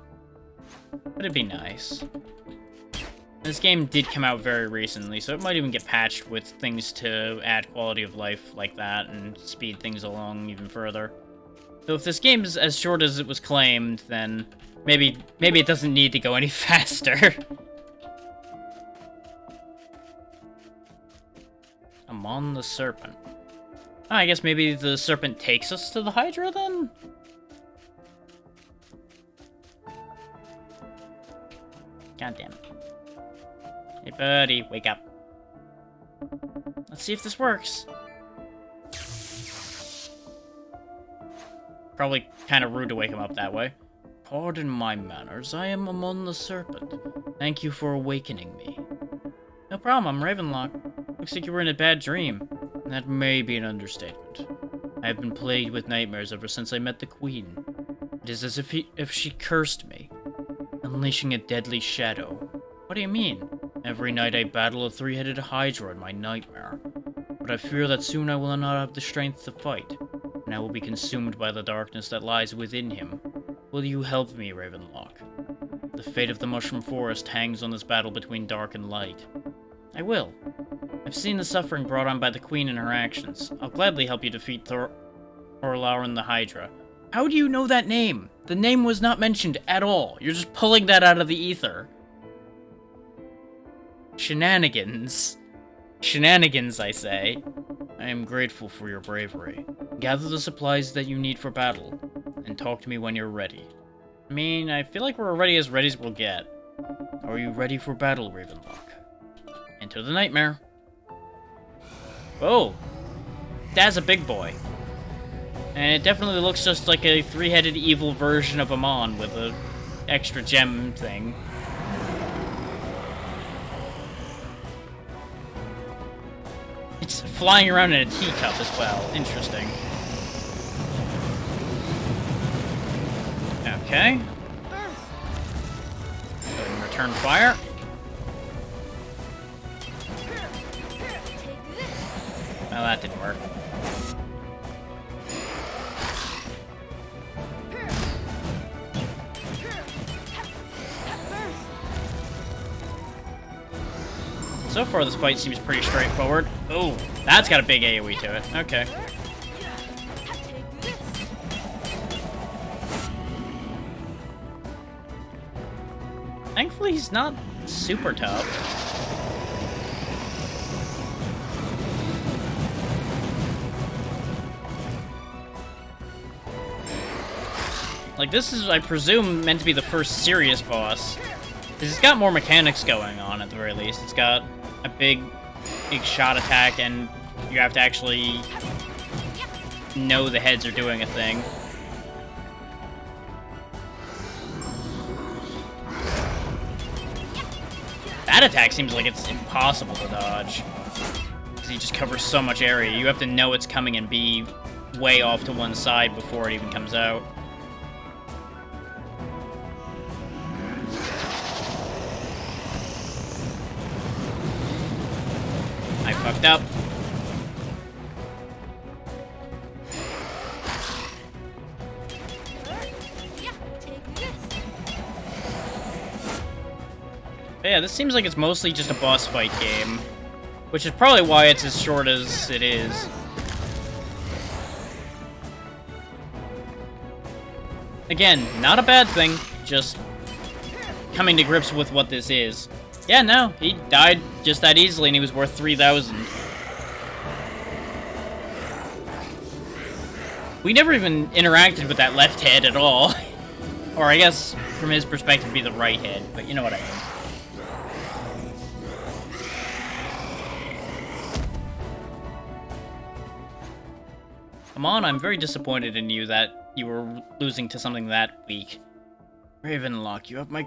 But it'd be nice. This game did come out very recently, so it might even get patched with things to add quality of life like that and speed things along even further. So if this game is as short as it was claimed, then maybe it doesn't need to go any faster. Amon the Serpent. Oh, I guess maybe the serpent takes us to the Hydra, then? God damn it. Hey, buddy, wake up. Let's see if this works. Probably kind of rude to wake him up that way. Pardon my manners, I am Amon the Serpent. Thank you for awakening me. No problem, I'm Ravenlok. Looks like you were in a bad dream. That may be an understatement. I have been plagued with nightmares ever since I met the Queen. It is as if she cursed me, unleashing a deadly shadow. What do you mean? Every night I battle a 3-headed Hydra in my nightmare. But but I fear that soon I will not have the strength to fight, and I will be consumed by the darkness that lies within him. Will you help me, Ravenlok? The fate of the Mushroom Forest hangs on this battle between dark and light. I will. I've seen the suffering brought on by the Queen and her actions. I'll gladly help you defeat Thorlauren the Hydra. How do you know that name? The name was not mentioned at all. You're just pulling that out of the ether. Shenanigans. Shenanigans, I say. I am grateful for your bravery. Gather the supplies that you need for battle, and talk to me when you're ready. I mean, I feel like we're ready as we'll get. Are you ready for battle, Ravenlok? Enter the nightmare. Oh! That's a big boy. And it definitely looks just like a three-headed evil version of Amon with a extra gem thing. It's flying around in a teacup as well. Interesting. Okay. Go ahead and return fire. Well, that didn't work. So far, this fight seems pretty straightforward. Oh, that's got a big AoE to it. Okay. Thankfully, he's not super tough. Like, this is, I presume, meant to be the first serious boss. Because it's got more mechanics going on, at the very least. It's got a big shot attack, and you have to actually know the heads are doing a thing. That attack seems like it's impossible to dodge. Because he just covers so much area. You have to know it's coming and be way off to one side before it even comes out. I fucked up. But yeah, this seems like it's mostly just a boss fight game, which is probably why it's as short as it is. Again, not a bad thing, just coming to grips with what this is. Yeah, no, he died just that easily and he was worth 3,000. We never even interacted with that left head at all. Or I guess, from his perspective, it'd be the right head, but you know what I mean. Come on, I'm very disappointed in you that you were losing to something that weak. Ravenlok, you have my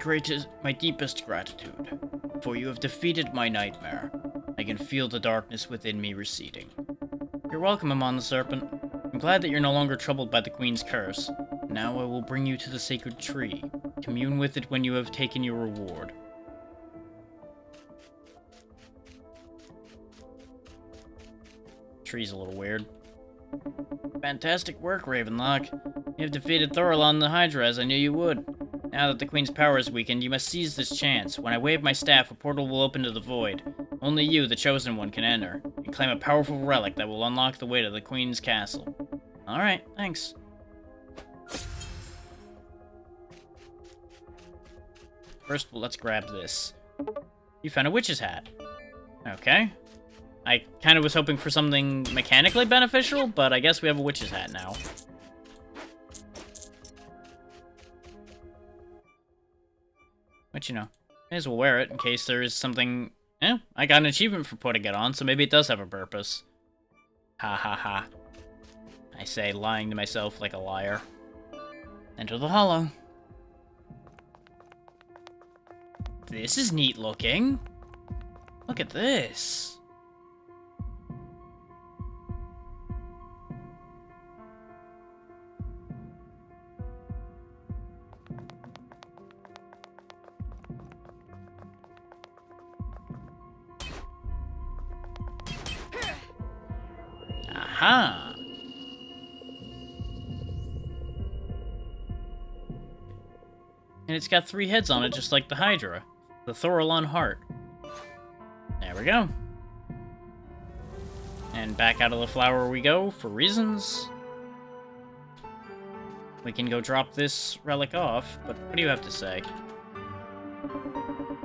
deepest gratitude, for you have defeated my nightmare. I can feel the darkness within me receding. You're welcome, Amon the Serpent. I'm glad that you're no longer troubled by the Queen's curse. Now I will bring you to the sacred tree. Commune with it when you have taken your reward. Tree's a little weird. Fantastic work, Ravenlok. You have defeated Thorlauren the Hydra, as I knew you would. Now that the Queen's power is weakened, you must seize this chance. When I wave my staff, a portal will open to the void. Only you, the Chosen One, can enter, and claim a powerful relic that will unlock the way to the Queen's castle. Alright, thanks. First, let's grab this. You found a witch's hat. Okay. I kind of was hoping for something mechanically beneficial, but I guess we have a witch's hat now. But, you know, may as well wear it in case there is something... Eh, I got an achievement for putting it on, so maybe it does have a purpose. Ha ha ha. I say, lying to myself like a liar. Enter the hollow. This is neat looking. Look at this. Aha! And it's got 3 heads on it, just like the Hydra. The Thorolon heart. There we go. And back out of the flower we go, for reasons. We can go drop this relic off, but what do you have to say?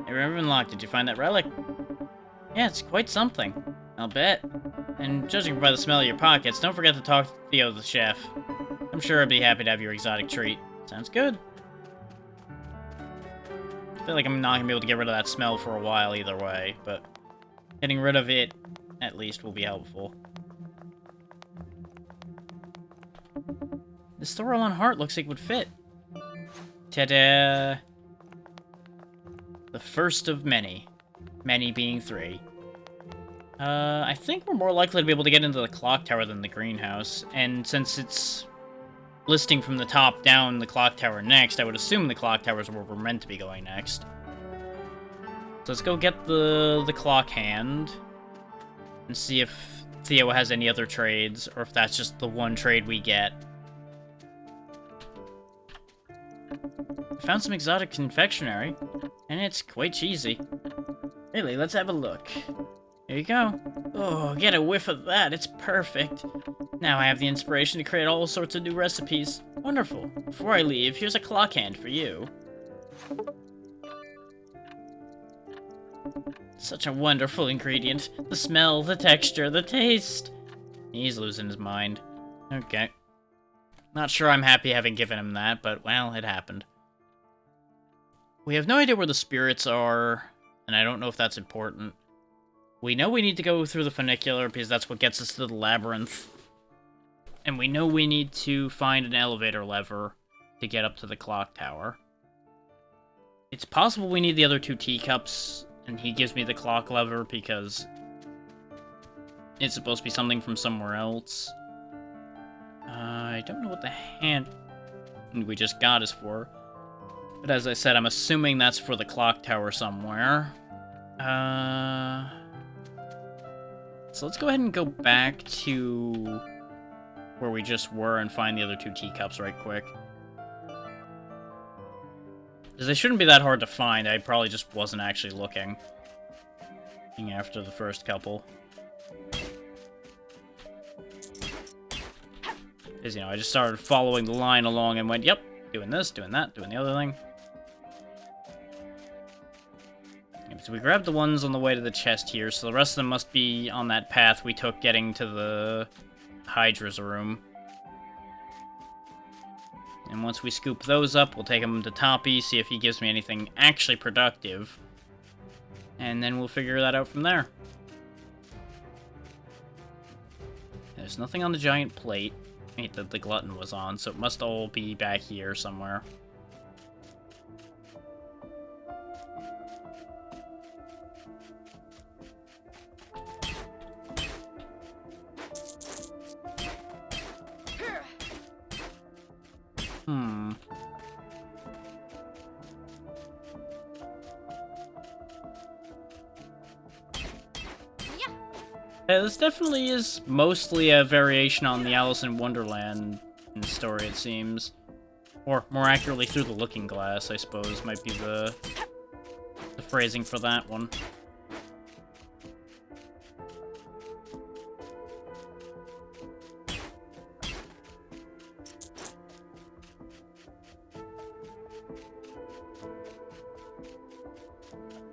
Hey, Ravenlok, did you find that relic? Yeah, it's quite something. I'll bet. And judging by the smell of your pockets, don't forget to talk to Theo the chef. I'm sure I'd be happy to have your exotic treat. Sounds good. I feel like I'm not gonna be able to get rid of that smell for a while either way, but getting rid of it, at least, will be helpful. This Thorolon heart looks like it would fit. Ta-da! The first of many. Many being 3. I think we're more likely to be able to get into the clock tower than the greenhouse, and since it's listing from the top down the clock tower next, I would assume the clock tower is where we're meant to be going next. So let's go get the clock hand, and see if Theo has any other trades, or if that's just the one trade we get. I found some exotic confectionery, and it's quite cheesy. Really, let's have a look. Here you go. Oh, get a whiff of that. It's perfect. Now I have the inspiration to create all sorts of new recipes. Wonderful. Before I leave, here's a clock hand for you. Such a wonderful ingredient. The smell, the texture, the taste. He's losing his mind. Okay. Not sure I'm happy having given him that, but, well, it happened. We have no idea where the spirits are, and I don't know if that's important. We know we need to go through the funicular because that's what gets us to the labyrinth. And we know we need to find an elevator lever to get up to the clock tower. It's possible we need the other 2 teacups, and he gives me the clock lever because it's supposed to be something from somewhere else. I don't know what the hand we just got is for. But as I said, I'm assuming that's for the clock tower somewhere. So let's go ahead and go back to where we just were and find the other 2 teacups right quick. Because they shouldn't be that hard to find, I probably just wasn't actually looking after the first couple. Because, you know, I just started following the line along and went, yep, doing this, doing that, doing the other thing. So we grabbed the ones on the way to the chest here, so the rest of them must be on that path we took getting to the Hydra's room. And once we scoop those up, we'll take them to Toppy, see if he gives me anything actually productive. And then we'll figure that out from there. There's nothing on the giant plate that the glutton was on, so it must all be back here somewhere. Yeah, this definitely is mostly a variation on the Alice in Wonderland story, it seems. Or, more accurately, Through the Looking Glass, I suppose, might be the phrasing for that one.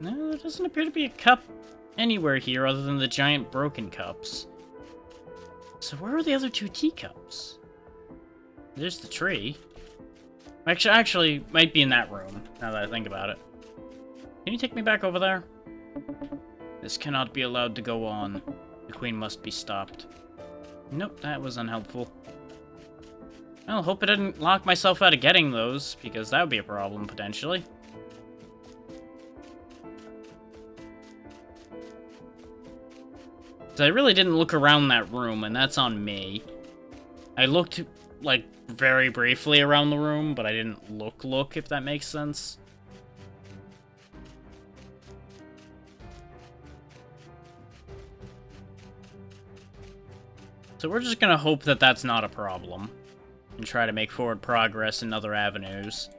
No, there doesn't appear to be a cup anywhere here other than the giant broken cups. So where are the other 2 teacups? There's the tree. Actually, might be in that room, now that I think about it. Can you take me back over there? This cannot be allowed to go on. The queen must be stopped. Nope, that was unhelpful. Well, hope I didn't lock myself out of getting those, because that would be a problem, potentially. So I really didn't look around that room, and that's on me. I looked, like, very briefly around the room, but I didn't look, if that makes sense. So we're just gonna hope that that's not a problem. And try to make forward progress in other avenues.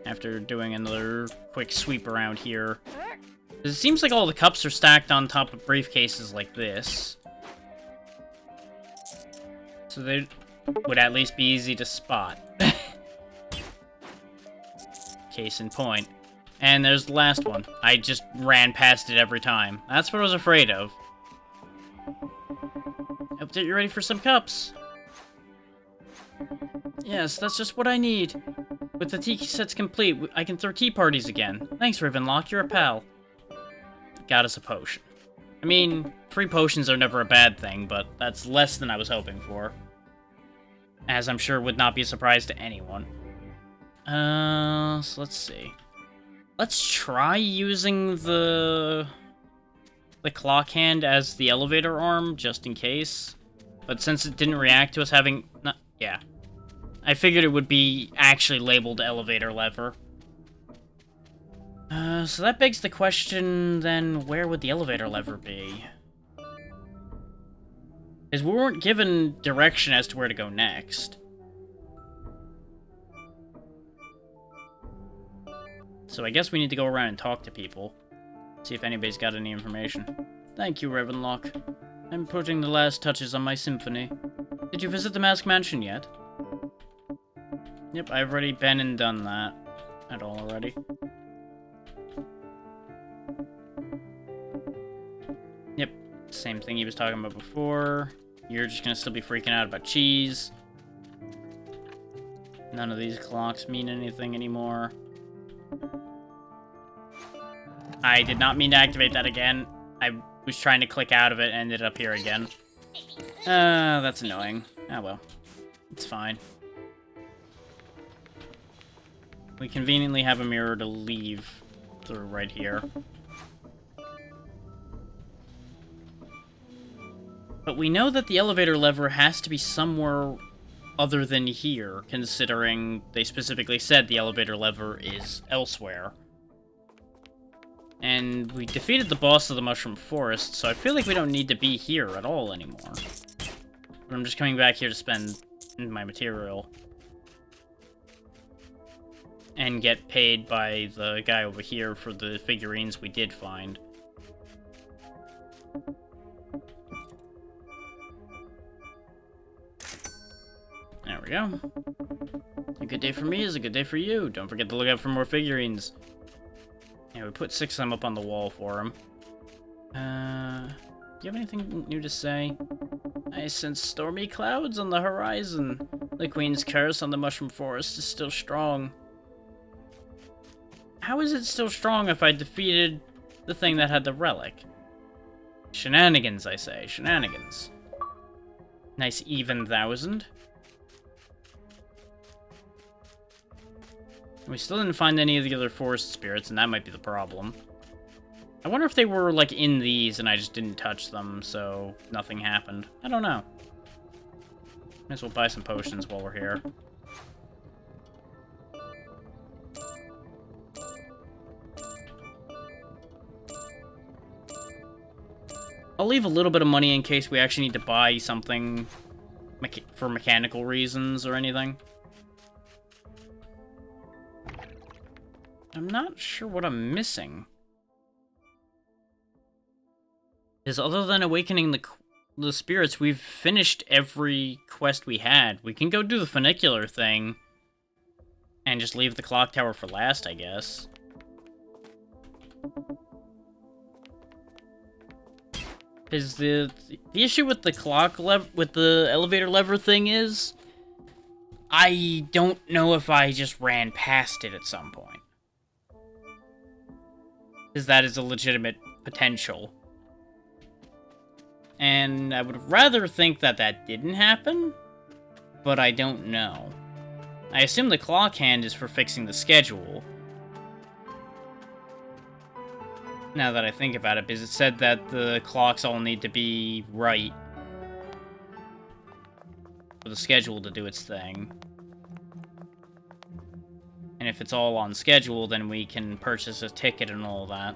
After doing another quick sweep around here. It seems like all the cups are stacked on top of briefcases like this. So they would at least be easy to spot. Case in point. And there's the last one. I just ran past it every time. That's what I was afraid of. Hope that you're ready for some cups. Yes, that's just what I need. With the tea sets complete, I can throw tea parties again. Thanks, Ravenlok, you're a pal. Got us a potion. I mean, free potions are never a bad thing, but that's less than I was hoping for. As I'm sure would not be a surprise to anyone. So let's see. Let's try using the clock hand as the elevator arm, just in case. But since it didn't react to us having... yeah. I figured it would be actually labeled elevator lever. So that begs the question, then, where would the elevator lever be? Because we weren't given direction as to where to go next. So I guess we need to go around and talk to people. See if anybody's got any information. Thank you, Ravenlok. I'm putting the last touches on my symphony. Did you visit the Mask Mansion yet? Yep, I've already been and done that. At all already. Yep, same thing he was talking about before. You're just gonna still be freaking out about cheese. None of these clocks mean anything anymore. I did not mean to activate that again. I was trying to click out of it and ended up here again. That's annoying. Ah, well. It's fine. We conveniently have a mirror to leave through right here. But we know that the elevator lever has to be somewhere other than here, considering they specifically said the elevator lever is elsewhere. And we defeated the boss of the Mushroom Forest, so I feel like we don't need to be here at all anymore. But I'm just coming back here to spend my material. And get paid by the guy over here for the figurines we did find. There we go. A good day for me is a good day for you. Don't forget to look out for more figurines. Yeah, we put 6 of them up on the wall for him. Do you have anything new to say? I sense stormy clouds on the horizon. The Queen's curse on the Mushroom Forest is still strong. How is it still strong if I defeated the thing that had the relic? Shenanigans, I say. Shenanigans. Nice even 1,000. We still didn't find any of the other forest spirits, and that might be the problem. I wonder if they were, like, in these, and I just didn't touch them, so nothing happened. I don't know. Might as well buy some potions while we're here. I'll leave a little bit of money in case we actually need to buy something for mechanical reasons or anything. I'm not sure what I'm missing. Because other than awakening the spirits, we've finished every quest we had. We can go do the funicular thing and just leave the clock tower for last, I guess. Is the issue with the elevator lever thing is I don't know if I just ran past it at some point. Because that is a legitimate potential. And I would rather think that that didn't happen, but I don't know. I assume the clock hand is for fixing the schedule. Now that I think about it, because it said that the clocks all need to be right for the schedule to do its thing. And if it's all on schedule, then we can purchase a ticket and all that.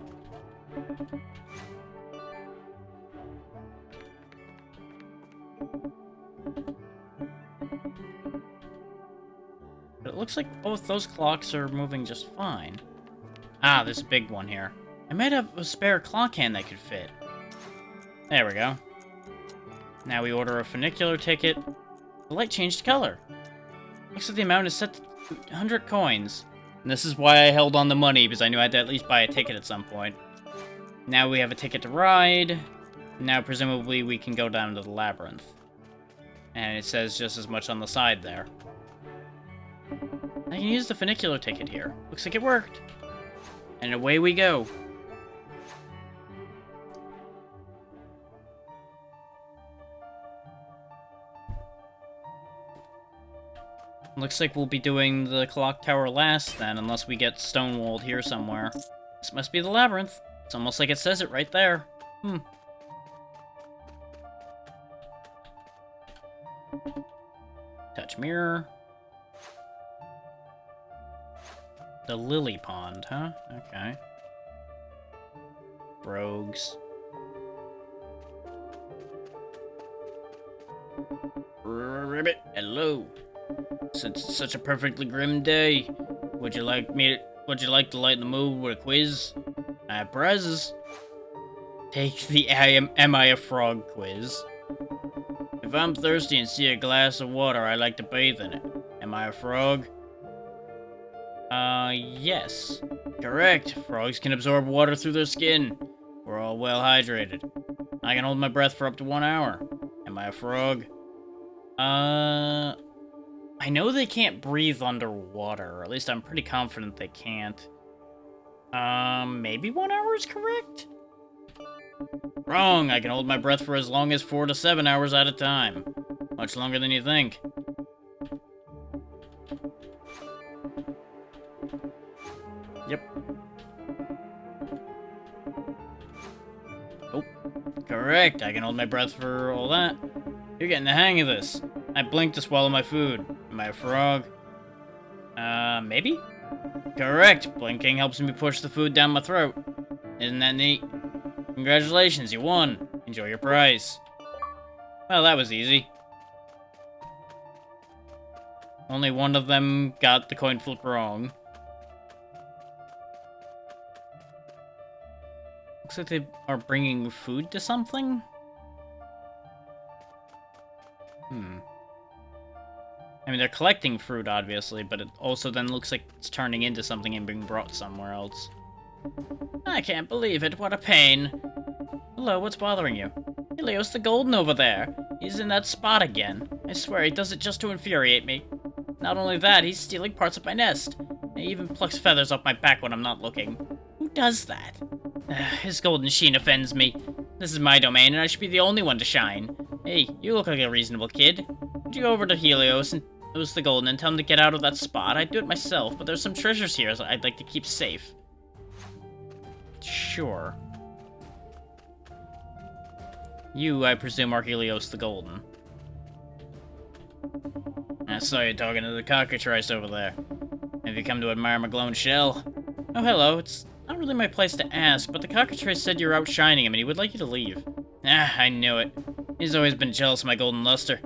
But it looks like both those clocks are moving just fine. Ah, there's a big one here. I might have a spare clock hand that could fit. There we go. Now we order a funicular ticket. The light changed color. Looks like the amount is set to 100 coins. And this is why I held on the money, because I knew I had to at least buy a ticket at some point. Now we have a ticket to ride. Now presumably we can go down to the labyrinth. And it says just as much on the side there. I can use the funicular ticket here. Looks like it worked. And away we go. Looks like we'll be doing the clock tower last then, unless we get stonewalled here somewhere. This must be the labyrinth. It's almost like it says it right there. Touch mirror. The lily pond, huh? Okay. Rogues. Ribbit, hello. Since it's such a perfectly grim day, would you like to lighten the mood with a quiz? I have prizes. Take the Am I a Frog quiz. If I'm thirsty and see a glass of water, I like to bathe in it. Am I a frog? Yes. Correct. Frogs can absorb water through their skin. We're all well hydrated. I can hold my breath for up to 1 hour. Am I a frog? I know they can't breathe underwater, or at least I'm pretty confident they can't. Maybe 1 hour is correct? Wrong, I can hold my breath for as long as 4 to 7 hours at a time. Much longer than you think. Yep. Oh, correct, I can hold my breath for all that. You're getting the hang of this. I blink to swallow my food. Am I a frog? Maybe? Correct. Blinking helps me push the food down my throat. Isn't that neat? Congratulations, you won. Enjoy your prize. Well, that was easy. Only one of them got the coin flip wrong. Looks like they are bringing food to something? I mean, they're collecting fruit, obviously, but it also then looks like it's turning into something and being brought somewhere else. I can't believe it. What a pain. Hello, what's bothering you? Helios the Golden over there. He's in that spot again. I swear he does it just to infuriate me. Not only that, he's stealing parts of my nest. He even plucks feathers off my back when I'm not looking. Who does that? His golden sheen offends me. This is my domain, and I should be the only one to shine. Hey, you look like a reasonable kid. Would you go over to Helios and Helios the Golden and tell him to get out of that spot? I'd do it myself, but there's some treasures here I'd like to keep safe. Sure. You, I presume, are Helios the Golden. I saw you talking to the cockatrice over there. Have you come to admire my glowing shell? Oh, hello. It's not really my place to ask, but the cockatrice said you're outshining him and he would like you to leave. Ah, I knew it. He's always been jealous of my golden luster.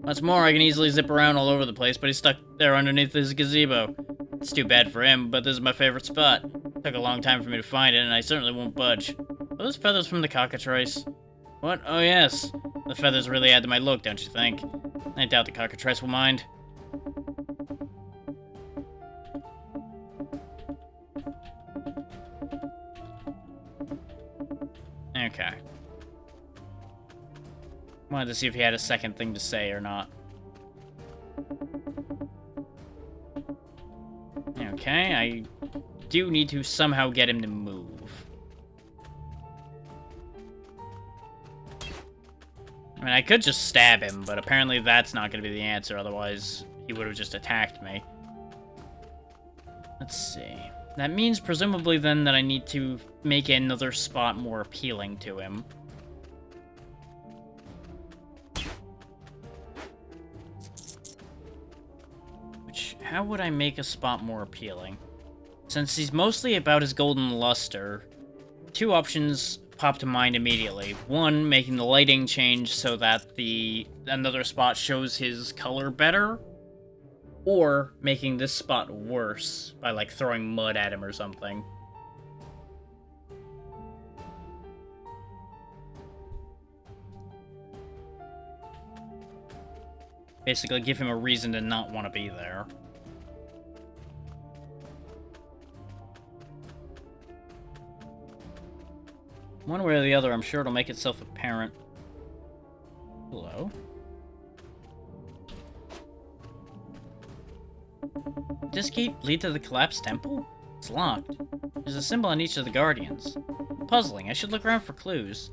What's more, I can easily zip around all over the place, but he's stuck there underneath his gazebo. It's too bad for him, but this is my favorite spot. It took a long time for me to find it, and I certainly won't budge. Are those feathers from the cockatrice? What? Oh, yes. The feathers really add to my look, don't you think? I doubt the cockatrice will mind. Okay. Wanted to see if he had a second thing to say or not. Okay, I do need to somehow get him to move. I mean, I could just stab him, but apparently that's not going to be the answer, otherwise he would have just attacked me. Let's see. That means presumably then that I need to make another spot more appealing to him. How would I make a spot more appealing? Since he's mostly about his golden luster, two options pop to mind immediately. One, making the lighting change so that another spot shows his color better, or making this spot worse by, like, throwing mud at him or something. Basically give him a reason to not want to be there. One way or the other, I'm sure it'll make itself apparent. Hello? Does this gate lead to the collapsed temple? It's locked. There's a symbol on each of the guardians. Puzzling. I should look around for clues.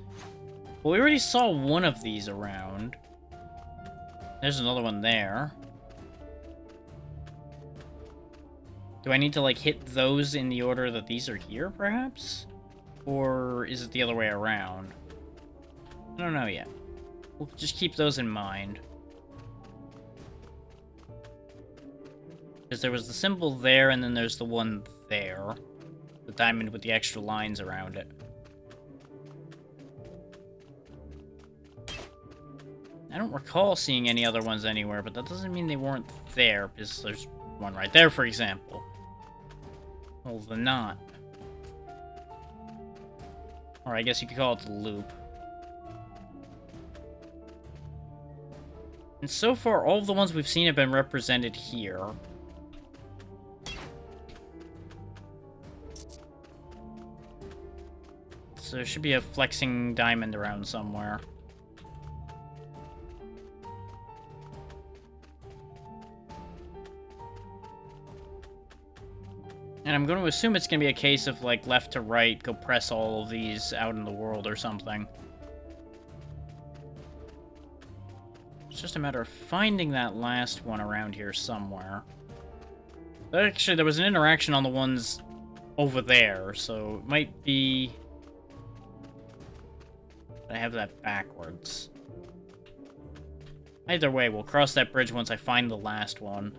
Well, we already saw one of these around. There's another one there. Do I need to, like, hit those in the order that these are here, perhaps? Or is it the other way around? I don't know yet. We'll just keep those in mind. Because there was the symbol there, and then there's the one there. The diamond with the extra lines around it. I don't recall seeing any other ones anywhere, but that doesn't mean they weren't there, because there's one right there, for example. Well, the knot. Or I guess you could call it the loop. And so far, all of the ones we've seen have been represented here. So there should be a flexing diamond around somewhere. And I'm going to assume it's going to be a case of, like, left to right, go press all of these out in the world or something. It's just a matter of finding that last one around here somewhere. Actually, there was an interaction on the ones over there, so it might be... I have that backwards. Either way, we'll cross that bridge once I find the last one.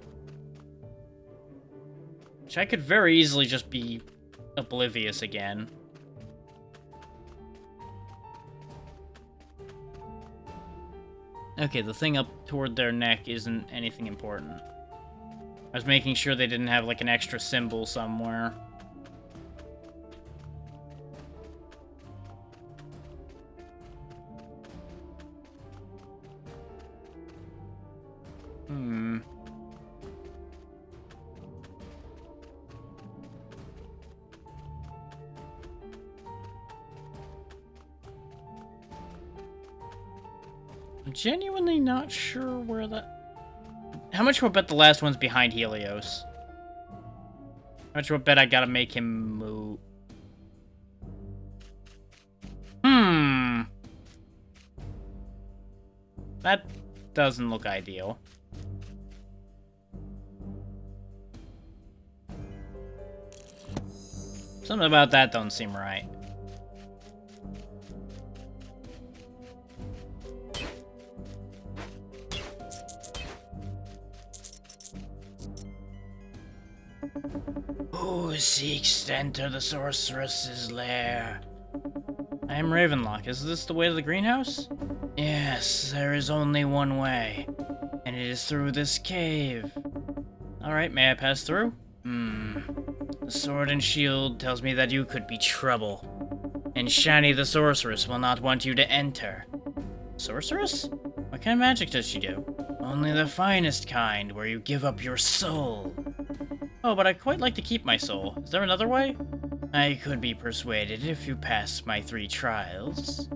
Which I could very easily just be oblivious again. Okay, the thing up toward their neck isn't anything important. I was making sure they didn't have, like, an extra symbol somewhere. I'm genuinely not sure where that... How much would bet the last one's behind Helios? How much would bet I gotta make him move? That doesn't look ideal. Something about that don't seem right. Who seeks to enter the sorceress's lair? I am Ravenlok. Is this the way to the greenhouse? Yes, there is only one way, and it is through this cave. Alright, may I pass through? The sword and shield tells me that you could be trouble. And Shiny the sorceress will not want you to enter. Sorceress? What kind of magic does she do? Only the finest kind, where you give up your soul. Oh, but I'd quite like to keep my soul. Is there another way? I could be persuaded if you pass my 3 trials.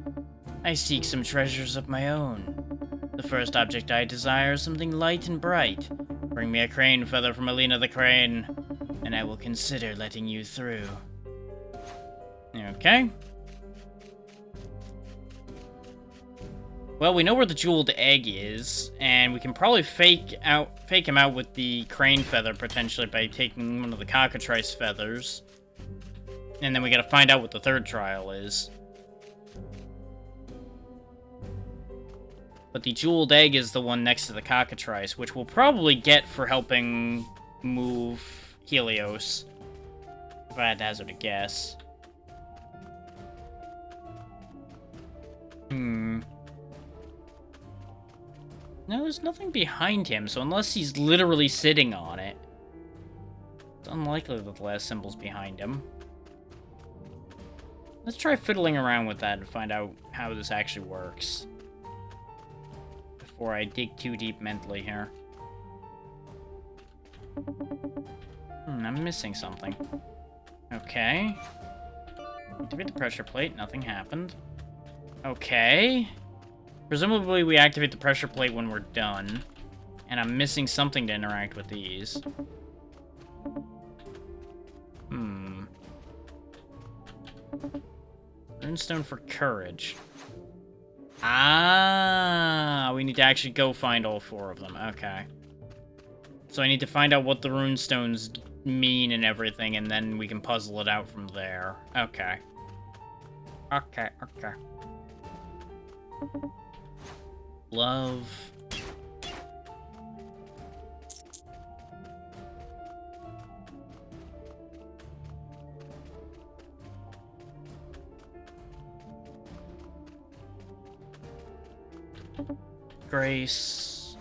I seek some treasures of my own. The first object I desire is something light and bright. Bring me a crane feather from Alina the Crane, and I will consider letting you through. Okay. Well, we know where the jeweled egg is, and we can probably fake him out with the crane feather, potentially, by taking one of the cockatrice feathers. And then we gotta find out what the third trial is. But the jeweled egg is the one next to the cockatrice, which we'll probably get for helping move Helios, if I had to hazard a guess. No, there's nothing behind him, so unless he's literally sitting on it, it's unlikely that the last symbol's behind him. Let's try fiddling around with that and find out how this actually works. Before I dig too deep mentally here. I'm missing something. Okay. Activate the pressure plate, nothing happened. Okay. Presumably we activate the pressure plate when we're done. And I'm missing something to interact with these. Runestone for courage. Ah, we need to actually go find all 4 of them. Okay. So I need to find out what the runestones mean and everything, and then we can puzzle it out from there. Okay. Okay. Love. Grace.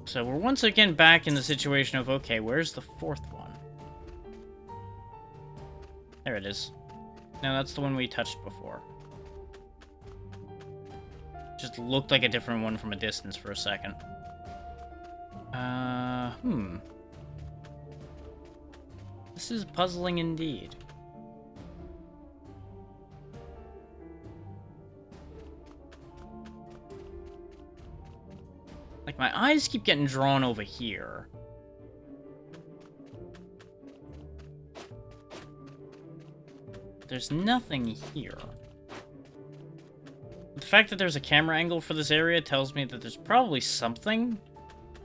So we're once again back in the situation of, okay, where's the 4th one? There it is. No, that's the one we touched before. Just looked like a different one from a distance for a second. This is puzzling indeed. Like, my eyes keep getting drawn over here. There's nothing here. The fact that there's a camera angle for this area tells me that there's probably something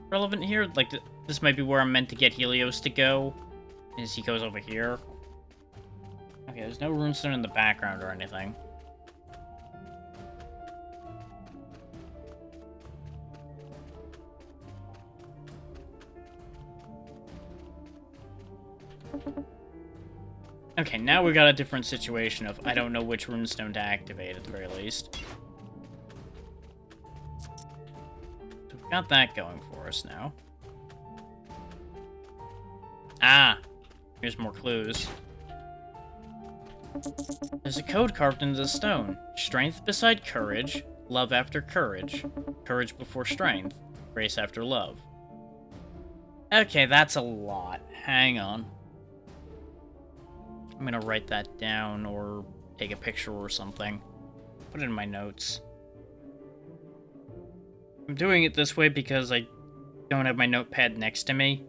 relevant here. Like, this might be where I'm meant to get Helios to go, as he goes over here. Okay, there's no runestone in the background or anything. Okay, now we got a different situation of I don't know which runestone to activate at the very least. So we've got that going for us now. Ah! Here's more clues. There's a code carved into the stone. Strength beside courage, love after courage, courage before strength, grace after love. Okay, that's a lot. Hang on. I'm gonna write that down or take a picture or something. Put it in my notes. I'm doing it this way because I don't have my notepad next to me.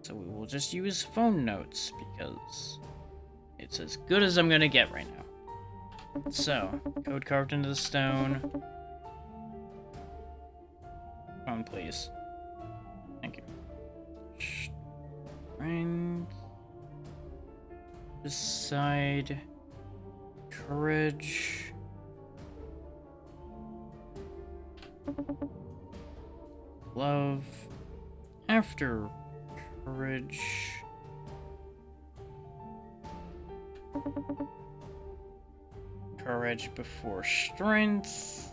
So we will just use phone notes because it's as good as I'm gonna get right now. So, code carved into the stone. Phone, please. Thank you. Strength. Beside. Courage. Love. After courage. Courage before strength.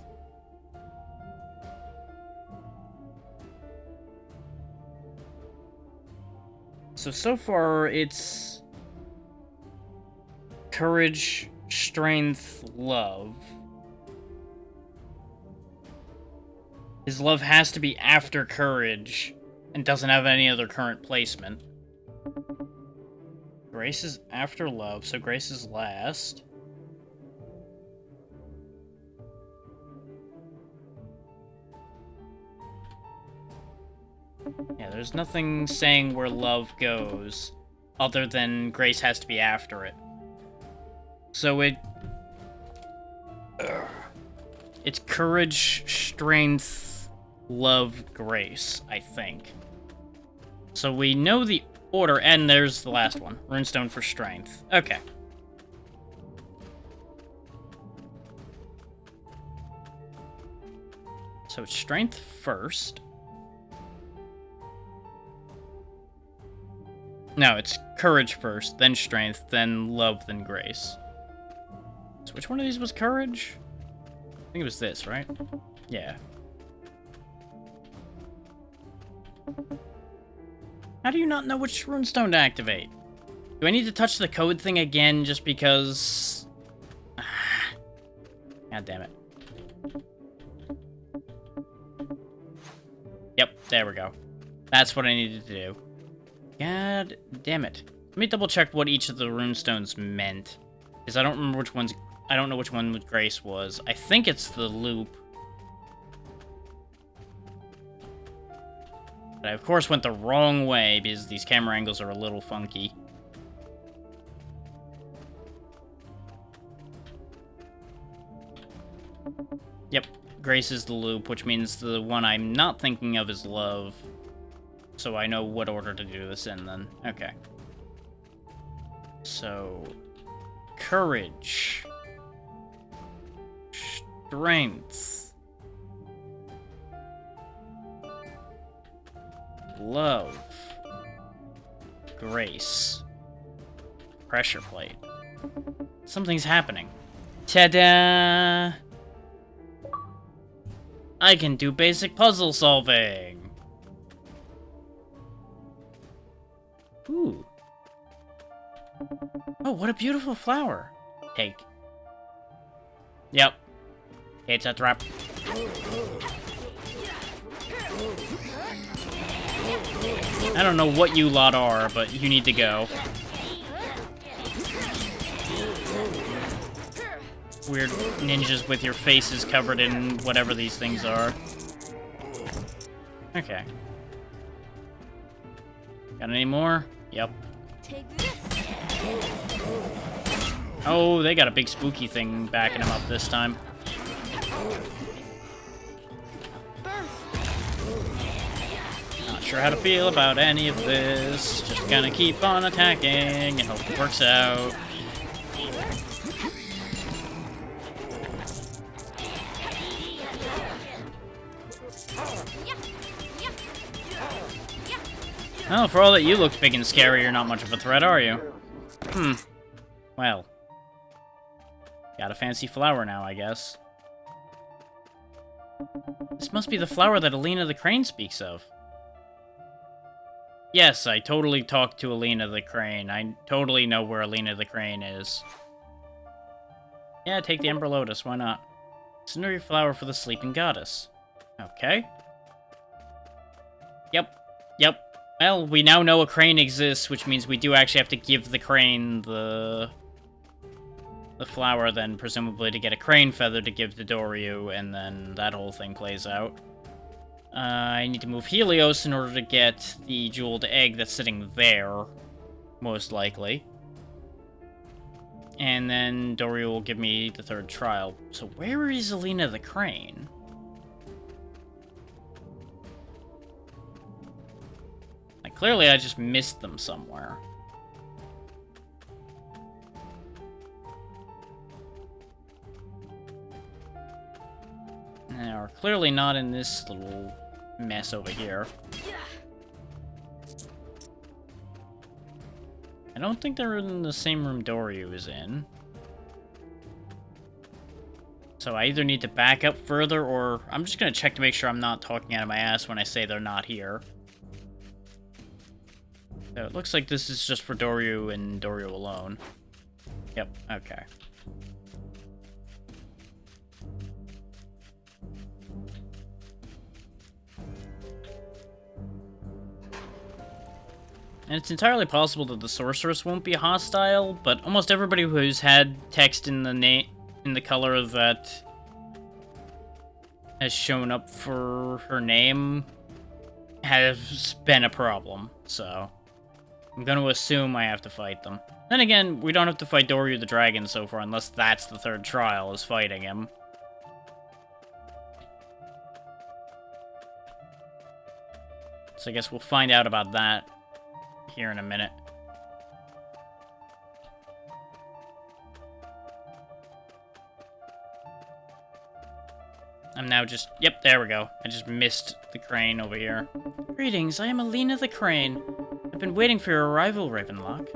So far, it's courage, strength, love. His love has to be after courage and doesn't have any other current placement. Grace is after love, so grace is last. Yeah, there's nothing saying where love goes, other than grace has to be after it. So it's courage, strength, love, grace, I think. So we know the order, and there's the last one. Runestone for strength. Okay. So it's strength first. No, it's courage first, then strength, then love, then grace. Which one of these was courage? I think it was this, right? Yeah. How do you not know which runestone to activate? Do I need to touch the code thing again just because... God damn it. Yep, there we go. That's what I needed to do. God damn it. Let me double check what each of the runestones meant. Because I don't remember which ones... I don't know which one with Grace was. I think it's the loop. But I, of course, went the wrong way because these camera angles are a little funky. Yep, Grace is the loop, which means the one I'm not thinking of is love. So I know what order to do this in, then. Okay. So... Courage. Strength. Love. Grace. Pressure plate. Something's happening. Ta-da! I can do basic puzzle solving! Ooh. Oh, what a beautiful flower. Take. Yep. It's a trap. I don't know what you lot are, but you need to go. Weird ninjas with your faces covered in whatever these things are. Okay. Got any more? Yep. Oh, they got a big spooky thing backing them up this time. Not sure how to feel about any of this. Just gonna keep on attacking and hope it works out. Well, for all that you looked big and scary, you're not much of a threat, are you? Well. Got a fancy flower now, I guess. This must be the flower that Alina the Crane speaks of. Yes, I totally talked to Alina the Crane. I totally know where Alina the Crane is. Yeah, take the Ember Lotus, why not? Cinnary flower for the sleeping goddess. Okay. Yep. Well, we now know a crane exists, which means we do actually have to give the crane the flower, then presumably to get a crane feather to give to Doryu, and then that whole thing plays out. I need to move Helios in order to get the jeweled egg that's sitting there, most likely. And then Doryu will give me the third trial. So where is Alina the Crane? Like, clearly I just missed them somewhere. They are clearly not in this little mess over here. I don't think they're in the same room Doryu is in. So I either need to back up further, or I'm just gonna check to make sure I'm not talking out of my ass when I say they're not here. So it looks like this is just for Doryu and Doryu alone. Yep, okay. And it's entirely possible that the sorceress won't be hostile, but almost everybody who's had text in the the color of that has shown up for her name has been a problem, so I'm gonna assume I have to fight them. Then again, we don't have to fight Doryu the Dragon so far, unless that's the third trial, is fighting him. So I guess we'll find out about that here in a minute. I'm now just... Yep, there we go. I just missed the crane over here. Greetings, I am Alina the Crane. I've been waiting for your arrival, Ravenlok.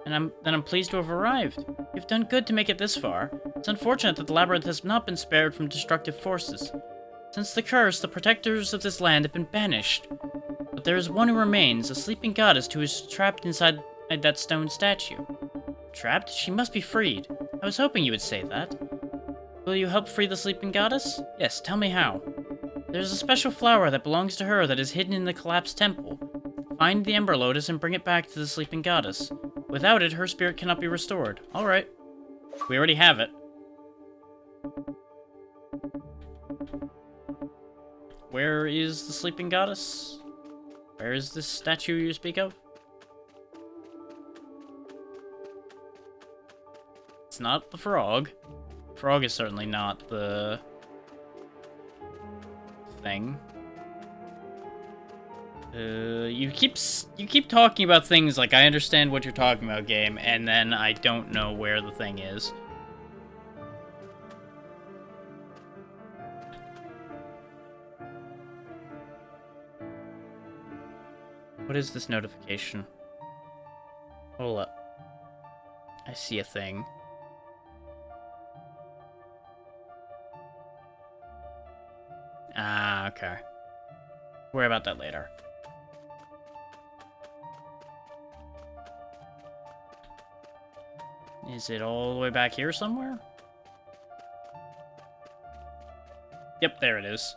And I'm pleased to have arrived. You've done good to make it this far. It's unfortunate that the labyrinth has not been spared from destructive forces. Since the curse, the protectors of this land have been banished. But there is one who remains, a sleeping goddess who is trapped inside that stone statue. Trapped? She must be freed. I was hoping you would say that. Will you help free the sleeping goddess? Yes, tell me how. There's a special flower that belongs to her that is hidden in the collapsed temple. Find the Ember Lotus and bring it back to the sleeping goddess. Without it, her spirit cannot be restored. Alright. We already have it. Where is the sleeping goddess? Where is this statue you speak of? It's not the frog. Frog is certainly not the thing. You keep talking about things like I understand what you're talking about, game, and then I don't know where the thing is. What is this notification? Hold up. I see a thing. Ah, okay. Worry about that later. Is it all the way back here somewhere? Yep, there it is.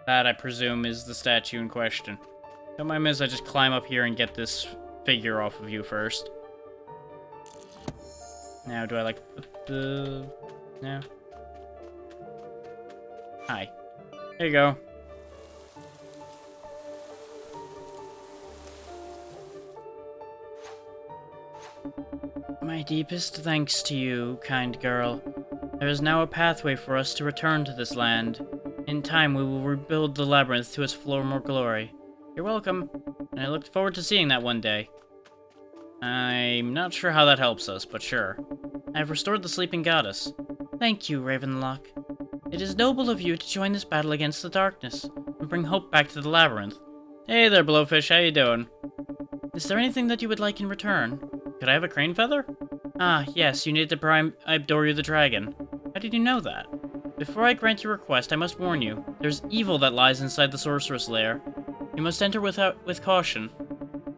That, I presume, is the statue in question. Don't mind me as I just climb up here and get this figure off of you first. Now, do I, like, put the... No. Hi. There you go. My deepest thanks to you, kind girl. There is now a pathway for us to return to this land. In time, we will rebuild the labyrinth to its former glory. You're welcome, and I look forward to seeing that one day. I'm not sure how that helps us, but sure. I have restored the sleeping goddess. Thank you, Ravenlok. It is noble of you to join this battle against the darkness, and bring hope back to the labyrinth. Hey there, Blowfish, how you doing? Is there anything that you would like in return? Could I have a crane feather? Ah, yes, you need to prime Ibdoru the dragon. How did you know that? Before I grant your request, I must warn you. There's evil that lies inside the sorceress lair. You must enter with caution.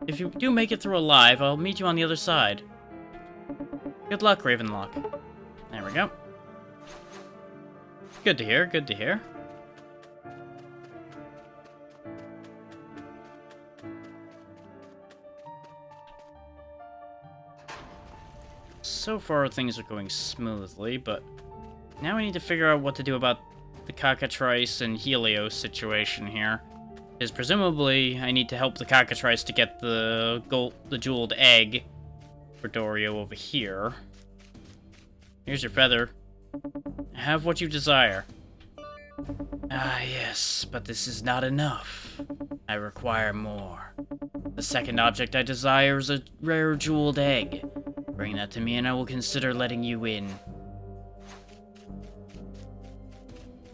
If you do make it through alive, I'll meet you on the other side. Good luck, Ravenlok. There we go. Good to hear, good to hear. So far, things are going smoothly, but now we need to figure out what to do about the cockatrice and Helios situation here. Because presumably, I need to help the cockatrice to get the jeweled egg for Dorio over here. Here's your feather. Have what you desire. Ah, yes, but this is not enough. I require more. The second object I desire is a rare jeweled egg. Bring that to me and I will consider letting you in.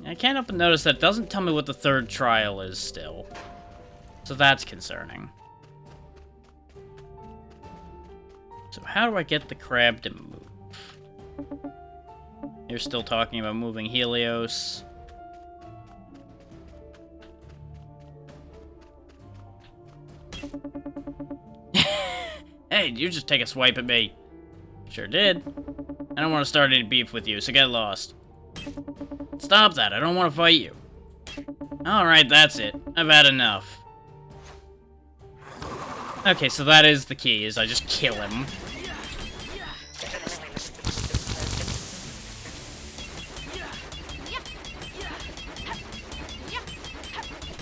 I can't help but notice that it doesn't tell me what the third trial is still. So that's concerning. So how do I get the crab to move? You're still talking about moving Helios. Hey, you just take a swipe at me. Sure did. I don't want to start any beef with you, so get lost. Stop that, I don't want to fight you. Alright, that's it. I've had enough. Okay, so that is the key, is I just kill him.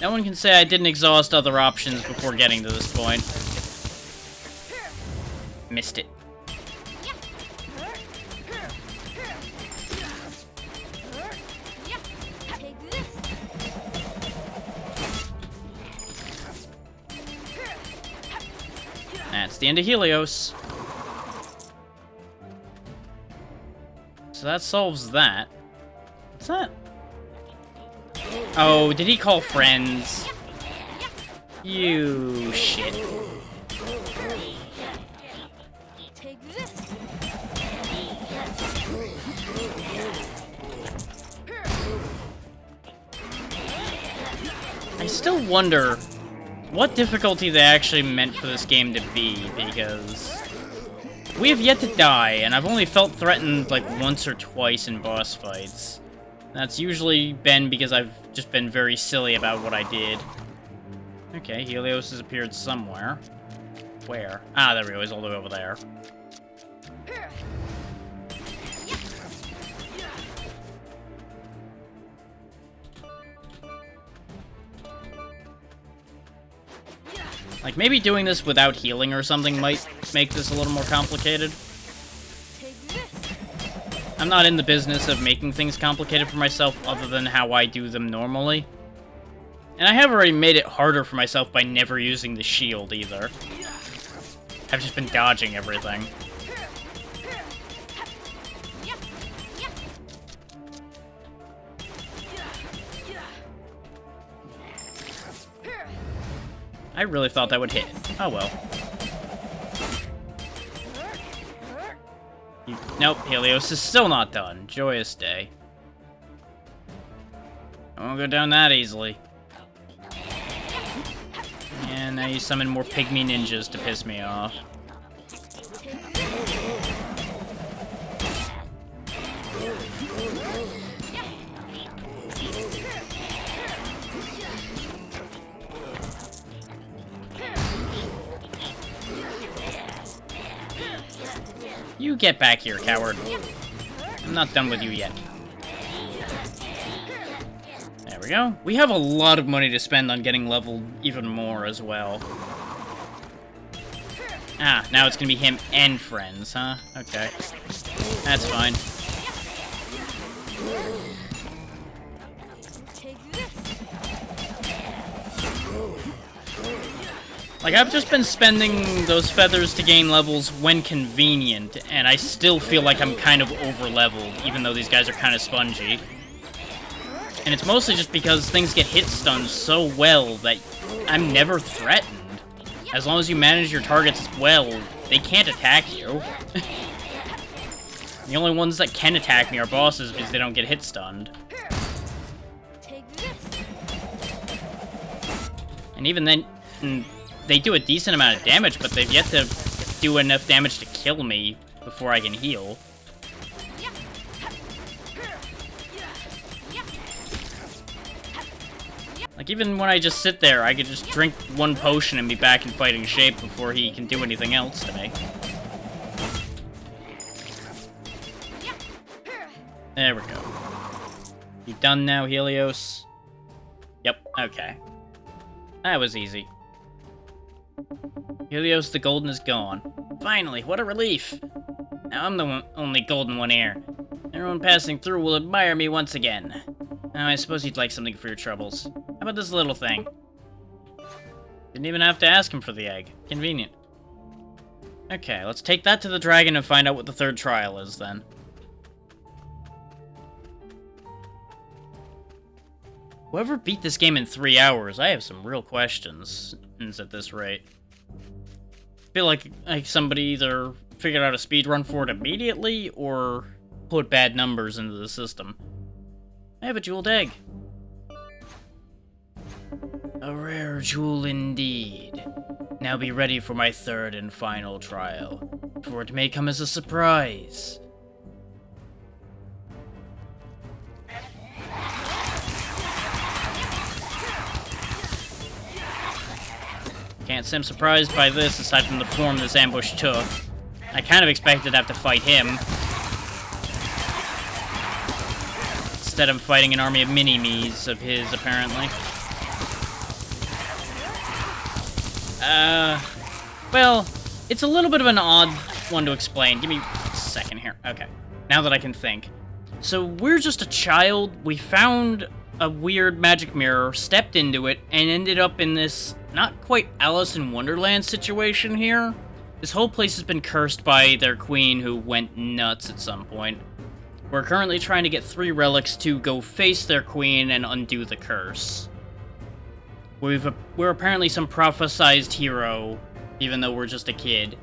No one can say I didn't exhaust other options before getting to this point. Missed it. That's the end of Helios. So that solves that. What's that? Oh, did he call friends? You shit. I still wonder what difficulty they actually meant for this game to be, because we have yet to die, and I've only felt threatened like once or twice in boss fights. That's usually been because I've just been very silly about what I did. Okay, Helios has appeared somewhere. Where? Ah, there we go, he's all the way over there. Like, maybe doing this without healing or something might make this a little more complicated. I'm not in the business of making things complicated for myself other than how I do them normally. And I have already made it harder for myself by never using the shield, either. I've just been dodging everything. I really thought that would hit. Oh well. Nope, Helios is still not done. Joyous day. I won't go down that easily. And now you summon more pygmy ninjas to piss me off. You get back here, coward. I'm not done with you yet. There we go. We have a lot of money to spend on getting leveled even more as well. Ah, now it's gonna be him and friends, huh? Okay. That's fine. Like, I've just been spending those feathers to gain levels when convenient, and I still feel like I'm kind of over-leveled, even though these guys are kind of spongy. And it's mostly just because things get hit stunned so well that I'm never threatened. As long as you manage your targets well, they can't attack you. The only ones that can attack me are bosses because they don't get hit stunned. And even then, they do a decent amount of damage, but they've yet to do enough damage to kill me before I can heal. Like, even when I just sit there, I could just drink one potion and be back in fighting shape before he can do anything else to me. There we go. You done now, Helios? Yep, okay. That was easy. Helios the Golden is gone. Finally, what a relief! Now I'm the only golden one here. Everyone passing through will admire me once again. Now I suppose you'd like something for your troubles. How about this little thing? Didn't even have to ask him for the egg. Convenient. Okay, let's take that to the dragon and find out what the third trial is, then. Whoever beat this game in 3 hours, I have some real questions at this rate. I feel like somebody either figured out a speedrun for it immediately, or put bad numbers into the system. I have a jeweled egg. A rare jewel indeed. Now be ready for my third and final trial, for it may come as a surprise. Can't say I'm surprised by this, aside from the form this ambush took. I kind of expected to have to fight him. Instead, I'm fighting an army of mini-me's of his, apparently. Well, it's a little bit of an odd one to explain. Give me a second here. Okay, now that I can think. So, we're just a child. We found a weird magic mirror, stepped into it, and ended up in this not quite Alice in Wonderland situation here. This whole place has been cursed by their queen, who went nuts at some point. We're currently trying to get 3 relics to go face their queen and undo the curse. We're apparently some prophesized hero, even though we're just a kid.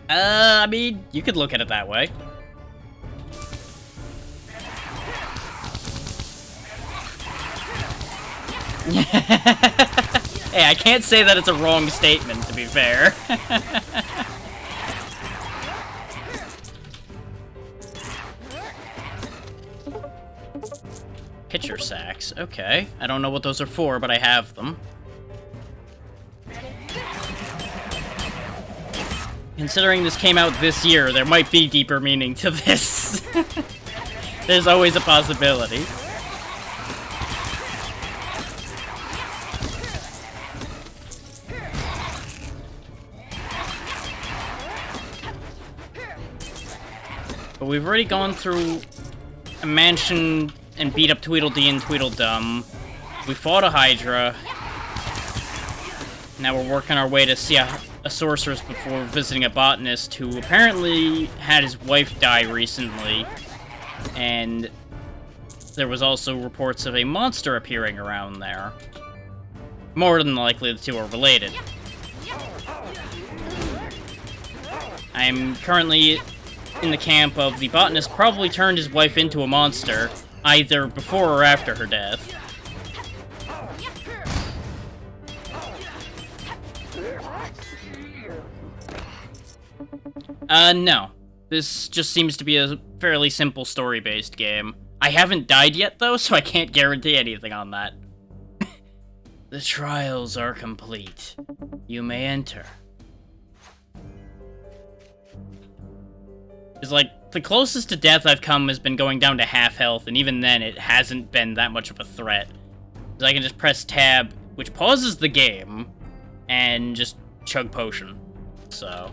I mean, you could look at it that way. Hey, I can't say that it's a wrong statement, to be fair. Pitcher sacks. Okay. I don't know what those are for, but I have them. Considering this came out this year, there might be deeper meaning to this. There's always a possibility. But we've already gone through a mansion and beat up Tweedledee and Tweedledum. We fought a Hydra. Now we're working our way to see a sorceress before visiting a botanist who apparently had his wife die recently. And there was also reports of a monster appearing around there. More than likely, the two are related. I am currently in the camp of the botanist probably turned his wife into a monster, either before or after her death. No. This just seems to be a fairly simple story-based game. I haven't died yet, though, so I can't guarantee anything on that. The trials are complete. You may enter. It's like, the closest to death I've come has been going down to half health, and even then it hasn't been that much of a threat. So I can just press tab, which pauses the game, and just chug potion. So,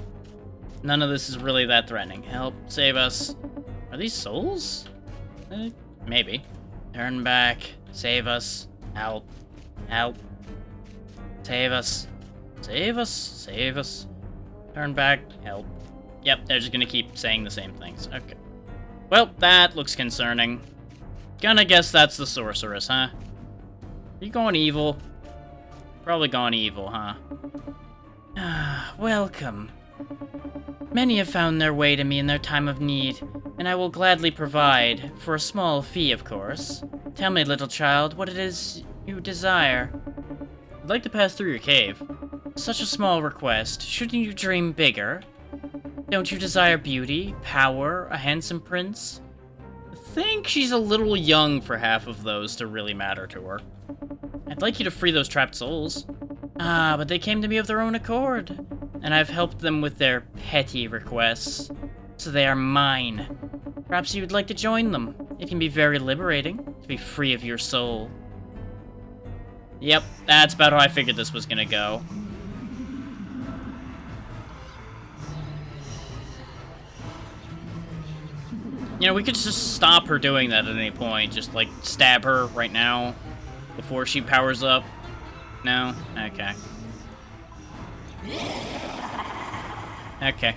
none of this is really that threatening. Help, save us. Are these souls? Maybe. Turn back, save us, help, help. Save us, save us, save us. Turn back, help. Yep, they're just gonna keep saying the same things. Okay. Well, that looks concerning. Gonna guess that's the sorceress, huh? Are you going evil? Probably gone evil, huh? Welcome. Many have found their way to me in their time of need, and I will gladly provide, for a small fee, of course. Tell me, little child, what it is you desire. I'd like to pass through your cave. Such a small request. Shouldn't you dream bigger? Don't you desire beauty, power, a handsome prince? I think she's a little young for half of those to really matter to her. I'd like you to free those trapped souls. Ah, but they came to me of their own accord, and I've helped them with their petty requests, so they are mine. Perhaps you'd like to join them. It can be very liberating to be free of your soul. Yep, that's about how I figured this was gonna go. You know, we could just stop her doing that at any point. Just, like, stab her right now before she powers up. No? Okay. Okay.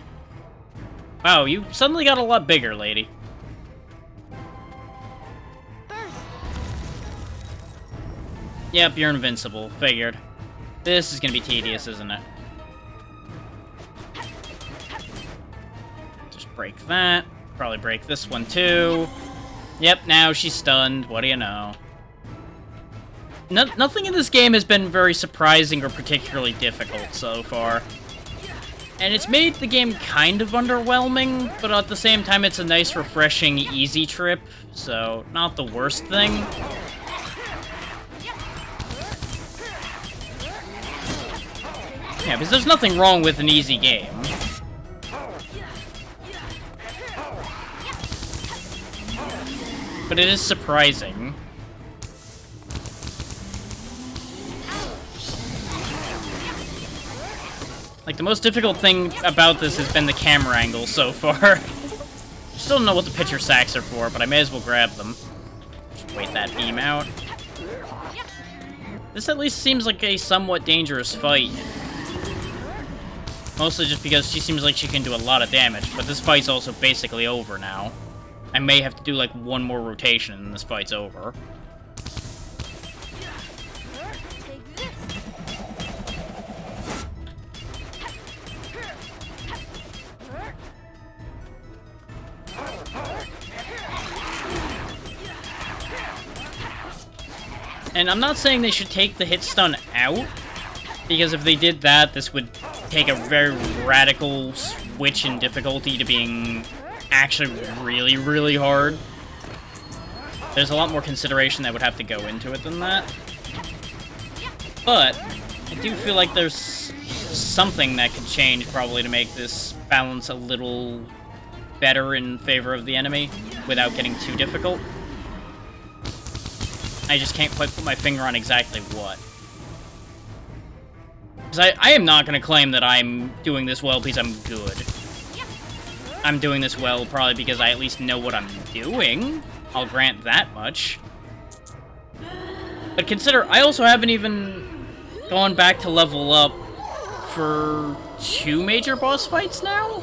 Wow, you suddenly got a lot bigger, lady. Yep, you're invincible. Figured. This is gonna be tedious, isn't it? Just break that. Probably break this one, too. Yep, now she's stunned. What do you know? Nothing in this game has been very surprising or particularly difficult so far. And it's made the game kind of underwhelming, but at the same time it's a nice, refreshing, easy trip, so not the worst thing. Yeah, because there's nothing wrong with an easy game. But it is surprising. Like, the most difficult thing about this has been the camera angle so far. Still don't know what the pitcher sacks are for, but I may as well grab them. Just wait that beam out. This at least seems like a somewhat dangerous fight. Mostly just because she seems like she can do a lot of damage, but this fight's also basically over now. I may have to do, like, one more rotation and this fight's over. And I'm not saying they should take the hit stun out, because if they did that, this would take a very radical switch in difficulty to being actually really, really hard. There's a lot more consideration that would have to go into it than that. But I do feel like there's something that could change probably to make this balance a little better in favor of the enemy without getting too difficult. I just can't quite put my finger on exactly what. Because I am not going to claim that I'm doing this well because I'm good. I'm doing this well probably because I at least know what I'm doing. I'll grant that much. But consider, I also haven't even gone back to level up for 2 major boss fights now?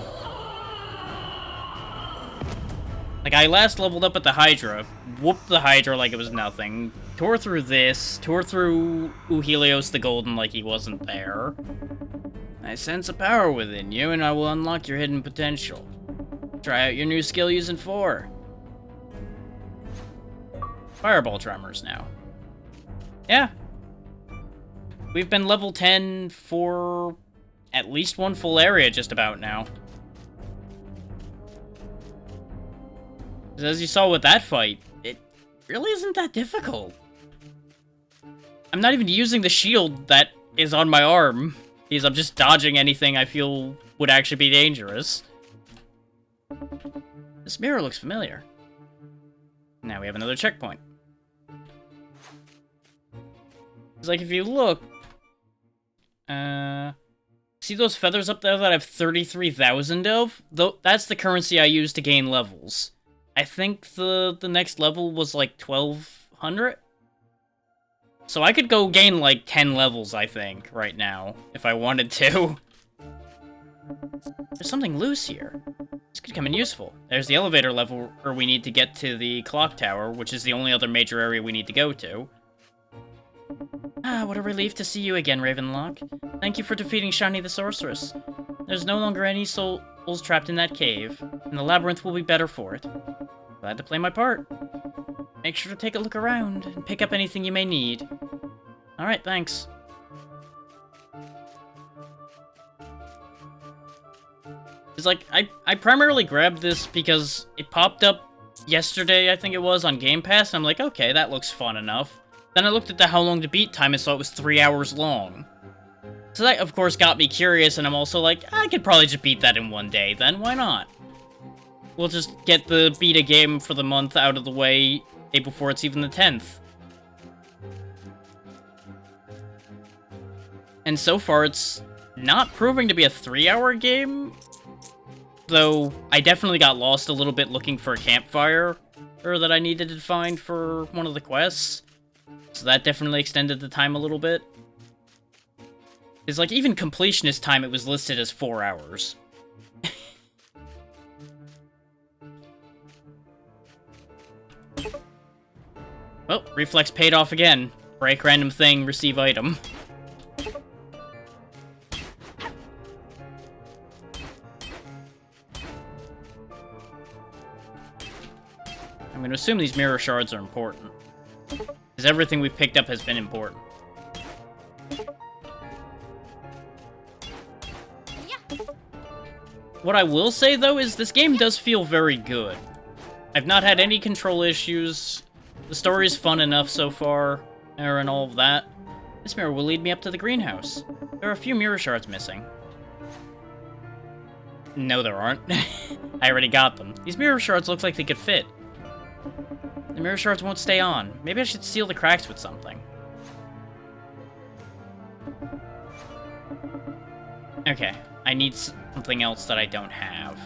Like, I last leveled up at the Hydra, whooped the Hydra like it was nothing, tore through this, tore through Helios the Golden like he wasn't there. I sense a power within you, and I will unlock your hidden potential. Try out your new skill using 4. Fireball Tremors now. Yeah. We've been level 10 for at least 1 full area just about now. As you saw with that fight, it really isn't that difficult. I'm not even using the shield that is on my arm, because I'm just dodging anything I feel would actually be dangerous. This mirror looks familiar. Now we have another checkpoint. It's like, if you look... see those feathers up there that I have 33,000 of? That's the currency I use to gain levels. I think the next level was like 1,200? So I could go gain like 10 levels, I think, right now, if I wanted to. There's something loose here. This could come in useful. There's the elevator level where we need to get to the clock tower, which is the only other major area we need to go to. Ah, what a relief to see you again, Ravenlok. Thank you for defeating Shiny the Sorceress. There's no longer any souls trapped in that cave, and the labyrinth will be better for it. Glad to play my part. Make sure to take a look around, and pick up anything you may need. Alright, thanks. It's like, I primarily grabbed this because it popped up yesterday, I think it was, on Game Pass, and I'm like, okay, that looks fun enough. Then I looked at the how long to beat time and saw it was 3 hours long. So that, of course, got me curious, and I'm also like, I could probably just beat that in 1 day, then why not? We'll just get the beta game for the month out of the way day before it's even the 10th. And so far, it's not proving to be a 3-hour game, though I definitely got lost a little bit looking for a campfire that I needed to find for one of the quests. So that definitely extended the time a little bit. It's like, even completionist time, it was listed as 4 hours. Well, reflex paid off again. Break random thing, receive item. I'm gonna assume these mirror shards are important. Because everything we've picked up has been important. What I will say, though, is this game does feel very good. I've not had any control issues. The story is fun enough so far, and all of that. This mirror will lead me up to the greenhouse. There are a few mirror shards missing. No, there aren't. I already got them. These mirror shards look like they could fit. The mirror shards won't stay on. Maybe I should seal the cracks with something. Okay, I need something else that I don't have.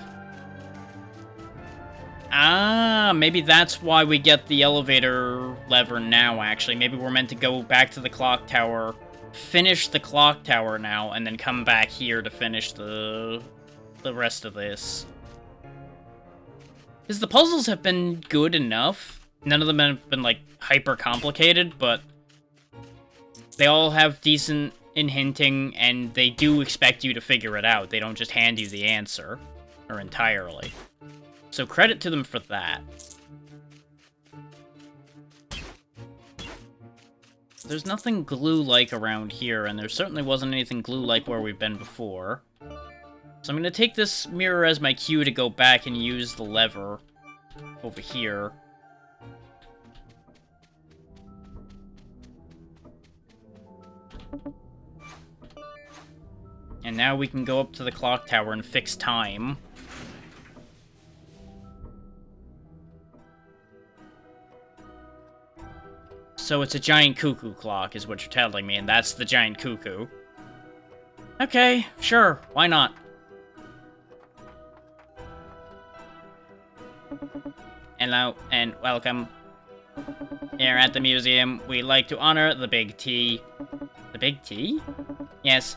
Ah, maybe that's why we get the elevator lever now, actually. Maybe we're meant to go back to the clock tower, finish the clock tower now, and then come back here to finish the rest of this. Because the puzzles have been good enough. None of them have been, like, hyper complicated, but they all have decent in hinting, and they do expect you to figure it out. They don't just hand you the answer, or entirely. So credit to them for that. There's nothing glue-like around here, and there certainly wasn't anything glue-like where we've been before. So I'm gonna take this mirror as my cue to go back and use the lever over here. And now we can go up to the clock tower and fix time. So it's a giant cuckoo clock, is what you're telling me, and that's the giant cuckoo. Okay, sure, why not? Hello, and welcome. Here at the museum, we like to honor the Big T. The Big T? Yes,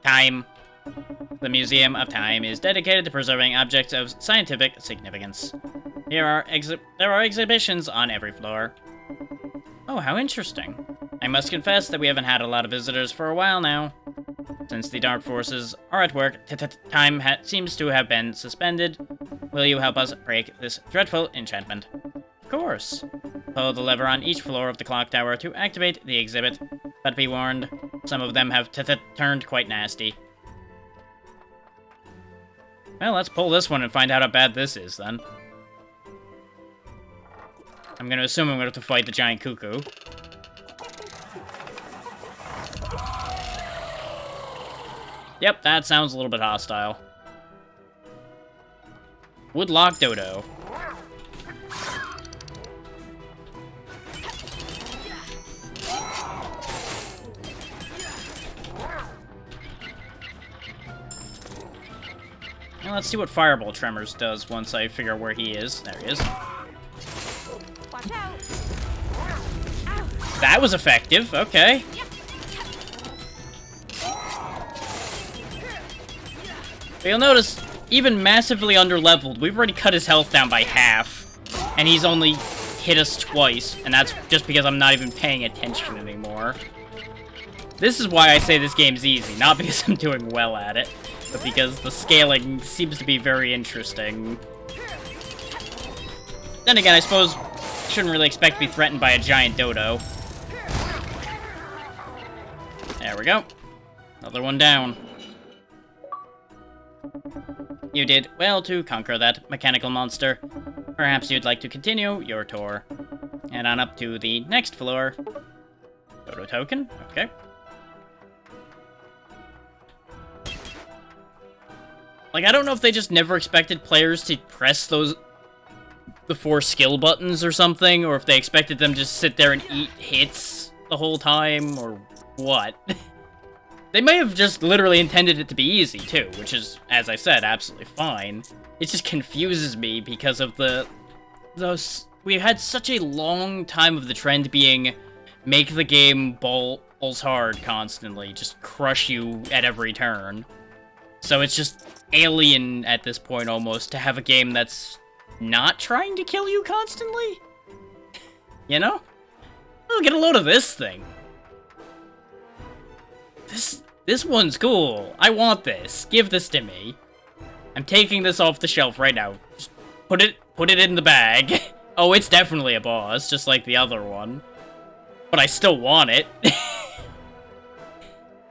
time. The Museum of Time is dedicated to preserving objects of scientific significance. There are exhibitions on every floor. Oh, how interesting. I must confess that we haven't had a lot of visitors for a while now. Since the Dark Forces are at work, time seems to have been suspended. Will you help us break this dreadful enchantment? Of course. Pull the lever on each floor of the clock tower to activate the exhibit. But be warned, some of them have turned quite nasty. Well, let's pull this one and find out how bad this is, then. I'm gonna assume I'm gonna have to fight the giant cuckoo. Yep, that sounds a little bit hostile. Woodlock Dodo. Now let's see what Fireball Tremors does once I figure out where he is. There he is. Watch out. That was effective, okay. But you'll notice, even massively underleveled, we've already cut his health down by half. And he's only hit us twice, and that's just because I'm not even paying attention anymore. This is why I say this game's easy, not because I'm doing well at it, but because the scaling seems to be very interesting. Then again, I suppose I shouldn't really expect to be threatened by a giant dodo. There we go. Another one down. You did well to conquer that mechanical monster. Perhaps you'd like to continue your tour. Head on up to the next floor. Dodo token, okay. Like, I don't know if they just never expected players to press the 4 skill buttons or something, or if they expected them to just sit there and eat hits the whole time, or what. They may have just literally intended it to be easy, too, which is, as I said, absolutely fine. It just confuses me because of those... We had such a long time of the trend being make the game balls hard constantly, just crush you at every turn. So it's just alien at this point, almost, to have a game that's not trying to kill you constantly? You know? Oh, get a load of this thing. This one's cool. I want this. Give this to me. I'm taking this off the shelf right now. Just put it in the bag. Oh, it's definitely a boss, just like the other one. But I still want it.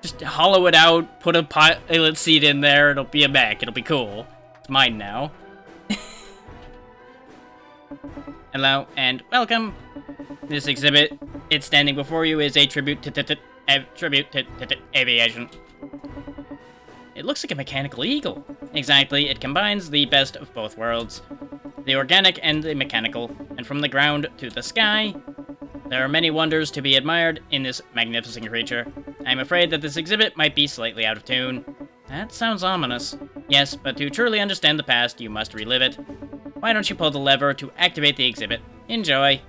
Just hollow it out, put a pilot seat in there, it'll be a mech, it'll be cool. It's mine now. Hello, and welcome. This exhibit, it's standing before you, is a tribute to aviation. It looks like a mechanical eagle. Exactly, it combines the best of both worlds. The organic and the mechanical, and from the ground to the sky, there are many wonders to be admired in this magnificent creature. I'm afraid that this exhibit might be slightly out of tune. That sounds ominous. Yes, but to truly understand the past, you must relive it. Why don't you pull the lever to activate the exhibit? Enjoy.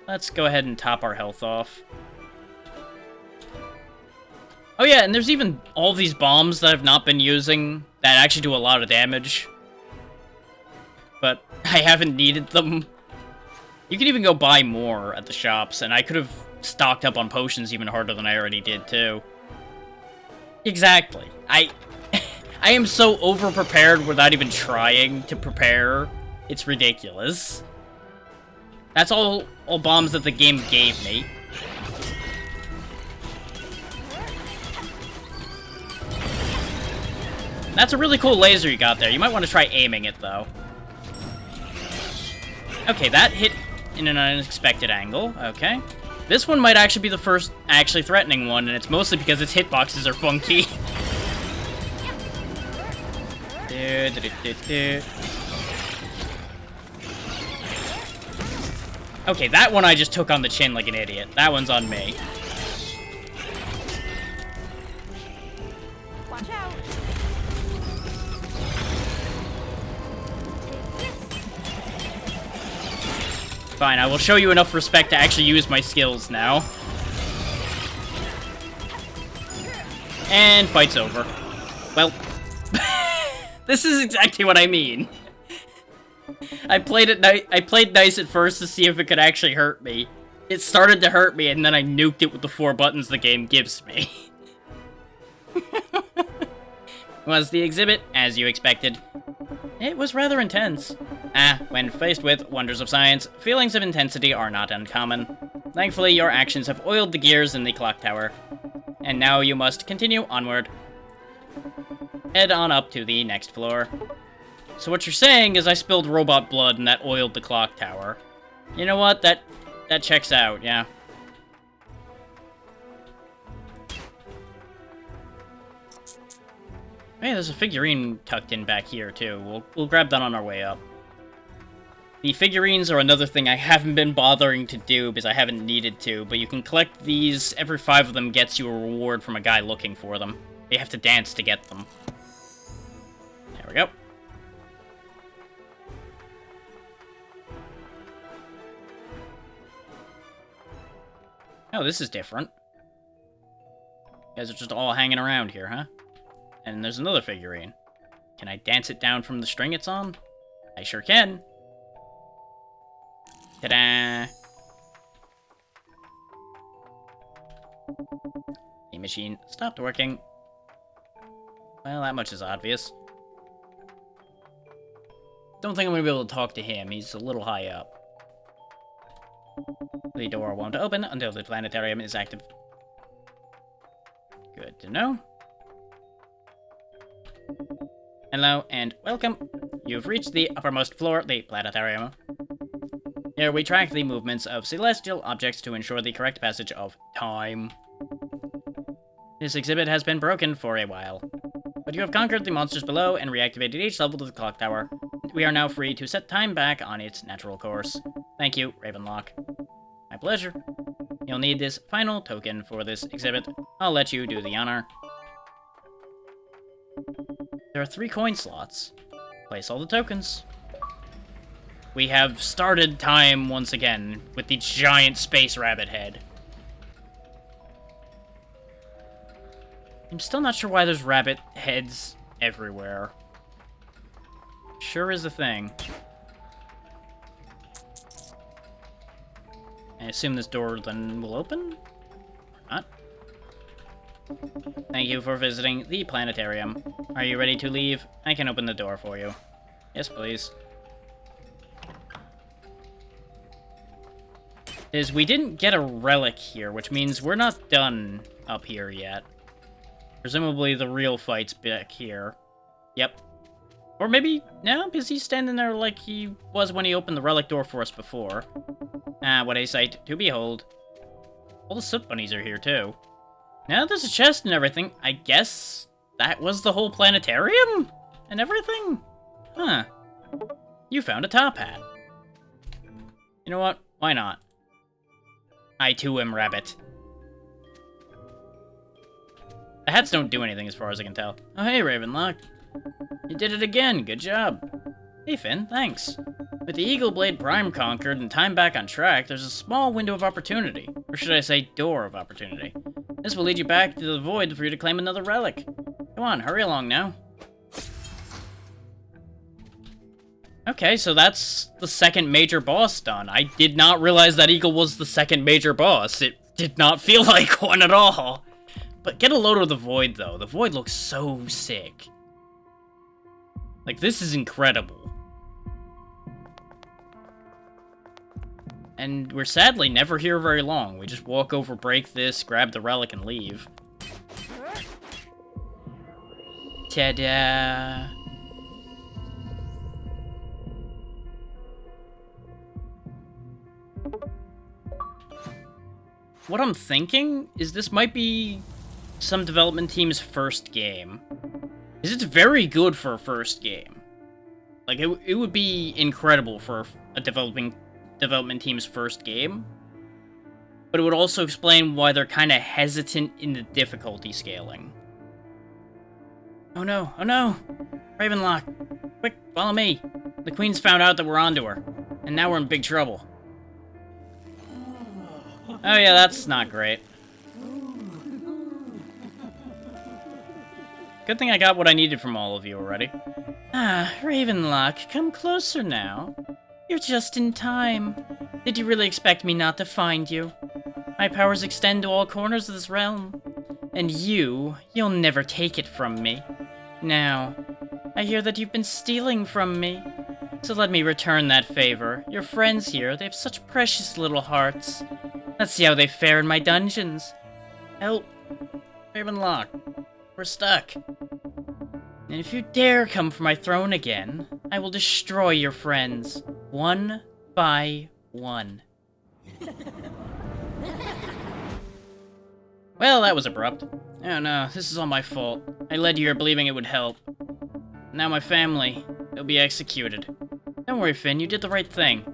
Let's go ahead and top our health off. Oh yeah, and there's even all these bombs that I've not been using that actually do a lot of damage. But I haven't needed them. You can even go buy more at the shops, and I could have stocked up on potions even harder than I already did, too. Exactly. I am so over-prepared without even trying to prepare. It's ridiculous. That's all bombs that the game gave me. That's a really cool laser you got there. You might want to try aiming it, though. Okay, that hit in an unexpected angle. Okay. This one might actually be the first actually threatening one, and it's mostly because its hitboxes are funky. Okay, that one I just took on the chin like an idiot. That one's on me. Watch out. Fine, I will show you enough respect to actually use my skills now. And fight's over. Well, this is exactly what I mean. I played nice at first to see if it could actually hurt me. It started to hurt me, and then I nuked it with the 4 buttons the game gives me. Was the exhibit as you expected? It was rather intense. When faced with wonders of science, feelings of intensity are not uncommon. Thankfully, your actions have oiled the gears in the clock tower. And now you must continue onward. Head on up to the next floor. So what you're saying is I spilled robot blood and that oiled the clock tower. You know what? That checks out, yeah. Hey, there's a figurine tucked in back here, too. We'll grab that on our way up. The figurines are another thing I haven't been bothering to do because I haven't needed to, but you can collect these. Every 5 of them gets you a reward from a guy looking for them. You have to dance to get them. There we go. Oh, this is different. You guys are just all hanging around here, huh? And there's another figurine. Can I dance it down from the string it's on? I sure can. Ta-da! The machine stopped working. Well, that much is obvious. Don't think I'm gonna be able to talk to him. He's a little high up. The door won't open until the planetarium is active. Good to know. Hello and welcome. You've reached the uppermost floor, the planetarium. Here we track the movements of celestial objects to ensure the correct passage of time. This exhibit has been broken for a while, but you have conquered the monsters below and reactivated each level of the clock tower. We are now free to set time back on its natural course. Thank you, Ravenlok. My pleasure. You'll need this final token for this exhibit. I'll let you do the honor. There are 3 coin slots. Place all the tokens. We have started time once again with the giant space rabbit head. I'm still not sure why there's rabbit heads everywhere. Sure is a thing. I assume this door then will open? Or not? Thank you for visiting the planetarium. Are you ready to leave? I can open the door for you. Yes, please. We didn't get a relic here, which means we're not done up here yet. Presumably the real fight's back here. Yep. Or maybe, no, because he's standing there like he was when he opened the relic door for us before. What a sight to behold. All the soot bunnies are here, too. Now there's a chest and everything. I guess that was the whole planetarium? And everything? Huh. You found a top hat. You know what? Why not? I too am rabbit. The hats don't do anything as far as I can tell. Oh hey, Ravenlok. You did it again, good job. Hey Finn, thanks. With the Eagle Blade Prime conquered and time back on track, there's a small window of opportunity. Or should I say, door of opportunity. This will lead you back to the void for you to claim another relic. Come on, hurry along now. Okay, so that's the second major boss done. I did not realize that Eagle was the second major boss. It did not feel like one at all. But get a load of the void, though. The void looks so sick. Like, this is incredible. And we're sadly never here very long. We just walk over, break this, grab the relic, and leave. Ta-da! What I'm thinking is this might be some development team's first game. Because it's very good for a first game. Like, it would be incredible for a development team's first game. But it would also explain why they're kind of hesitant in the difficulty scaling. Oh no, oh no! Ravenlok! Quick, follow me! The Queen's found out that we're onto her, and now we're in big trouble. Oh yeah, that's not great. Good thing I got what I needed from all of you already. Ah, Ravenlok, come closer now. You're just in time. Did you really expect me not to find you? My powers extend to all corners of this realm. And you'll never take it from me. Now, I hear that you've been stealing from me. So let me return that favor. Your friends here, they have such precious little hearts. Let's see how they fare in my dungeons. Help! Ravenlok, we're stuck. And if you dare come for my throne again, I will destroy your friends, one by one. Well, that was abrupt. Oh no, this is all my fault. I led you here believing it would help. Now my family, they'll be executed. Don't worry, Finn, you did the right thing.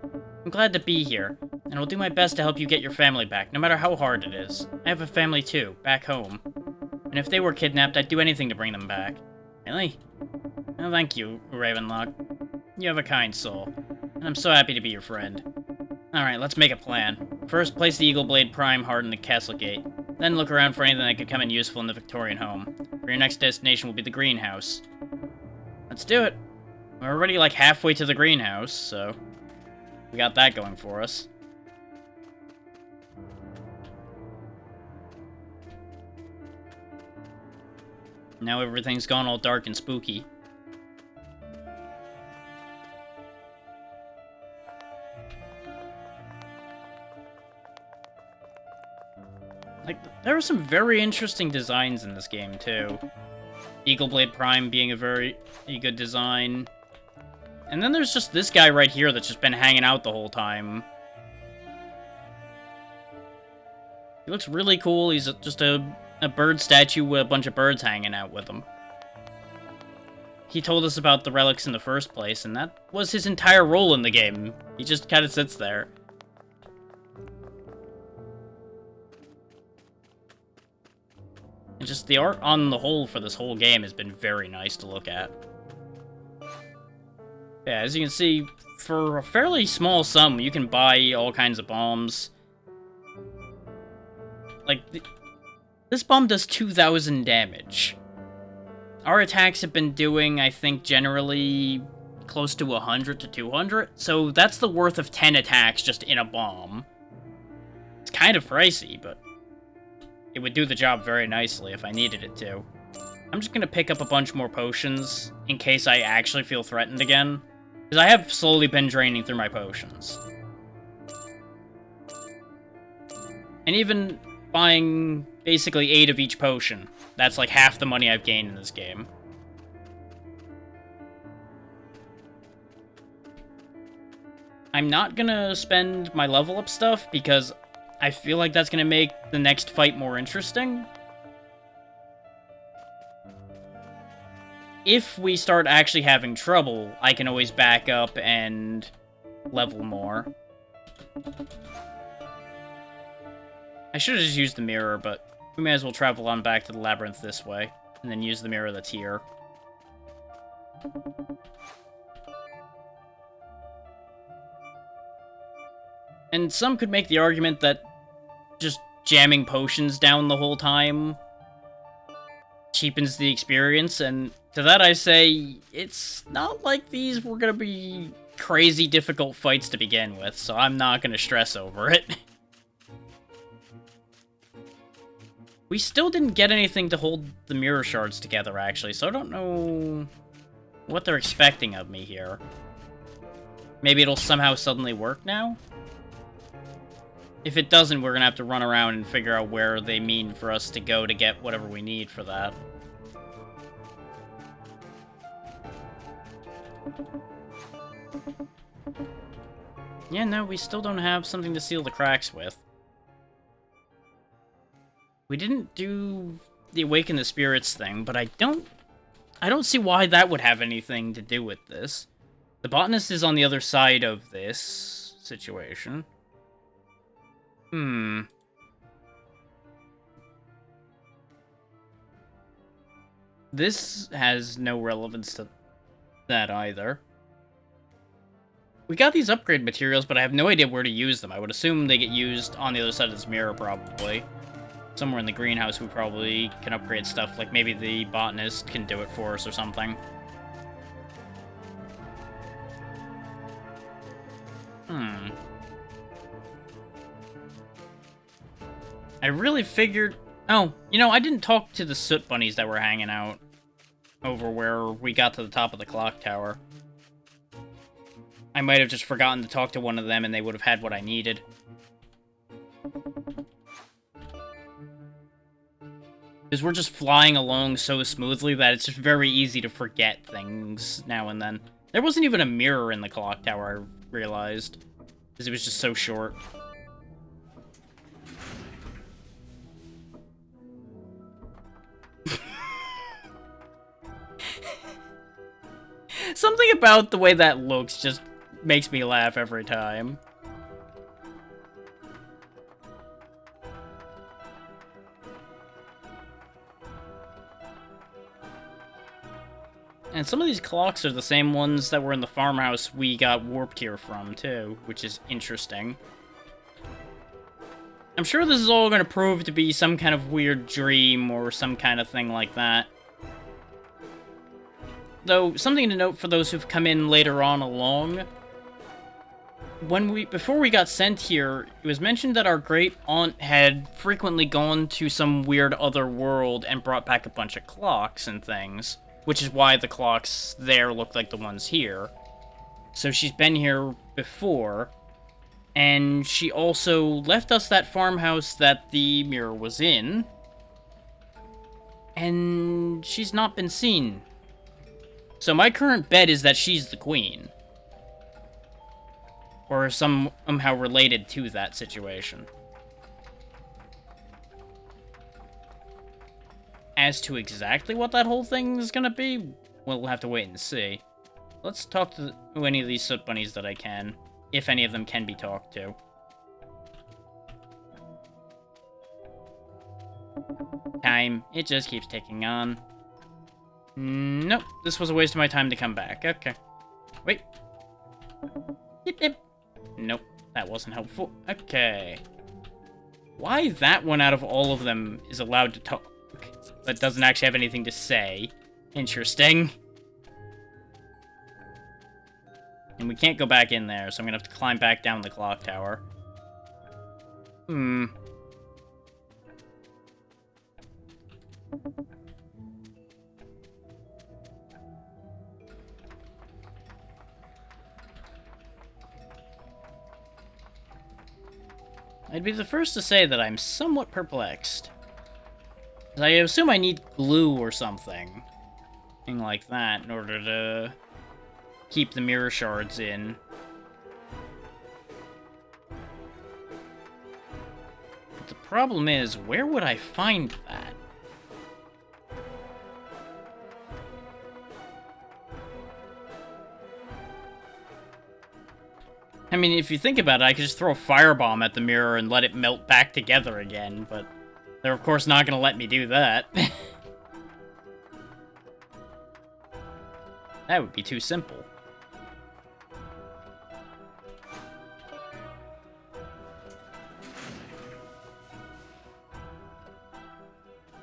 I'm glad to be here, and I'll do my best to help you get your family back, no matter how hard it is. I have a family too, back home. And if they were kidnapped, I'd do anything to bring them back. Really? Oh, thank you, Ravenlok. You have a kind soul, and I'm so happy to be your friend. Alright, let's make a plan. First, place the Eagle Blade Prime Heart in the castle gate. Then look around for anything that could come in useful in the Victorian home. For your next destination will be the greenhouse. Let's do it! We're already like halfway to the greenhouse, so we got that going for us. Now everything's gone all dark and spooky. Like, there are some very interesting designs in this game, too. Eagle Blade Prime being a very good design. And then there's just this guy right here that's just been hanging out the whole time. He looks really cool. He's just a bird statue with a bunch of birds hanging out with him. He told us about the relics in the first place, and that was his entire role in the game. He just kind of sits there. And just the art on the whole for this whole game has been very nice to look at. Yeah, as you can see, for a fairly small sum, you can buy all kinds of bombs. Like, this bomb does 2,000 damage. Our attacks have been doing, I think, generally close to 100 to 200, so that's the worth of 10 attacks just in a bomb. It's kind of pricey, but it would do the job very nicely if I needed it to. I'm just gonna pick up a bunch more potions in case I actually feel threatened again, because I have slowly been draining through my potions. And even buying basically 8 of each potion, that's like half the money I've gained in this game. I'm not gonna spend my level up stuff because I feel like that's gonna make the next fight more interesting. If we start actually having trouble, I can always back up and level more. I should have just used the mirror, but we may as well travel on back to the labyrinth this way, and then use the mirror that's here. And some could make the argument that just jamming potions down the whole time cheapens the experience, and to that I say, it's not like these were gonna be crazy difficult fights to begin with, so I'm not gonna stress over it. We still didn't get anything to hold the mirror shards together, actually, so I don't know what they're expecting of me here. Maybe it'll somehow suddenly work now? If it doesn't, we're gonna have to run around and figure out where they mean for us to go to get whatever we need for that. Yeah, no, we still don't have something to seal the cracks with. We didn't do the Awaken the Spirits thing, but I don't see why that would have anything to do with this. The botanist is on the other side of this situation. This has no relevance to that either. We got these upgrade materials, but I have no idea where to use them. I would assume they get used on the other side of this mirror, probably. Somewhere in the greenhouse we probably can upgrade stuff, like maybe the botanist can do it for us or something. I really figured... Oh, you know, I didn't talk to the soot bunnies that were hanging out over where we got to the top of the clock tower. I might have just forgotten to talk to one of them and they would have had what I needed. Because we're just flying along so smoothly that it's just very easy to forget things now and then. There wasn't even a mirror in the clock tower, I realized. Because it was just so short. Something about the way that looks just makes me laugh every time. And some of these clocks are the same ones that were in the farmhouse we got warped here from, too, which is interesting. I'm sure this is all going to prove to be some kind of weird dream or some kind of thing like that. Though, something to note for those who've come in later on along, before we got sent here, it was mentioned that our great aunt had frequently gone to some weird other world and brought back a bunch of clocks and things, which is why the clocks there look like the ones here. So she's been here before, and she also left us that farmhouse that the mirror was in, and she's not been seen. So my current bet is that she's the queen. Or somehow related to that situation. As to exactly what that whole thing is gonna be, we'll have to wait and see. Let's talk to any of these soot bunnies that I can, if any of them can be talked to. Time, it just keeps ticking on. Nope, this was a waste of my time to come back. Okay. Wait. Yip, yip. Nope, that wasn't helpful. Okay. Why that one out of all of them is allowed to talk, but doesn't actually have anything to say? Interesting. And we can't go back in there, so I'm gonna have to climb back down the clock tower. I'd be the first to say that I'm somewhat perplexed. I assume I need glue or something. Thing like that in order to keep the mirror shards in. But the problem is, where would I find that? I mean, if you think about it, I could just throw a firebomb at the mirror and let it melt back together again, but they're of course not going to let me do that. That would be too simple.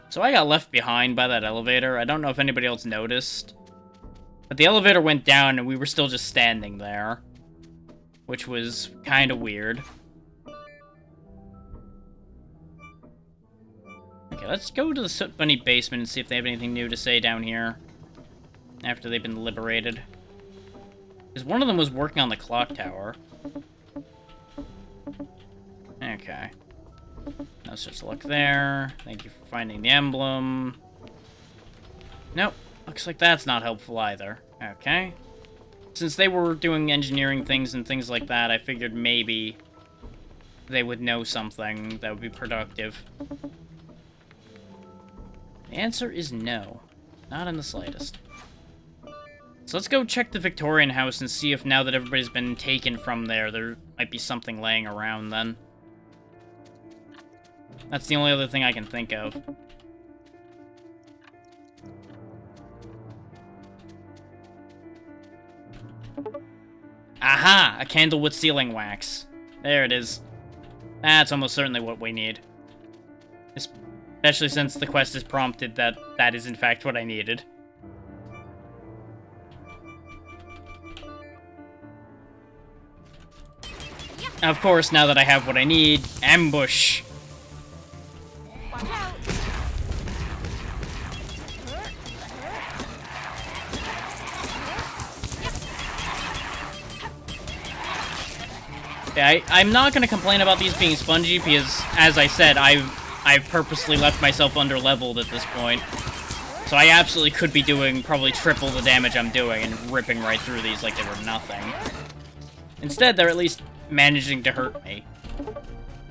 So I got left behind by that elevator. I don't know if anybody else noticed, but the elevator went down and we were still just standing there, which was kind of weird. Okay, let's go to the Soot Bunny basement and see if they have anything new to say down here after they've been liberated. Because one of them was working on the clock tower. Okay. Let's just look there. Thank you for finding the emblem. Nope. Looks like that's not helpful either. Okay. Since they were doing engineering things and things like that, I figured maybe they would know something that would be productive. The answer is no. Not in the slightest. So let's go check the Victorian house and see if now that everybody's been taken from there, there might be something laying around then. That's the only other thing I can think of. Aha! A candle with sealing wax. There it is. That's almost certainly what we need. Especially since the quest is prompted that that is in fact what I needed. Of course, now that I have what I need, ambush! Watch out! Yeah, I'm not gonna complain about these being spongy because, as I said, I've purposely left myself under-leveled at this point. So I absolutely could be doing probably triple the damage I'm doing and ripping right through these like they were nothing. Instead, they're at least managing to hurt me.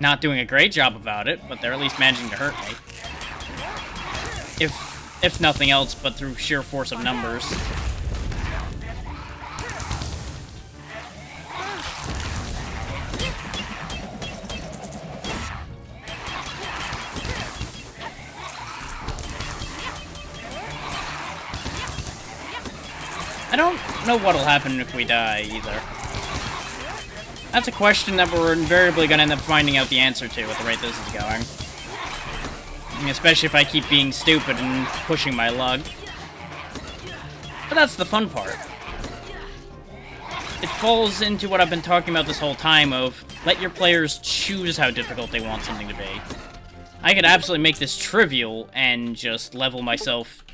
Not doing a great job about it, but they're at least managing to hurt me. If nothing else, but through sheer force of numbers. I don't know what'll happen if we die, either. That's a question that we're invariably gonna end up finding out the answer to at the rate this is going. I mean, especially if I keep being stupid and pushing my luck. But that's the fun part. It falls into what I've been talking about this whole time of, let your players choose how difficult they want something to be. I could absolutely make this trivial and just level myself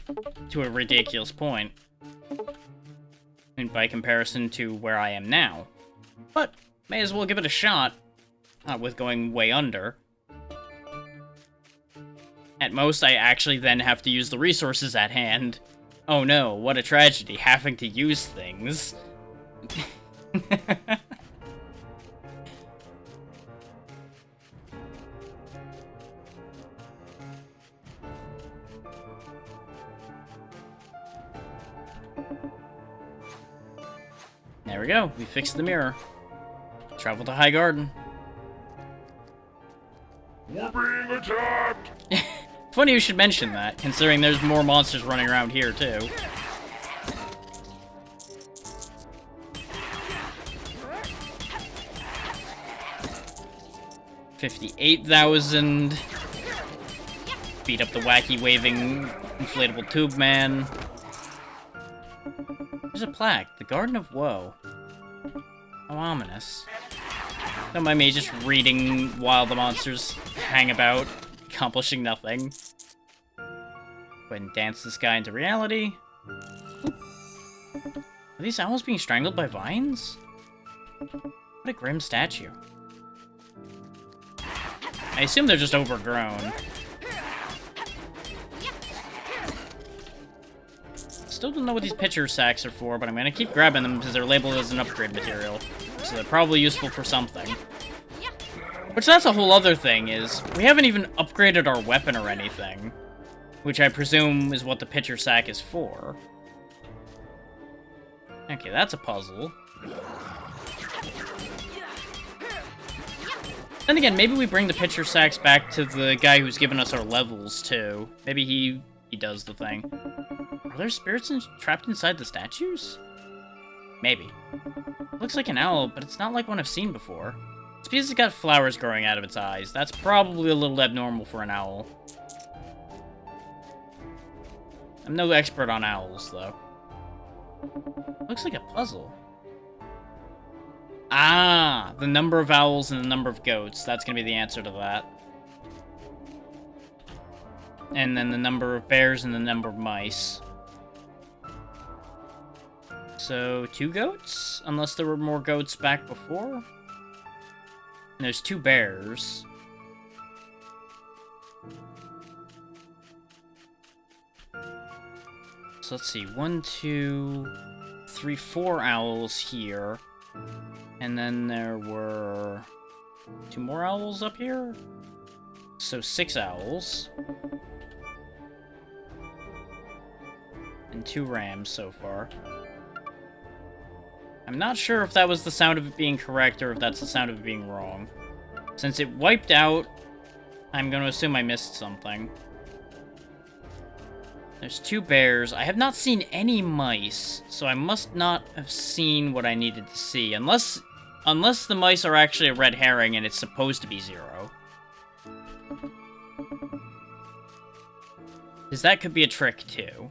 to a ridiculous point. And by comparison to where I am now. But, may as well give it a shot, with going way under. At most, I actually then have to use the resources at hand. Oh no, what a tragedy, having to use things. There we go, we fixed the mirror. Travel to High Garden. We're being attacked! Funny you should mention that, considering there's more monsters running around here, too. $58,000. Beat up the wacky waving inflatable tube man. There's a plaque, the Garden of Woe. How ominous. Don't mind me just reading while the monsters hang about, accomplishing nothing. Go ahead and dance this guy into reality. Oop. Are these owls being strangled by vines? What a grim statue. I assume they're just overgrown. Still don't know what these pitcher sacks are for, but I'm gonna keep grabbing them because they're labeled as an upgrade material. So they're probably useful for something. Which that's a whole other thing, is we haven't even upgraded our weapon or anything. Which I presume is what the pitcher sack is for. Okay, that's a puzzle. Then again, maybe we bring the pitcher sacks back to the guy who's given us our levels, too. Maybe he does the thing. Are there spirits trapped inside the statues? Maybe. Looks like an owl, but it's not like one I've seen before. It's because it's got flowers growing out of its eyes. That's probably a little abnormal for an owl. I'm no expert on owls, though. Looks like a puzzle. Ah, the number of owls and the number of goats. That's gonna be the answer to that. And then the number of bears and the number of mice. So, 2 goats? Unless there were more goats back before? And there's 2 bears. So let's see, 1, 2, 4 owls here. And then there were 2 more owls up here? So 6 owls. And 2 rams so far. I'm not sure if that was the sound of it being correct or if that's the sound of it being wrong. Since it wiped out, I'm going to assume I missed something. There's 2 bears. I have not seen any mice, so I must not have seen what I needed to see. Unless the mice are actually a red herring and it's supposed to be 0. Because that could be a trick, too.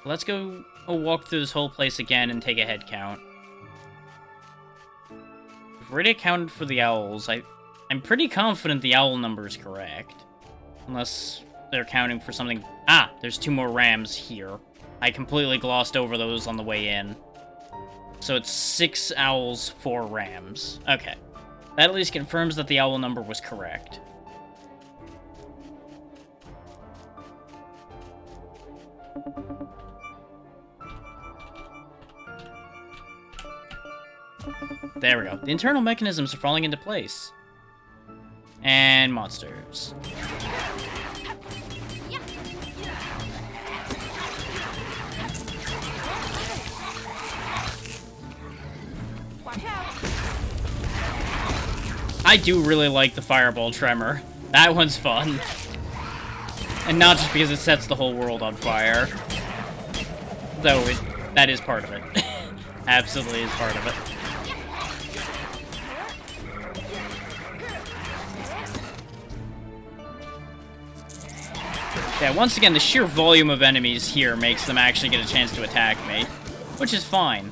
Let's go walk through this whole place again and take a head count. We've already accounted for the owls. I'm pretty confident the owl number is correct. Unless they're counting for something... Ah! There's 2 more rams here. I completely glossed over those on the way in. So it's 6 owls, 4 rams. Okay. That at least confirms that the owl number was correct. There we go. The internal mechanisms are falling into place. And monsters. I do really like the fireball tremor. That one's fun. And not just because it sets the whole world on fire. Though that is part of it. Absolutely is part of it. Yeah, once again, the sheer volume of enemies here makes them actually get a chance to attack me. Which is fine.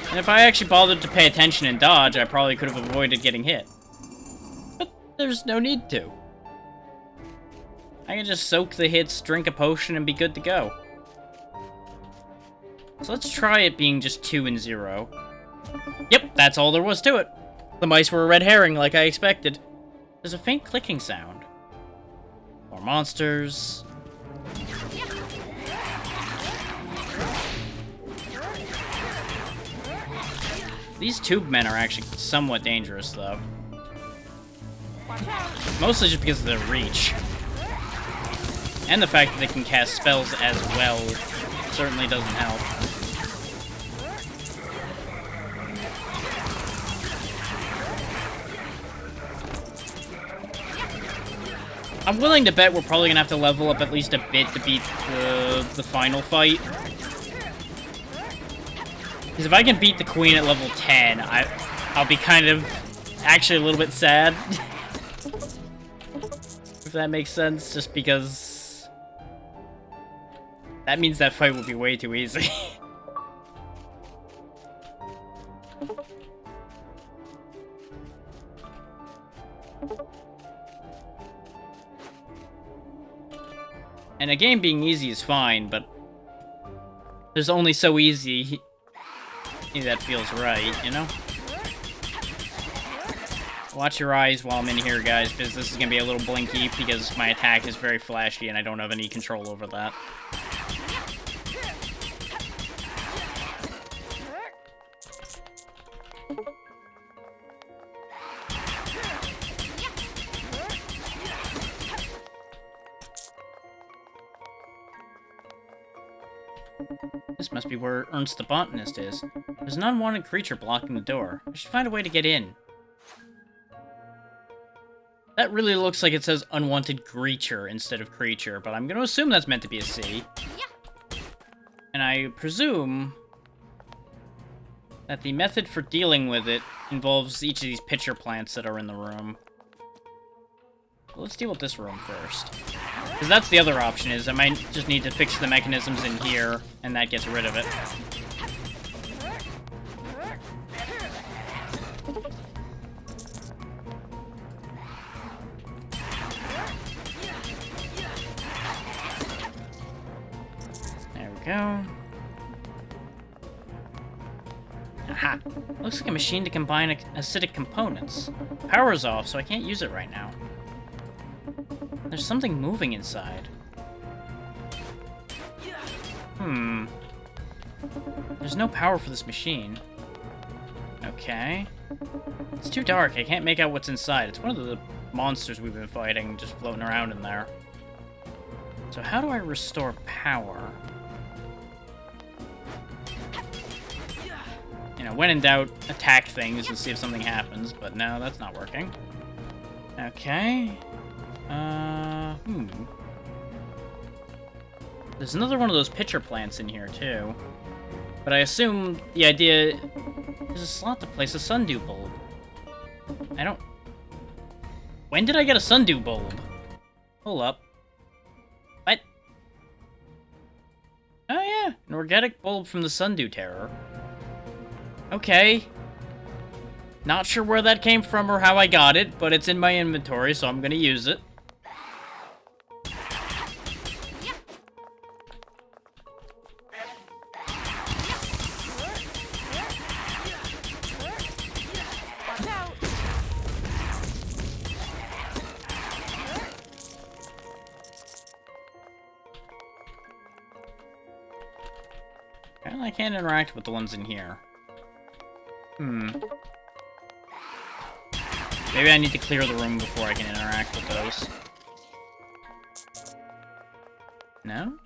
And if I actually bothered to pay attention and dodge, I probably could have avoided getting hit. But there's no need to. I can just soak the hits, drink a potion, and be good to go. So let's try it being just 2 and 0. Yep, that's all there was to it. The mice were a red herring like I expected. There's a faint clicking sound. More monsters. These tube men are actually somewhat dangerous, though. Mostly just because of their reach. And the fact that they can cast spells as well certainly doesn't help. I'm willing to bet we're probably gonna have to level up at least a bit to beat the final fight. Because if I can beat the queen at level 10, I'll be kind of actually a little bit sad. If that makes sense, just because that means that fight will be way too easy. And a game being easy is fine, but there's only so easy that feels right, you know? Watch your eyes while I'm in here, guys, because this is going to be a little blinky because my attack is very flashy and I don't have any control over that. This must be where Ernst the botanist is. There's an unwanted creature blocking the door. I should find a way to get in. That really looks like it says unwanted creature instead of creature, but I'm going to assume that's meant to be a C. And I presume that the method for dealing with it involves each of these pitcher plants that are in the room. Let's deal with this room first. Because that's the other option, is I might just need to fix the mechanisms in here, and that gets rid of it. There we go. Aha! Looks like a machine to combine acidic components. Power's off, so I can't use it right now. There's something moving inside. There's no power for this machine. Okay. It's too dark. I can't make out what's inside. It's one of the monsters we've been fighting, just floating around in there. So how do I restore power? You know, when in doubt, attack things and see if something happens, but no, that's not working. Okay. There's another one of those pitcher plants in here, too. But I assume the idea is a slot to place a sundew bulb. I don't... When did I get a sundew bulb? Hold up. What? Oh yeah, an organic bulb from the sundew terror. Okay. Not sure where that came from or how I got it, but it's in my inventory, so I'm gonna use it. I can't interact with the ones in here. Maybe I need to clear the room before I can interact with those. No?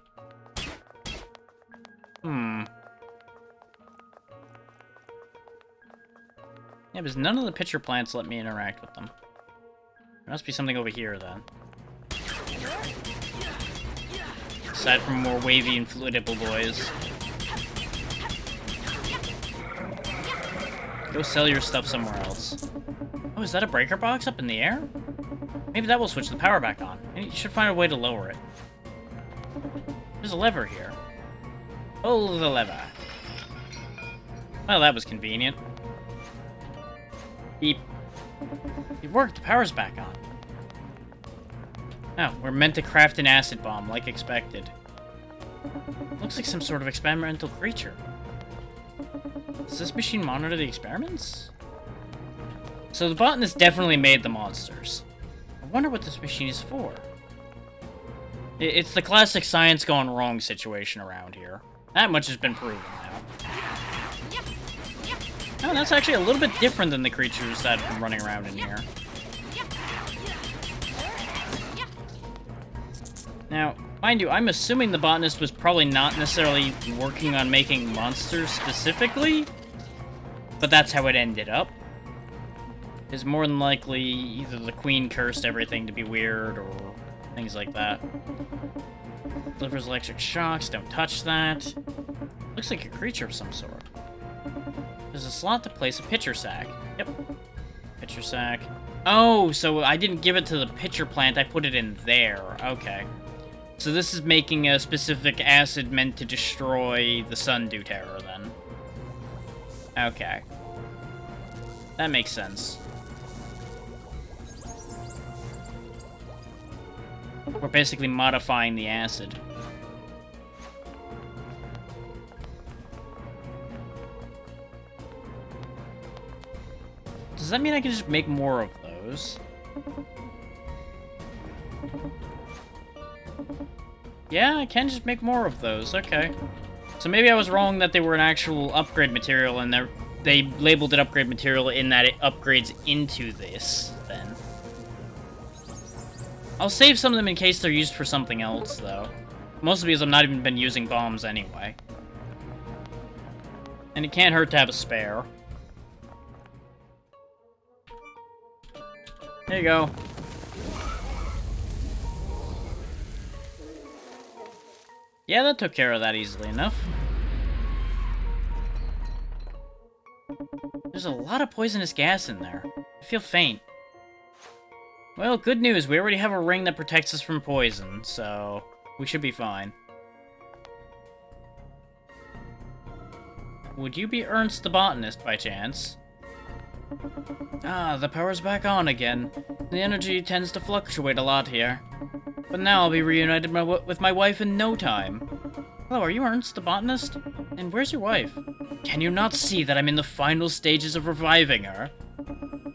Yeah, because none of the pitcher plants let me interact with them. There must be something over here, then. Aside from more wavy and fluidable boys. Go sell your stuff somewhere else. Oh, is that a breaker box up in the air? Maybe that will switch the power back on. And you should find a way to lower it. There's a lever here. Pull the lever. Well, that was convenient. Beep. It worked, the power's back on. Oh, we're meant to craft an acid bomb, like expected. Looks like some sort of experimental creature. Does this machine monitor the experiments? So the botanist definitely made the monsters. I wonder what this machine is for. It's the classic science gone wrong situation around here. That much has been proven now. Oh, that's actually a little bit different than the creatures that have been running around in here. Now, mind you, I'm assuming the botanist was probably not necessarily working on making monsters specifically, but that's how it ended up. Is more than likely either the queen cursed everything to be weird or things like that. Delivers electric shocks, don't touch that. Looks like a creature of some sort. There's a slot to place a pitcher sack. Yep. Pitcher sack. Oh, so I didn't give it to the pitcher plant, I put it in there. Okay. So this is making a specific acid meant to destroy the sundew terror, then. Okay. That makes sense. We're basically modifying the acid. Does that mean I can just make more of those? Yeah, I can just make more of those, okay. So maybe I was wrong that they were an actual upgrade material and they labeled it upgrade material in that it upgrades into this, then. I'll save some of them in case they're used for something else, though. Mostly because I've not even been using bombs anyway. And it can't hurt to have a spare. There you go. Yeah, that took care of that easily enough. There's a lot of poisonous gas in there. I feel faint. Well, good news. We already have a ring that protects us from poison, so we should be fine. Would you be Ernst the botanist, by chance? Ah, the power's back on again. The energy tends to fluctuate a lot here. But now I'll be reunited with my wife in no time. Hello, are you Ernst the botanist? And where's your wife? Can you not see that I'm in the final stages of reviving her?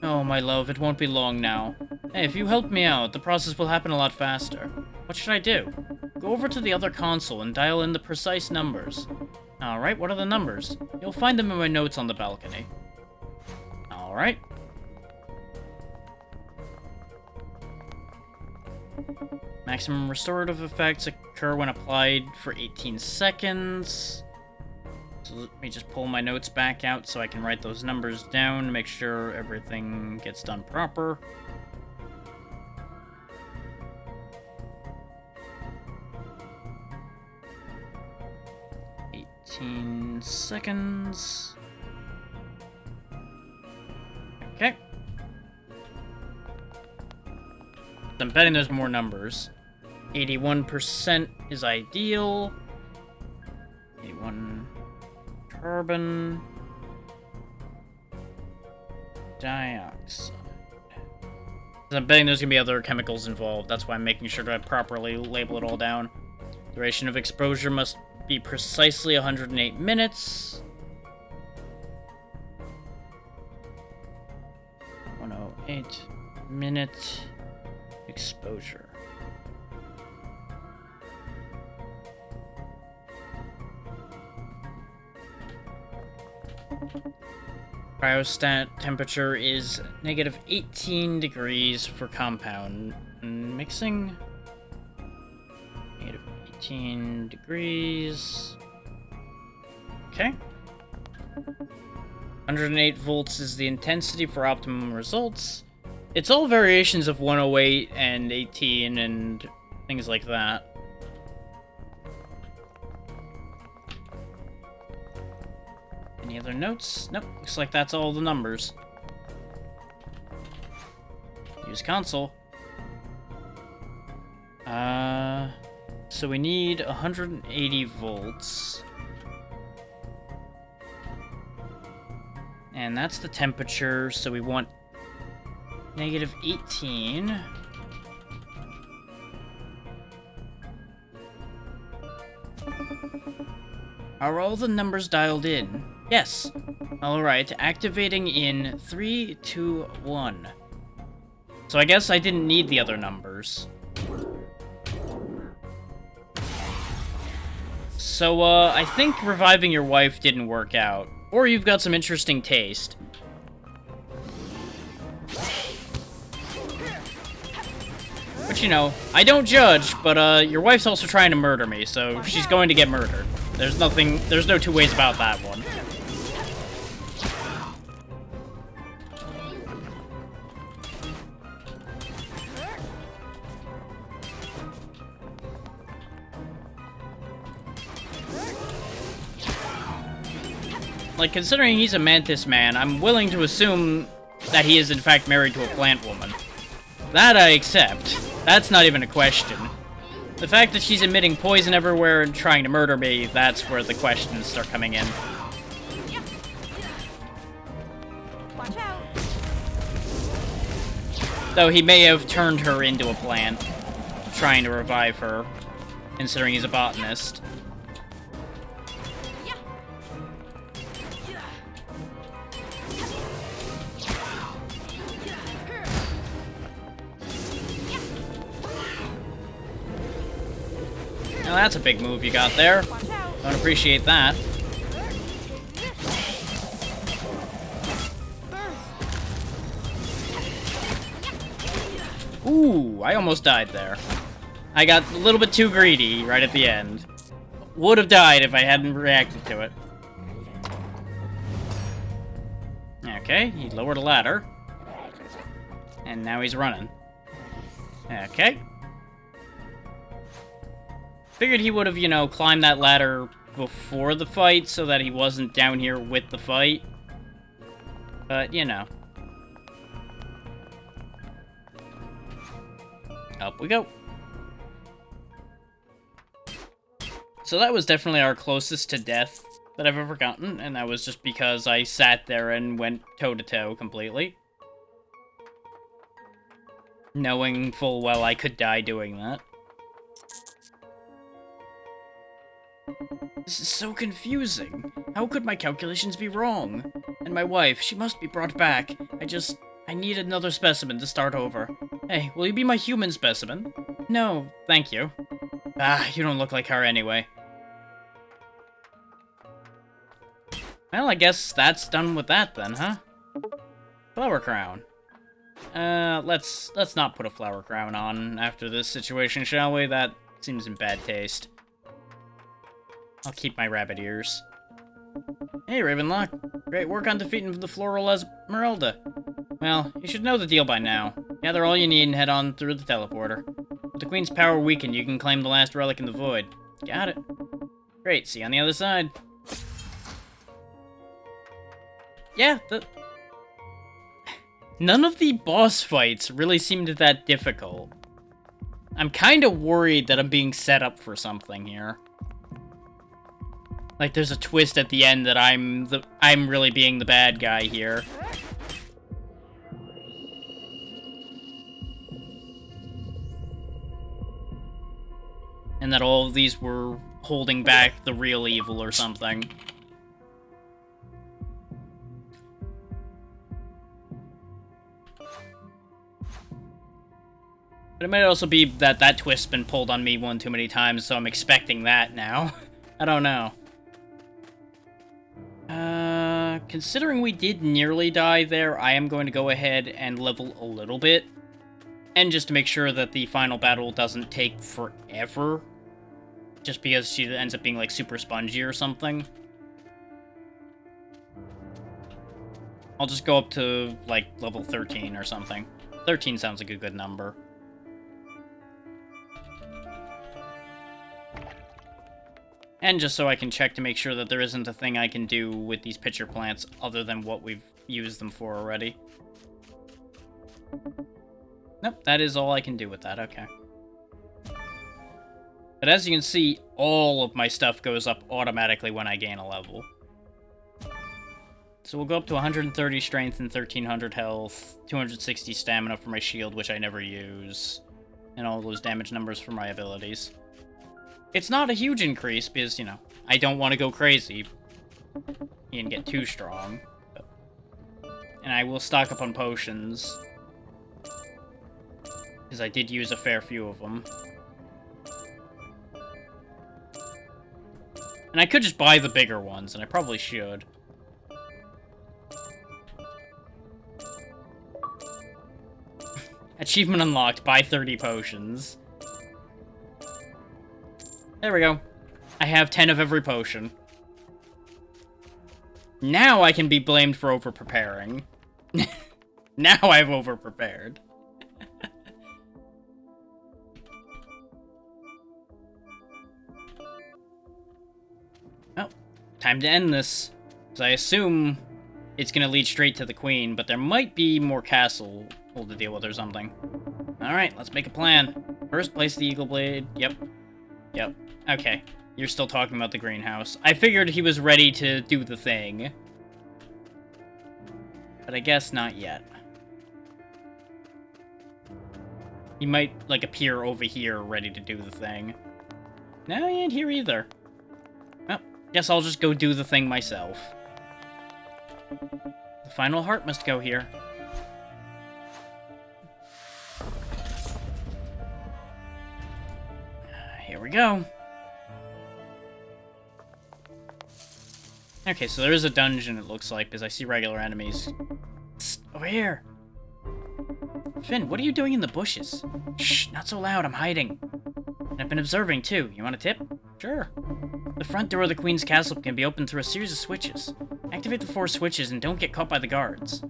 Oh, my love, it won't be long now. Hey, if you help me out, the process will happen a lot faster. What should I do? Go over to the other console and dial in the precise numbers. Alright, what are the numbers? You'll find them in my notes on the balcony. Alright. Maximum restorative effects occur when applied for 18 seconds. So let me just pull my notes back out so I can write those numbers down, make sure everything gets done proper. Seconds. Okay. I'm betting there's more numbers. 81% is ideal. 81 carbon dioxide. I'm betting there's gonna be other chemicals involved. That's why I'm making sure to properly label it all down. Duration of exposure must be precisely 108 minutes. 108 minute exposure. Cryostat temperature is negative 18 degrees for compound mixing. Negative 18 degrees. Okay. 108 volts is the intensity for optimum results. It's all variations of 108 and 18 and things like that. Any other notes? Nope. Looks like that's all the numbers. Use console. So we need 180 volts. And that's the temperature, so we want negative 18. Are all the numbers dialed in? Yes. Alright, activating in 3, 2, 1. So I guess I didn't need the other numbers. So, I think reviving your wife didn't work out. Or you've got some interesting taste. But, you know, I don't judge, but, your wife's also trying to murder me, so she's going to get murdered. There's no two ways about that one. Like, considering he's a mantis man, I'm willing to assume that he is in fact married to a plant woman. That I accept. That's not even a question. The fact that she's emitting poison everywhere and trying to murder me, that's where the questions start coming in. Watch out. Though he may have turned her into a plant, trying to revive her, considering he's a botanist. Now that's a big move you got there. Don't appreciate that. Ooh, I almost died there. I got a little bit too greedy right at the end. Would have died if I hadn't reacted to it. Okay, he lowered a ladder. And now he's running. Okay. Figured he would have, you know, climbed that ladder before the fight so that he wasn't down here with the fight. But, you know. Up we go. So that was definitely our closest to death that I've ever gotten, and that was just because I sat there and went toe-to-toe completely. Knowing full well I could die doing that. This is so confusing. How could my calculations be wrong? And my wife, she must be brought back. I need another specimen to start over. Hey, will you be my human specimen? No, thank you. Ah, you don't look like her anyway. Well, I guess that's done with that then, huh? Flower crown. Let's not put a flower crown on after this situation, shall we? That seems in bad taste. I'll keep my rabbit ears. Hey, Ravenlok. Great work on defeating the Floral Esmeralda. Well, you should know the deal by now. Gather all you need and head on through the teleporter. With the Queen's power weakened, you can claim the last relic in the void. Got it. Great, see you on the other side. Yeah, none of the boss fights really seemed that difficult. I'm kind of worried that I'm being set up for something here. Like, there's a twist at the end that I'm really being the bad guy here. And that all of these were holding back the real evil or something. But it might also be that that twist's been pulled on me one too many times, so I'm expecting that now. I don't know. Considering we did nearly die there, I am going to go ahead and level a little bit. And just to make sure that the final battle doesn't take forever. Just because she ends up being, like, super spongy or something. I'll just go up to, like, level 13 or something. 13 sounds like a good number. And just so I can check to make sure that there isn't a thing I can do with these pitcher plants other than what we've used them for already. Nope, that is all I can do with that, okay. But as you can see, all of my stuff goes up automatically when I gain a level. So we'll go up to 130 strength and 1300 health, 260 stamina for my shield, which I never use, and all those damage numbers for my abilities. It's not a huge increase because, you know, I don't want to go crazy and get too strong. And I will stock up on potions, because I did use a fair few of them. And I could just buy the bigger ones, and I probably should. Achievement unlocked, buy 30 potions. There we go. I have 10 of every potion. Now I can be blamed for over-preparing. Now I've over-prepared. Well, time to end this. Because I assume it's going to lead straight to the Queen, but there might be more castle to deal with or something. Alright, let's make a plan. First, place the Eagle Blade. Yep. Okay. You're still talking about the greenhouse. I figured he was ready to do the thing. But I guess not yet. He might, like, appear over here ready to do the thing. No, he ain't here either. Well, guess I'll just go do the thing myself. The final heart must go here. Here we go. Okay, so there is a dungeon, it looks like, because I see regular enemies. Psst, over here! Finn, what are you doing in the bushes? Shh, not so loud, I'm hiding. And I've been observing, too. You want a tip? Sure. The front door of the Queen's castle can be opened through a series of switches. Activate the 4 switches and don't get caught by the guards.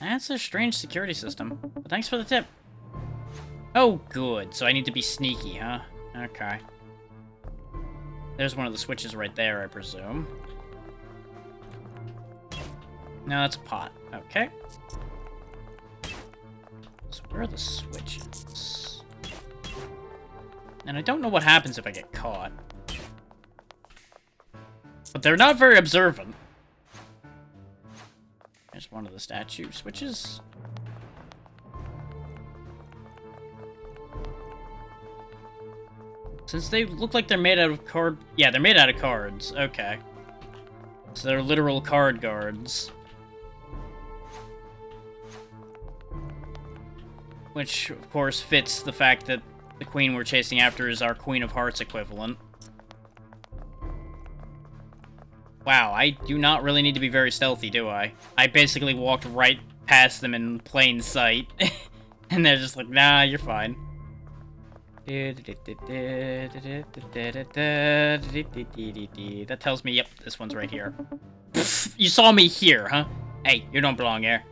That's a strange security system, but thanks for the tip. Oh, good. So I need to be sneaky, huh? Okay. There's one of the switches right there, I presume. No, that's a pot. Okay. So where are the switches? And I don't know what happens if I get caught. But they're not very observant. There's one of the statue switches. Since they look like they're made out of card... Yeah, they're made out of cards. Okay. So they're literal card guards. Which, of course, fits the fact that the queen we're chasing after is our Queen of Hearts equivalent. Wow, I do not really need to be very stealthy, do I? I basically walked right past them in plain sight. And they're just like, nah, you're fine. That tells me, yep, this one's right here. Pfft, you saw me here, huh? Hey, you don't belong here.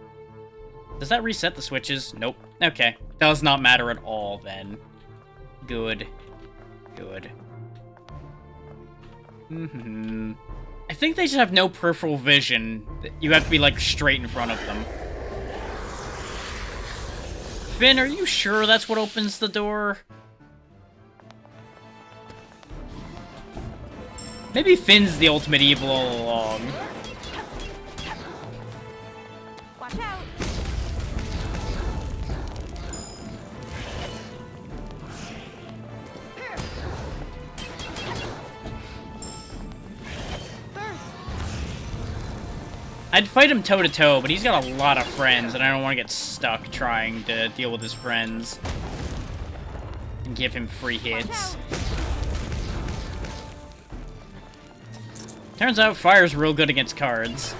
Does that reset the switches? Nope. Okay. Does not matter at all, then. Good. Good. I think they just have no peripheral vision. You have to be, like, straight in front of them. Finn, are you sure that's what opens the door? Maybe Finn's the ultimate evil all along. Watch out! I'd fight him toe-to-toe, but he's got a lot of friends, and I don't want to get stuck trying to deal with his friends. And give him free hits. Turns out fire's real good against cards.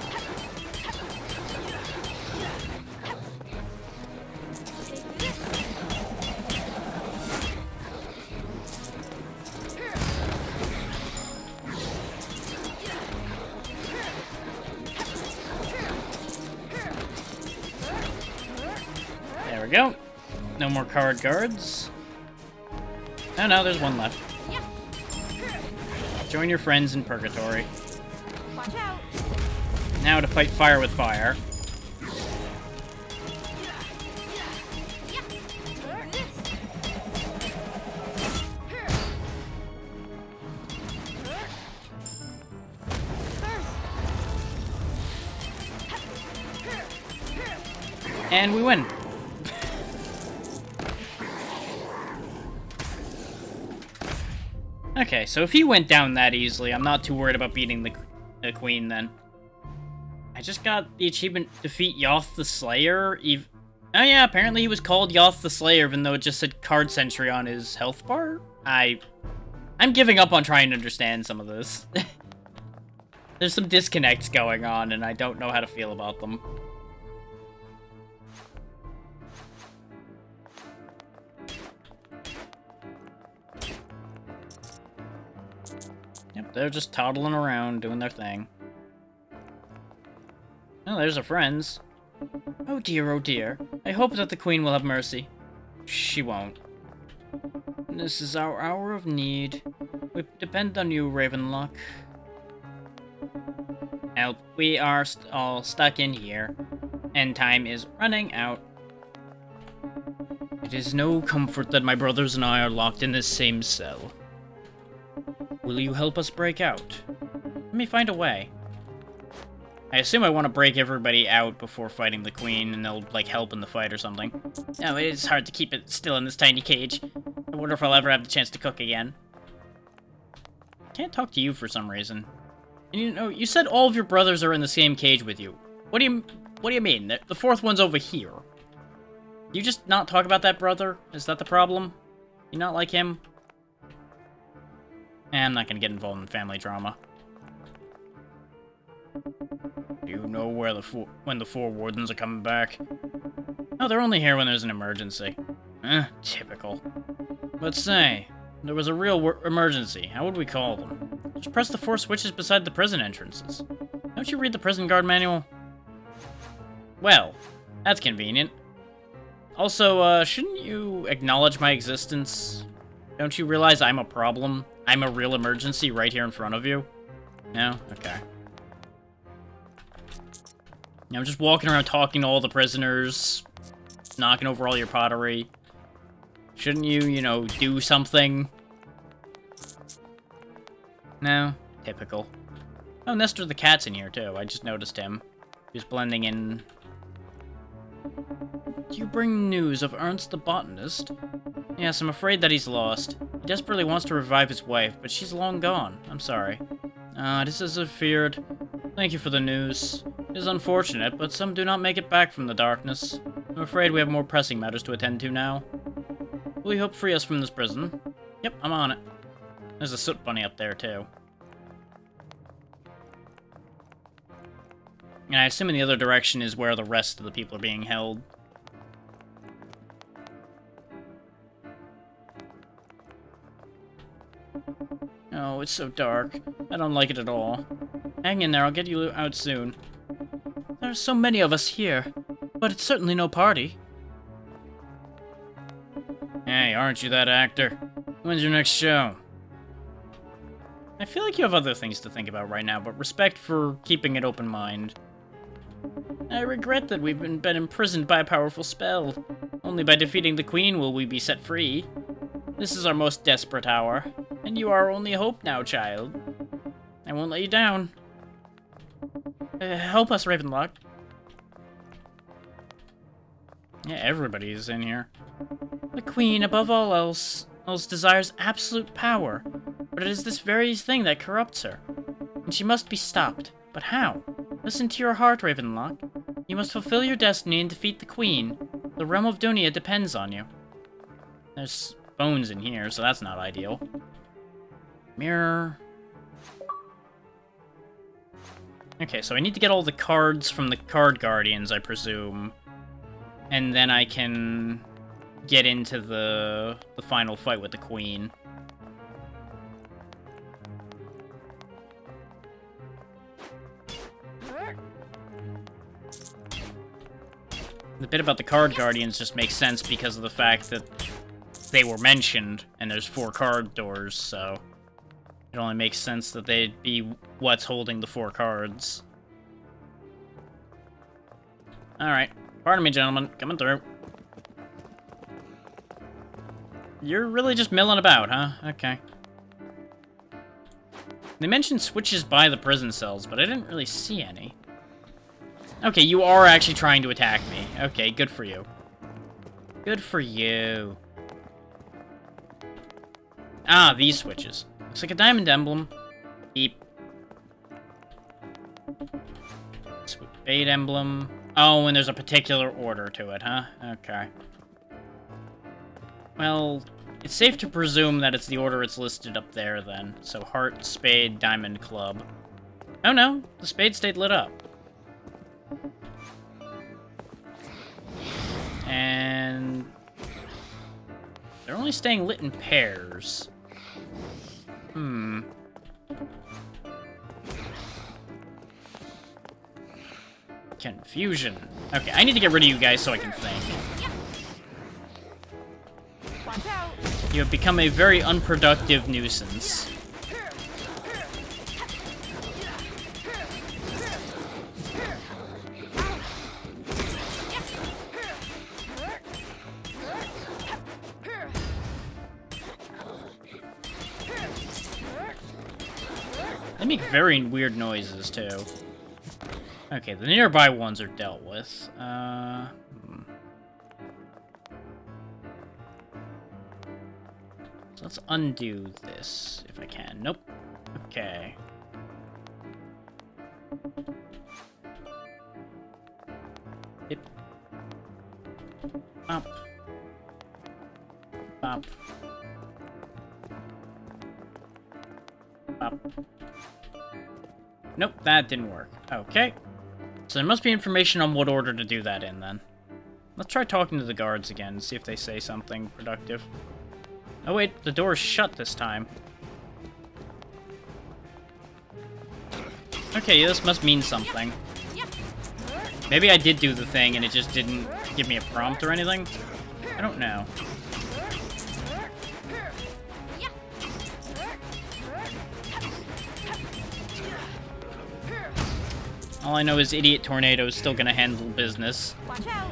There we go. No more card guards. Oh no, there's one left. Join your friends in purgatory. Watch out! Now to fight fire with fire. And we win. Okay, so if he went down that easily, I'm not too worried about beating the queen then. I just got the achievement defeat Yoth the Slayer. Oh yeah, apparently he was called Yoth the Slayer even though it just said card sentry on his health bar. I'm giving up on trying to understand some of this. There's some disconnects going on and I don't know how to feel about them. Yep, they're just toddling around, doing their thing. Oh, there's our friends. Oh dear, oh dear. I hope that the queen will have mercy. She won't. This is our hour of need. We depend on you, Ravenlok. Help, we are all stuck in here, and time is running out. It is no comfort that my brothers and I are locked in this same cell. Will you help us break out? Let me find a way. I assume I want to break everybody out before fighting the queen, and they'll, like, help in the fight or something. No, it is hard to keep it still in this tiny cage. I wonder if I'll ever have the chance to cook again. Can't talk to you for some reason. And you know, you said all of your brothers are in the same cage with you. What do you mean? The fourth one's over here. You just not talk about that brother? Is that the problem? You not like him? I'm not gonna get involved in family drama. Do you know where when the four wardens are coming back? Oh, they're only here when there's an emergency. Typical. But say, there was a real emergency. How would we call them? Just press the 4 switches beside the prison entrances. Don't you read the prison guard manual? Well, that's convenient. Also, shouldn't you acknowledge my existence? Don't you realize I'm a problem? I'm a real emergency right here in front of you? No? Okay. I'm just walking around talking to all the prisoners, knocking over all your pottery. Shouldn't you, you know, do something? No? Typical. Oh, Nestor the cat's in here, too. I just noticed him. He's blending in. Do you bring news of Ernst the botanist? Yes, I'm afraid that he's lost. He desperately wants to revive his wife, but she's long gone. I'm sorry. It is as I feared. Thank you for the news. It is unfortunate, but some do not make it back from the darkness. I'm afraid we have more pressing matters to attend to now. Will you help free us from this prison? Yep, I'm on it. There's a soot bunny up there, too. And I assume in the other direction is where the rest of the people are being held. Oh, it's so dark. I don't like it at all. Hang in there, I'll get you out soon. There are so many of us here, but it's certainly no party. Hey, aren't you that actor? When's your next show? I feel like you have other things to think about right now, but respect for keeping an open mind. I regret that we've been imprisoned by a powerful spell. Only by defeating the Queen will we be set free. This is our most desperate hour, and you are our only hope now, child. I won't let you down. Help us, Ravenlok. Yeah, everybody's in here. The Queen, above all else desires absolute power, but it is this very thing that corrupts her, and she must be stopped. But how? Listen to your heart, Ravenlok. You must fulfill your destiny and defeat the Queen. The realm of Dunia depends on you. There's bones in here, so that's not ideal. Mirror. Okay, so I need to get all the cards from the card guardians, I presume. And then I can get into the final fight with the Queen. The bit about the card guardians just makes sense because of the fact that they were mentioned, and there's 4 card doors, so it only makes sense that they'd be what's holding the 4 cards. Alright. Pardon me, gentlemen. Coming through. You're really just milling about, huh? Okay. They mentioned switches by the prison cells, but I didn't really see any. Okay, you are actually trying to attack me. Okay, good for you. Good for you. Ah, these switches. Looks like a diamond emblem. Beep. Spade emblem. Oh, and there's a particular order to it, huh? Okay. Well, it's safe to presume that it's the order it's listed up there, then. So, heart, spade, diamond, club. Oh no, the spade stayed lit up. And they're only staying lit in pairs. Confusion. Okay, I need to get rid of you guys so I can think. Watch out! You have become a very unproductive nuisance. They make very weird noises, too. Okay, the nearby ones are dealt with. So let's undo this, if I can. Nope. Okay. Dip. Up. Up. Up. Nope, that didn't work. Okay. So there must be information on what order to do that in, then. Let's try talking to the guards again, see if they say something productive. Oh wait, the door's shut this time. Okay, this must mean something. Maybe I did do the thing and it just didn't give me a prompt or anything? I don't know. All I know is Idiot Tornado is still gonna handle business. Watch out!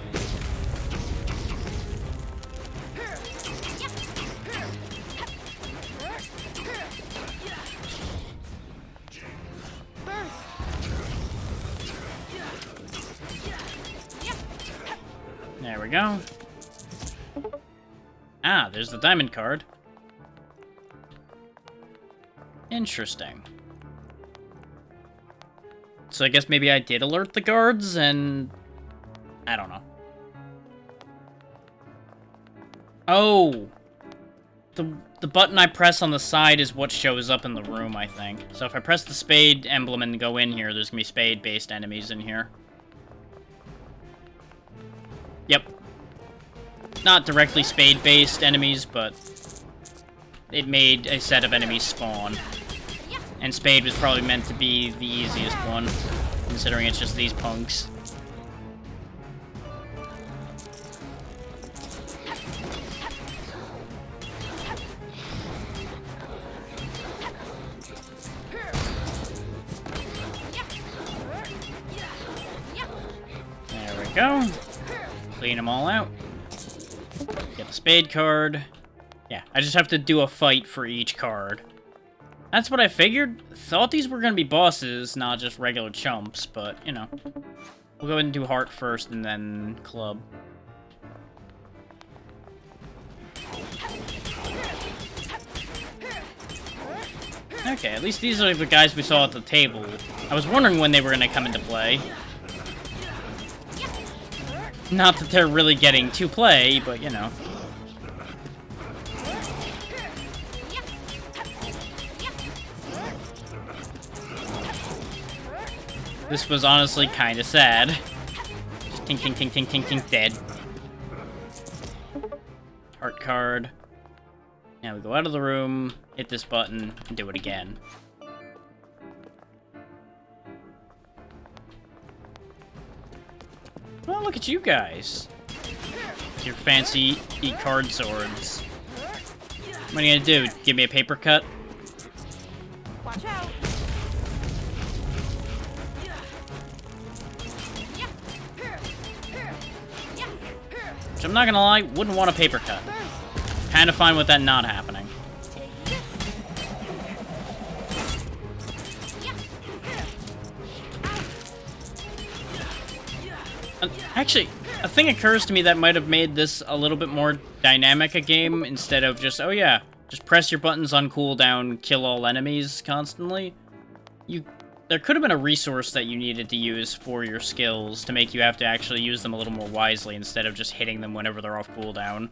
There we go. Ah, there's the diamond card. Interesting. So I guess maybe I did alert the guards, and I don't know. Oh, the button I press on the side is what shows up in the room, I think. So if I press the spade emblem and go in here, there's gonna be spade-based enemies in here. Yep. Not directly spade-based enemies, but it made a set of enemies spawn. And spade was probably meant to be the easiest one, considering it's just these punks. There we go. Clean them all out. Get the spade card. Yeah, I just have to do a fight for each card. That's what I figured. Thought these were gonna be bosses, not just regular chumps, but, you know. We'll go ahead and do heart first and then club. Okay, at least these are the guys we saw at the table. I was wondering when they were gonna come into play. Not that they're really getting to play, but, you know. This was honestly kind of sad. Just tink, tink, tink, tink, tink, tink, dead. Heart card. Now we go out of the room, hit this button, and do it again. Well, look at you guys. Your fancy e-card swords. What are you gonna do? Give me a paper cut? Watch out. Which I'm not gonna lie, wouldn't want a paper cut. Kinda fine with that not happening. Actually, a thing occurs to me that might have made this a little bit more dynamic a game instead of just, oh yeah, just press your buttons on cooldown, kill all enemies constantly. There could have been a resource that you needed to use for your skills to make you have to actually use them a little more wisely instead of just hitting them whenever they're off cooldown.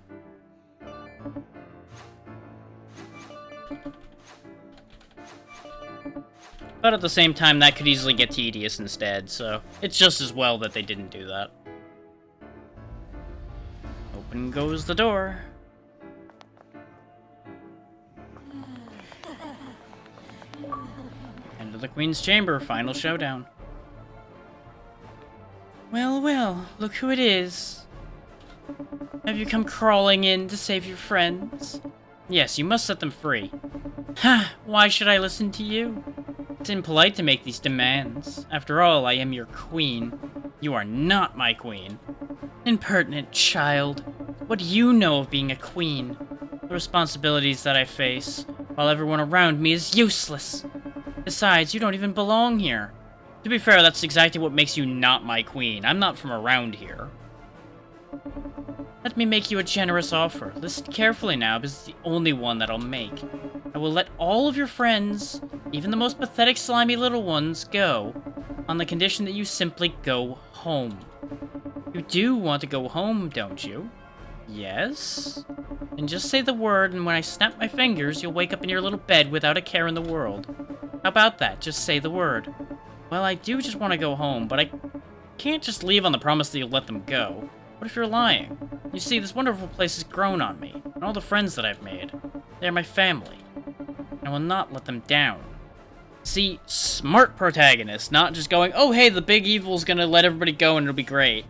But at the same time, that could easily get tedious instead, so it's just as well that they didn't do that. Open goes the door. Enter the Queen's Chamber, final showdown. Well, well, look who it is. Have you come crawling in to save your friends? Yes, you must set them free. Ha! Why should I listen to you? It's impolite to make these demands. After all, I am your queen. You are not my queen. Impertinent child. What do you know of being a queen? The responsibilities that I face, while everyone around me is useless. Besides, you don't even belong here. To be fair, that's exactly what makes you not my queen. I'm not from around here. Let me make you a generous offer. Listen carefully now, because it's the only one that I'll make. I will let all of your friends, even the most pathetic slimy little ones, go, on the condition that you simply go home. You do want to go home, don't you? Yes? And just say the word, and when I snap my fingers, you'll wake up in your little bed without a care in the world. How about that? Just say the word. Well, I do just want to go home, but I can't just leave on the promise that you'll let them go. What if you're lying? You see, this wonderful place has grown on me, and all the friends that I've made. They're my family. I will not let them down. See, smart protagonist, not just going, oh hey, the big evil's gonna let everybody go and it'll be great.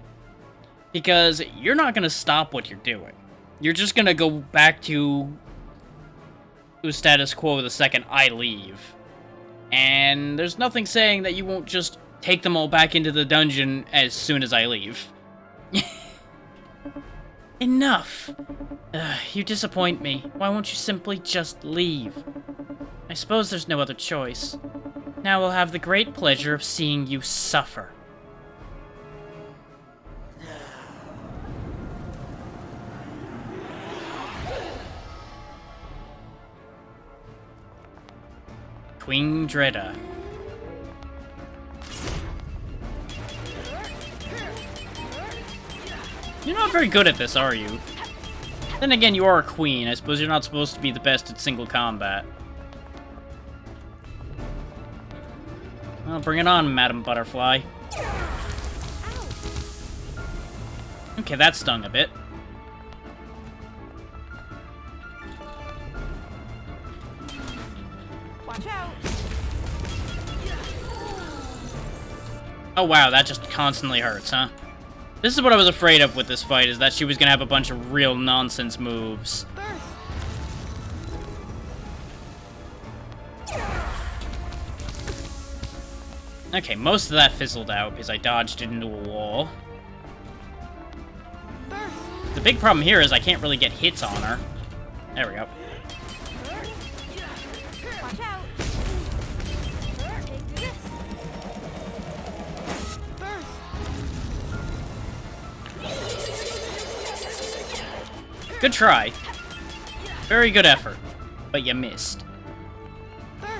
Because you're not gonna stop what you're doing. You're just gonna go back to status quo the second I leave. And there's nothing saying that you won't just take them all back into the dungeon as soon as I leave. Enough! You disappoint me. Why won't you simply just leave? I suppose there's no other choice. Now we'll have the great pleasure of seeing you suffer. Queen Dredda. You're not very good at this, are you? Then again, you are a queen. I suppose you're not supposed to be the best at single combat. Well, bring it on, Madam Butterfly. Okay, that stung a bit. Watch out. Oh wow, that just constantly hurts, huh? This is what I was afraid of with this fight, is that she was gonna have a bunch of real nonsense moves. Burst. Okay, most of that fizzled out because I dodged it into a wall. Burst. The big problem here is I can't really get hits on her. There we go. Watch out. Take this. Burst. Good try. Very good effort. But you missed. Burst.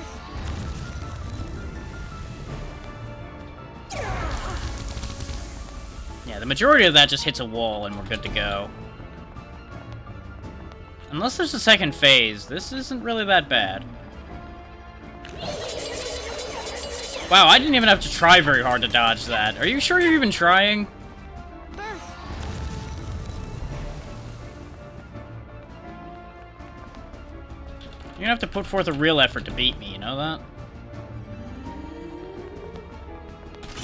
Yeah, the majority of that just hits a wall and we're good to go. Unless there's a second phase, this isn't really that bad. Wow, I didn't even have to try very hard to dodge that. Are you sure you're even trying? Burst. You're gonna have to put forth a real effort to beat me, you know that?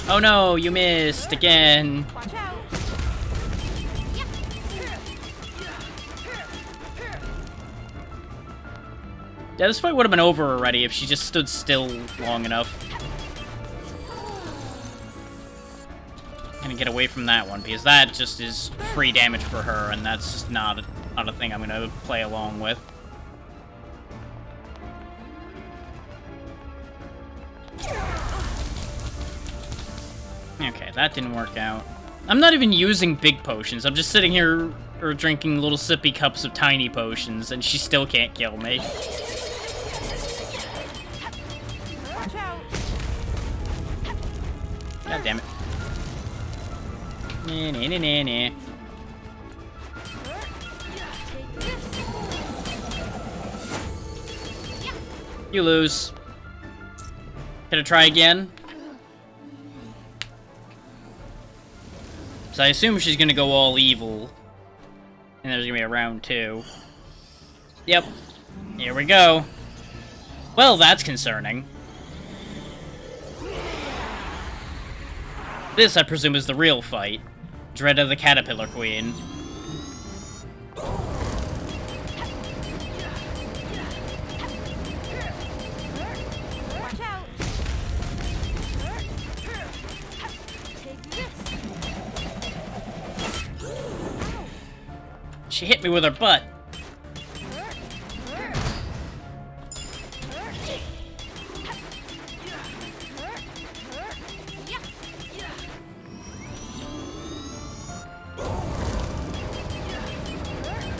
Oh no, you missed again. Watch out. Yeah, this fight would have been over already if she just stood still long enough. Gonna get away from that one, because that just is free damage for her, and that's just not a thing I'm gonna play along with. Okay, that didn't work out. I'm not even using big potions. I'm just sitting here or drinking little sippy cups of tiny potions, and she still can't kill me. Watch out. God damn it. Nah, nah, nah, nah, nah. Take this. You lose. Can I try again? So I assume she's gonna go all evil. And there's gonna be a round 2. Yep. Here we go. Well, that's concerning. This, I presume, is the real fight. Dread of the Caterpillar Queen. Watch out. Take this. She hit me with her butt.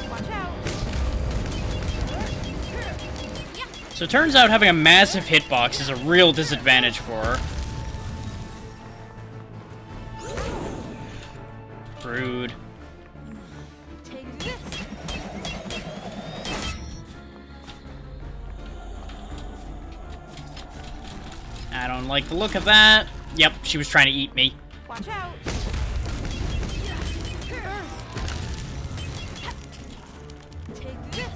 Watch out. So it turns out having a massive hitbox is a real disadvantage for her. Rude. Take this. I don't like the look of that. Yep, she was trying to eat me. Watch out. Take this.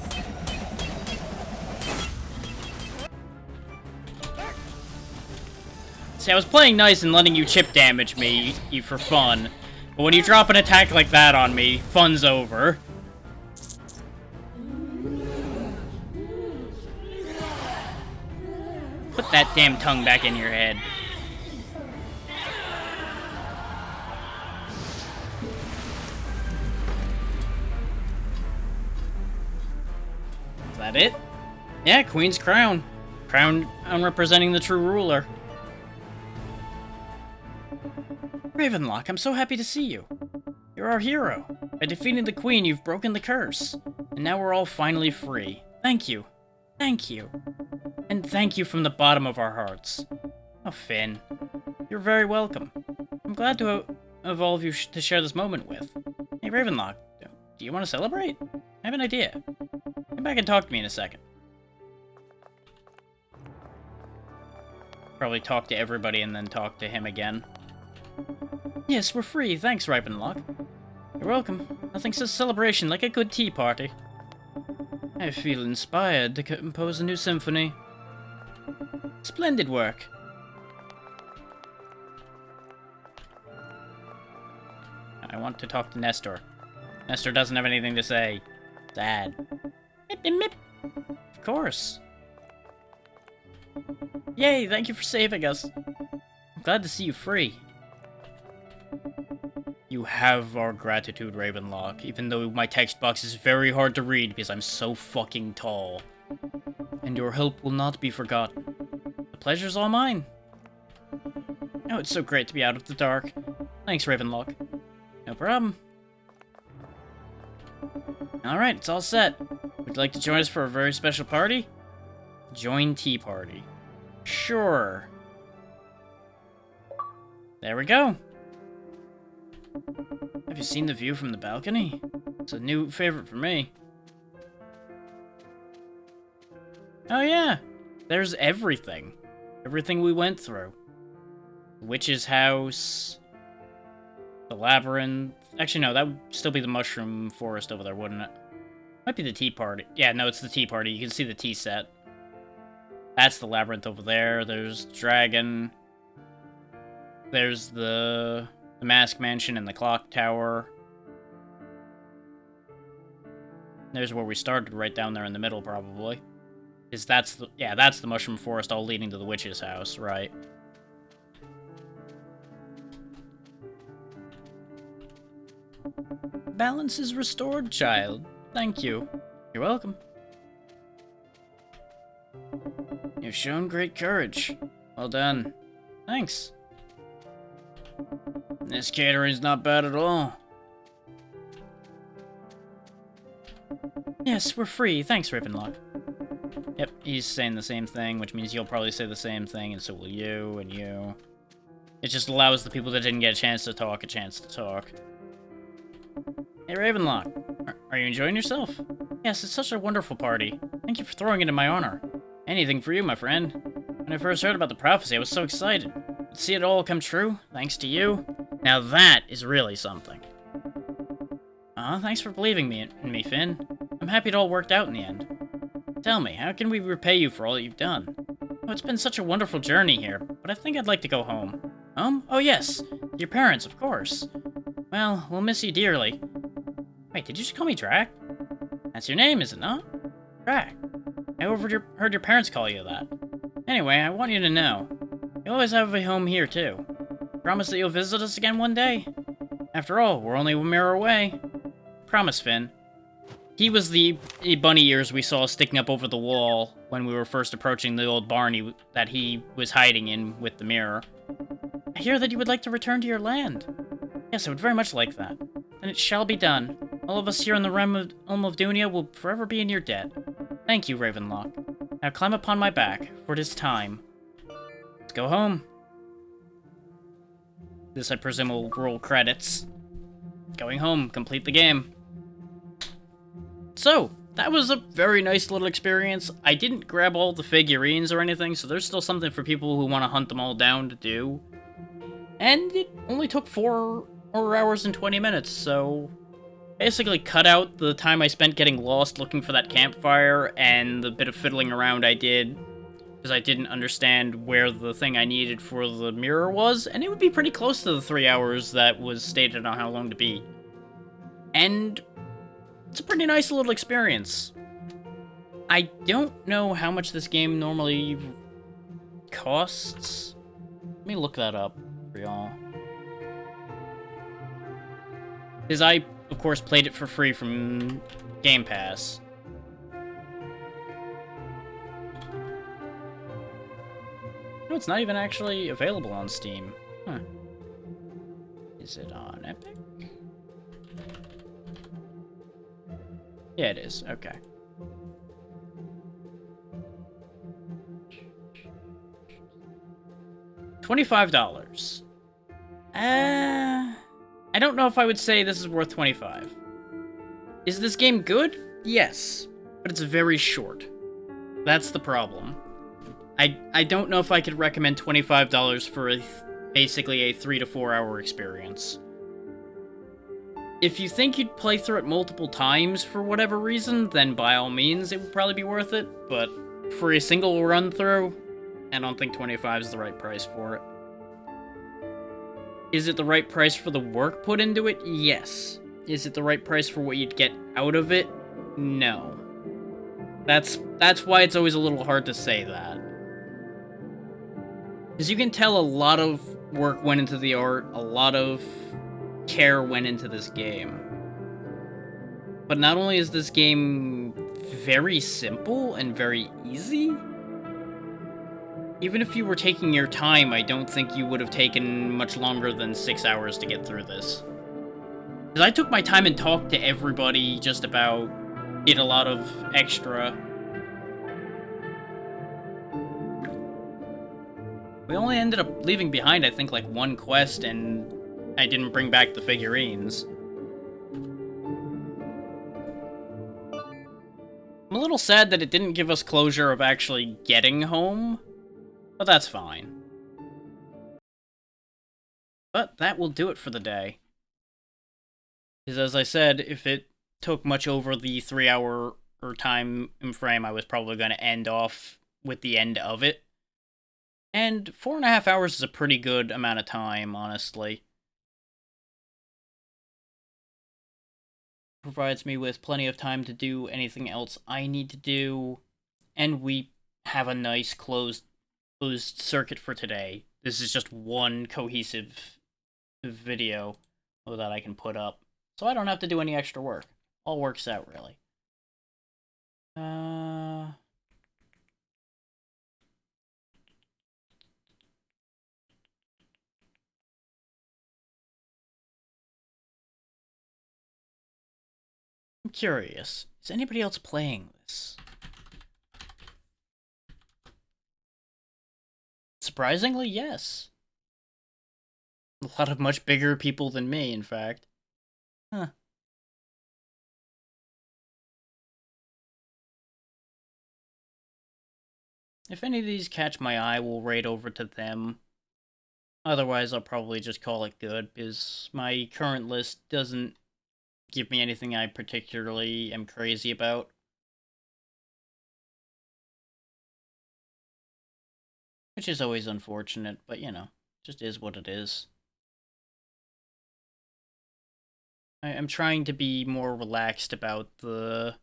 See, I was playing nice and letting you chip damage me for fun. But when you drop an attack like that on me, fun's over. Put that damn tongue back in your head. Is that it? Yeah, Queen's Crown. Crown representing the true ruler. Ravenlok, I'm so happy to see you. You're our hero. By defeating the Queen, you've broken the curse. And now we're all finally free. Thank you. Thank you. And thank you from the bottom of our hearts. Oh, Finn. You're very welcome. I'm glad to have all of you to share this moment with. Hey, Ravenlok, do you want to celebrate? I have an idea. Come back and talk to me in a second. Probably talk to everybody and then talk to him again. Yes, we're free. Thanks, Ravenlok. You're welcome. Nothing says celebration like a good tea party. I feel inspired to compose a new symphony. Splendid work. I want to talk to Nestor. Nestor doesn't have anything to say. Sad. Mip, mip, mip. Of course. Yay, thank you for saving us. I'm glad to see you free. You have our gratitude, Ravenlok, even though my text box is very hard to read because I'm so fucking tall. And your help will not be forgotten. The pleasure's all mine. Oh, it's so great to be out of the dark. Thanks, Ravenlok. No problem. Alright, it's all set. Would you like to join us for a very special party? Join tea party. Sure. There we go. Have you seen the view from the balcony? It's a new favorite for me. Oh yeah, there's everything. Everything we went through. Witch's house. The labyrinth. Actually, no, that would still be the mushroom forest over there, wouldn't it? Might be the tea party. Yeah, no, it's the tea party. You can see the tea set. That's the labyrinth over there. There's the dragon. There's the mask mansion and the clock tower. There's where we started, right down there in the middle, probably. That's the mushroom forest all leading to the witch's house, right? Balance is restored, child. Thank you. You're welcome. You've shown great courage. Well done. Thanks. This catering's not bad at all. Yes, we're free. Thanks, Ravenlok. Yep, he's saying the same thing, which means you'll probably say the same thing, and so will you, and you. It just allows the people that didn't get a chance to talk. Hey, Ravenlok. Are you enjoying yourself? Yes, it's such a wonderful party. Thank you for throwing it in my honor. Anything for you, my friend. When I first heard about the prophecy, I was so excited. To see it all come true, thanks to you. Now that is really something. Thanks for believing in me, Finn. I'm happy it all worked out in the end. Tell me, how can we repay you for all you've done? Oh, it's been such a wonderful journey here, but I think I'd like to go home. Home? Oh yes, your parents, of course. Well, we'll miss you dearly. Wait, did you just call me Drac? That's your name, is it not? Drac. I heard your parents call you that. Anyway, I want you to know, you'll always have a home here, too. Promise that you'll visit us again one day? After all, we're only a mirror away. Promise, Finn. He was the bunny ears we saw sticking up over the wall when we were first approaching the old barn that he was hiding in with the mirror. I hear that you would like to return to your land. Yes, I would very much like that. Then it shall be done. All of us here in the realm of Dunia will forever be in your debt. Thank you, Ravenlok. Now climb upon my back, for it is time. Let's go home. This, I presume, will roll credits. Going home, complete the game. So, that was a very nice little experience. I didn't grab all the figurines or anything, so there's still something for people who want to hunt them all down to do. And it only took 4 hours and 20 minutes, so basically cut out the time I spent getting lost looking for that campfire and the bit of fiddling around I did because I didn't understand where the thing I needed for the mirror was, and it would be pretty close to the 3 hours that was stated on how long to beat. And it's a pretty nice little experience. I don't know how much this game normally costs. Let me look that up for y'all. Because I, of course, played it for free from Game Pass. No, it's not even actually available on Steam. Huh. Is it on Epic? Yeah, it is. Okay. $25. I don't know if I would say this is worth $25. Is this game good? Yes, but it's very short. That's the problem. I don't know if I could recommend $25 for basically a 3 to 4 hour experience. If you think you'd play through it multiple times for whatever reason, then by all means it would probably be worth it, but for a single run through, I don't think 25 is the right price for it. Is it the right price for the work put into it? Yes. Is it the right price for what you'd get out of it? No. That's why it's always a little hard to say that. Because you can tell a lot of work went into the art, a lot of care went into this game. But not only is this game very simple and very easy, even if you were taking your time, I don't think you would have taken much longer than 6 hours to get through this. Because I took my time and talked to everybody just about, did a lot of extra. We only ended up leaving behind, I think, like one quest, and I didn't bring back the figurines. I'm a little sad that it didn't give us closure of actually getting home, but that's fine. But that will do it for the day. Because as I said, if it took much over the 3 hour time frame, I was probably going to end off with the end of it. And 4.5 hours is a pretty good amount of time, honestly. Provides me with plenty of time to do anything else I need to do, and we have a nice closed circuit for today. This is just one cohesive video that I can put up, so I don't have to do any extra work. All works out, really. I'm curious, is anybody else playing this? Surprisingly, yes. A lot of much bigger people than me, in fact. Huh. If any of these catch my eye, we'll raid over to them. Otherwise, I'll probably just call it good, because my current list doesn't give me anything I particularly am crazy about. Which is always unfortunate, but you know, just is what it is. I'm trying to be more relaxed about the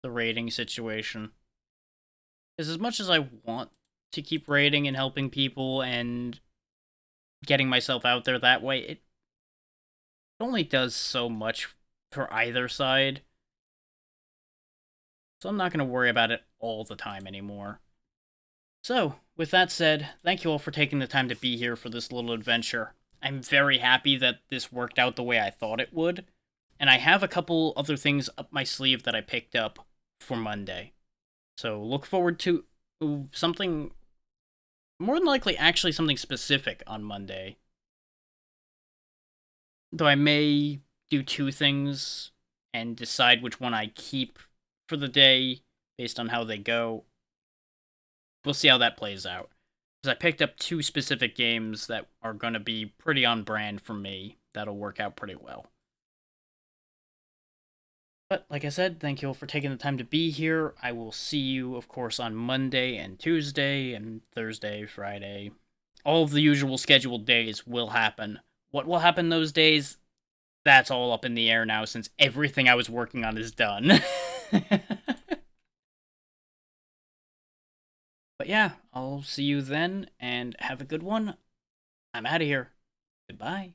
raiding situation. Because as much as I want to keep raiding and helping people and getting myself out there that way, it only does so much for either side. So I'm not going to worry about it all the time anymore. So, with that said, thank you all for taking the time to be here for this little adventure. I'm very happy that this worked out the way I thought it would. And I have a couple other things up my sleeve that I picked up for Monday. So look forward to something, more than likely actually something specific on Monday. Though I may do two things and decide which one I keep for the day based on how they go. We'll see how that plays out. Because I picked up two specific games that are going to be pretty on brand for me. That'll work out pretty well. But, like I said, thank you all for taking the time to be here. I will see you, of course, on Monday and Tuesday and Thursday, Friday. All of the usual scheduled days will happen. What will happen those days? That's all up in the air now, since everything I was working on is done. But yeah, I'll see you then, and have a good one. I'm out of here. Goodbye.